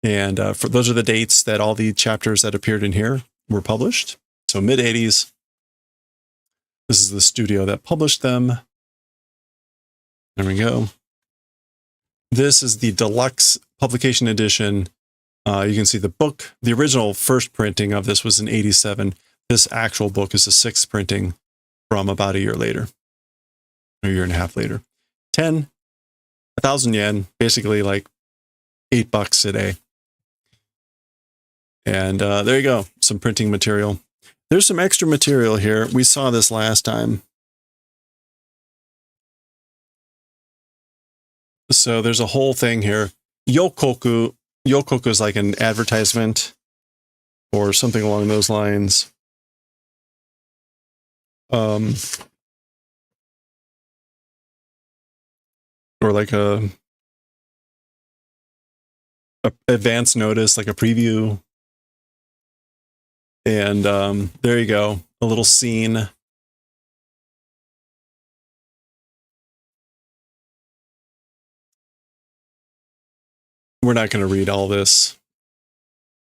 And for those are the dates that all the chapters that appeared in here were published. So mid-80s. This is the studio that published them. There we go. This is the deluxe publication edition. You can see the book. The original first printing of this was in 87. This actual book is the 6th printing from about a year later. A year and a half later. 1,000 yen, basically like $8 today. And there you go, some printing material. There's some extra material here. We saw this last time. So there's a whole thing here. Yokoku. Yokoku is like an advertisement or something along those lines. Or like a advance notice, like a preview. And there you go, a little scene. we're not going to read all this.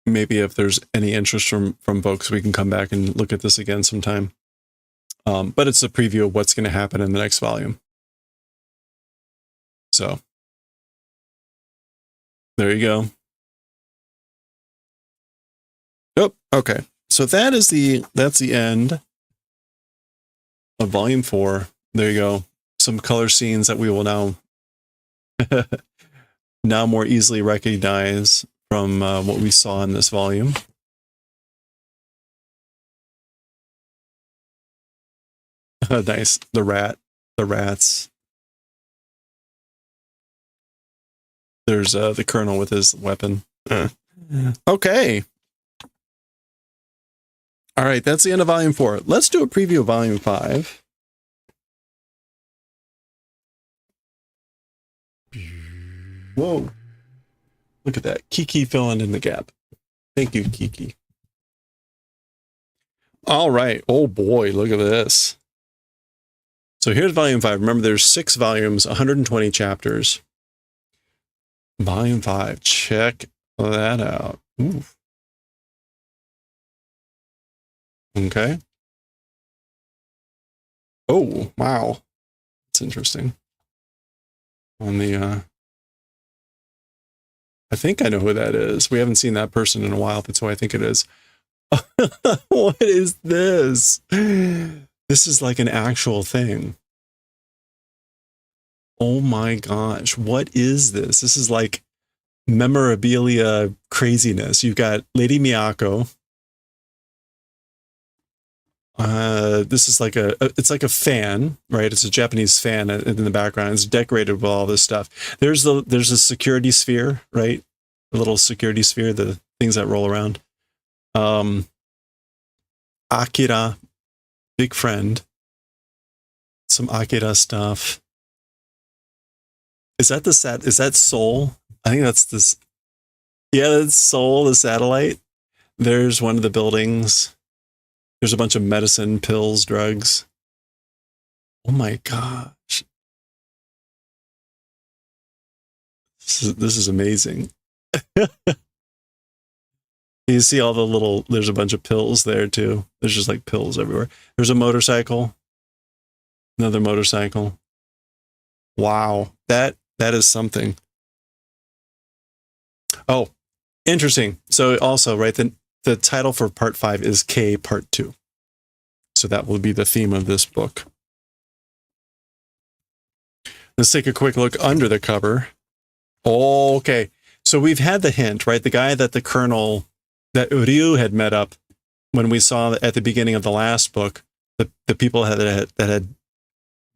Maybe if there's any interest from folks, we can come back and look at this again sometime. But it's a preview of what's going to happen in the next volume. So there you go. Oh, okay. So that's the end of volume 4. There you go. Some color scenes that we will now more easily recognize from what we saw in this volume. Nice. The rats. There's the colonel with his weapon. Okay. All right, that's the end of volume 4. Let's do a preview of volume 5. Whoa. Look at that. Kiki filling in the gap. Thank you, Kiki. All right. Oh boy, look at this. So here's volume 5. Remember, there's 6 volumes, 120 chapters. Volume 5. Check that out. Ooh. Okay. Oh, wow. That's interesting. On the, I think I know who that is. We haven't seen that person in a while. That's who I think it is. What is this? This is like an actual thing. Oh my gosh. What is this? This is like memorabilia craziness. You've got Lady Miyako. This is like it's like a fan, right? It's a Japanese fan in the background. It's decorated with all this stuff. There's a security sphere, right? A little security sphere, the things that roll around. Akira, big friend. Some Akira stuff. Is that Soul? I think that's this. Yeah, that's Soul, the satellite. There's one of the buildings. There's a bunch of medicine, pills, drugs. Oh my gosh. This is amazing. You see all the little, there's a bunch of pills there too. There's just like pills everywhere. There's a motorcycle. Another motorcycle. Wow. That is something. Oh, interesting. So also, right, the title for part 5 is K part 2. So that will be the theme of this book. Let's take a quick look under the cover. Okay. So we've had the hint, right? The guy that the colonel, that Ryu had met up when we saw at the beginning of the last book, the people that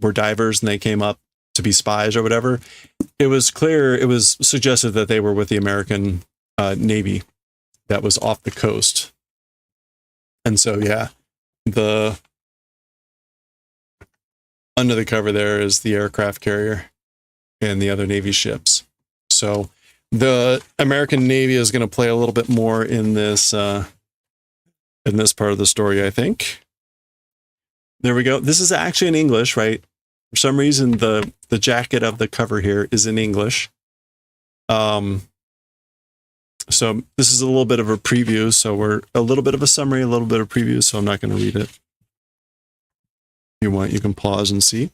were divers and they came up to be spies or whatever. It was clear, it was suggested that they were with the American Navy that was off the coast. And so, yeah, under the cover there is the aircraft carrier and the other Navy ships. So the American Navy is going to play a little bit more in this part of the story, I think. There we go. This is actually in English, right? For some reason, the jacket of the cover here is in English. So this is a little bit of a preview. So we're a little bit of a summary, a little bit of preview. So I'm not going to read it. If you want, you can pause and see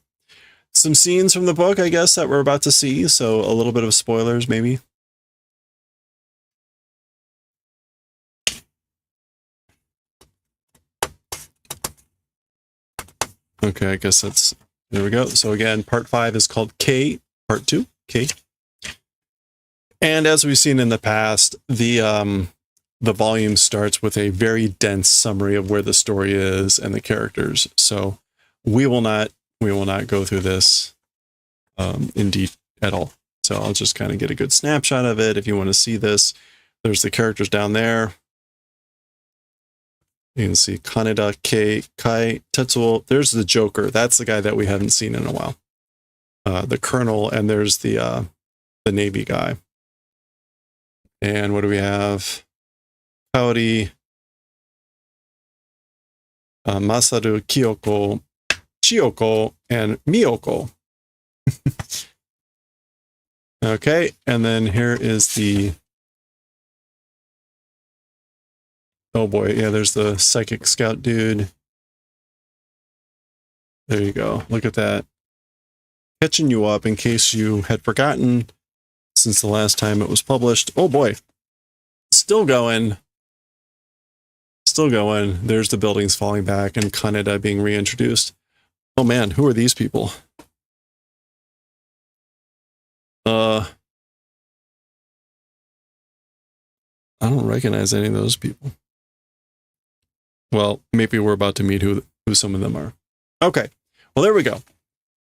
some scenes from the book, I guess, that we're about to see. So a little bit of spoilers, maybe. Okay, I guess that's, there we go. So again, part 5 is called K, part 2, K. And as we've seen in the past, the volume starts with a very dense summary of where the story is and the characters. So we will not go through this in detail at all. So I'll just kind of get a good snapshot of it. If you want to see this, there's the characters down there. You can see Kaneda, Kai, Tetsuo. There's the Joker. That's the guy that we haven't seen in a while. The Colonel, and there's the Navy guy. And what do we have? Kaori, Masaru, Kyoko, Chiyoko, and Miyoko. Okay, and then here is the... Oh boy, yeah, there's the Psychic Scout dude. There you go. Look at that. Catching you up in case you had forgotten since the last time it was published. Oh boy. Still going. Still going. There's the buildings falling back and Kaneda being reintroduced. Oh man, who are these people? I don't recognize any of those people. Well, maybe we're about to meet who some of them are. Okay. Well, there we go.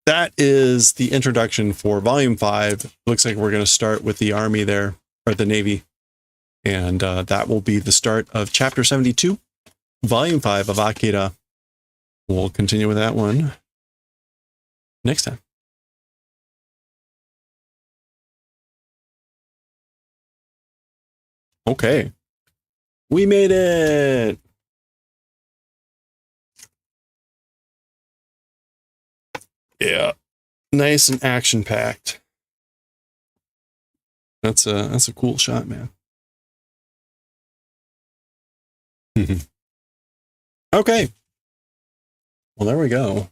That is the introduction for Volume 5. Looks like we're going to start with the Army there, or the Navy. And that will be the start of Chapter 72, Volume 5 of Akira. We'll continue with that one next time. Okay. We made it! Yeah. Nice and action-packed. That's a cool shot, man. Okay. Well, there we go.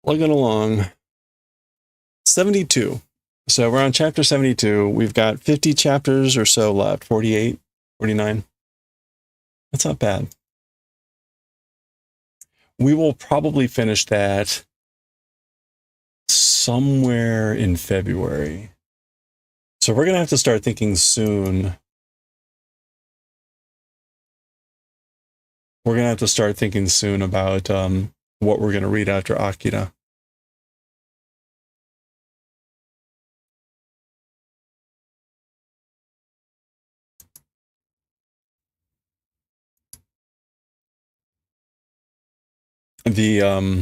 Plugging along. 72. So we're on chapter 72. We've got 50 chapters or so left. 48, 49. That's not bad. We will probably finish that somewhere in February. So we're going to have to start thinking soon. We're going to have to start thinking soon about what we're going to read after Akira. The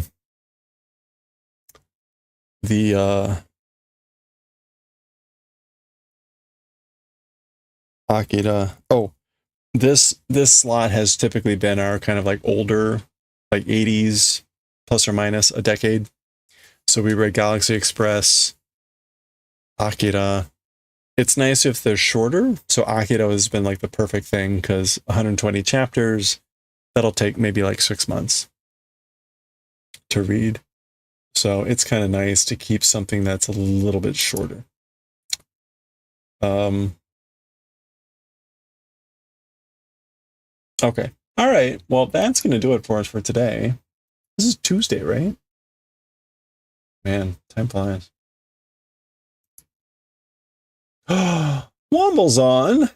Akira. Oh, this slot has typically been our kind of like older, like 80s plus or minus a decade. So we read Galaxy Express, Akira. It's nice if they're shorter. So Akira has been like the perfect thing because 120 chapters, that'll take maybe like 6 months to read. So it's kind of nice to keep something that's a little bit shorter. Okay. All right. Well, that's going to do it for us for today. This is Tuesday, right? Man, time flies. Womble's on.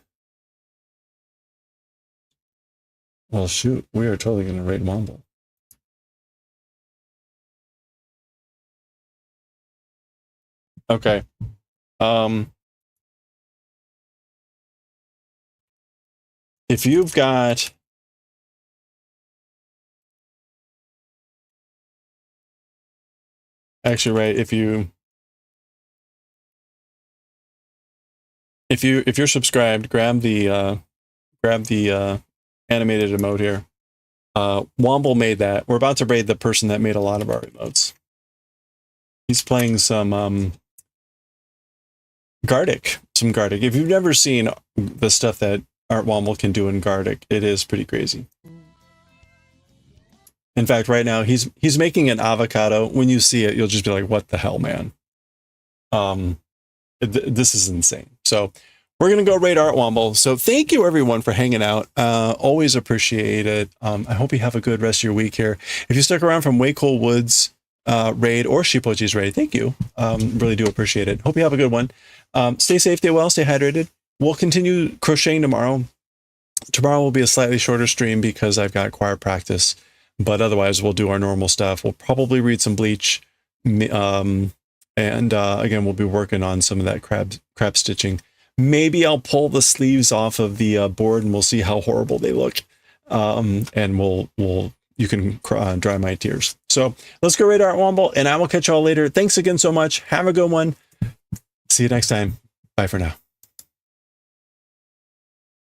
Well, shoot. We are totally going to raid Womble. Okay. If you've got actually right, if you're subscribed, grab the animated emote here. Womble made that. We're about to raid the person that made a lot of our emotes. He's playing some Gardic. Some Gardic. If you've never seen the stuff that Art Womble can do in Gardic, it is pretty crazy. In fact, right now he's making an avocado. When you see it, you'll just be like, "What the hell, man?" This is insane. So we're gonna go raid Art Womble. So thank you everyone for hanging out. Always appreciate it. I hope you have a good rest of your week here. If you stuck around from Way Cool Woods raid or Sheepochi's raid, thank you. Really do appreciate it. Hope you have a good one. Stay safe, stay well, stay hydrated. We'll continue crocheting tomorrow. Tomorrow will be a slightly shorter stream because I've got choir practice, but otherwise we'll do our normal stuff. We'll probably read some Bleach, and again we'll be working on some of that crab stitching. Maybe I'll pull the sleeves off of the board and we'll see how horrible they look, and you can dry my tears. So let's go raid Art Womble, and I will catch y'all later. Thanks again so much. Have a good one. See you next time. Bye for now.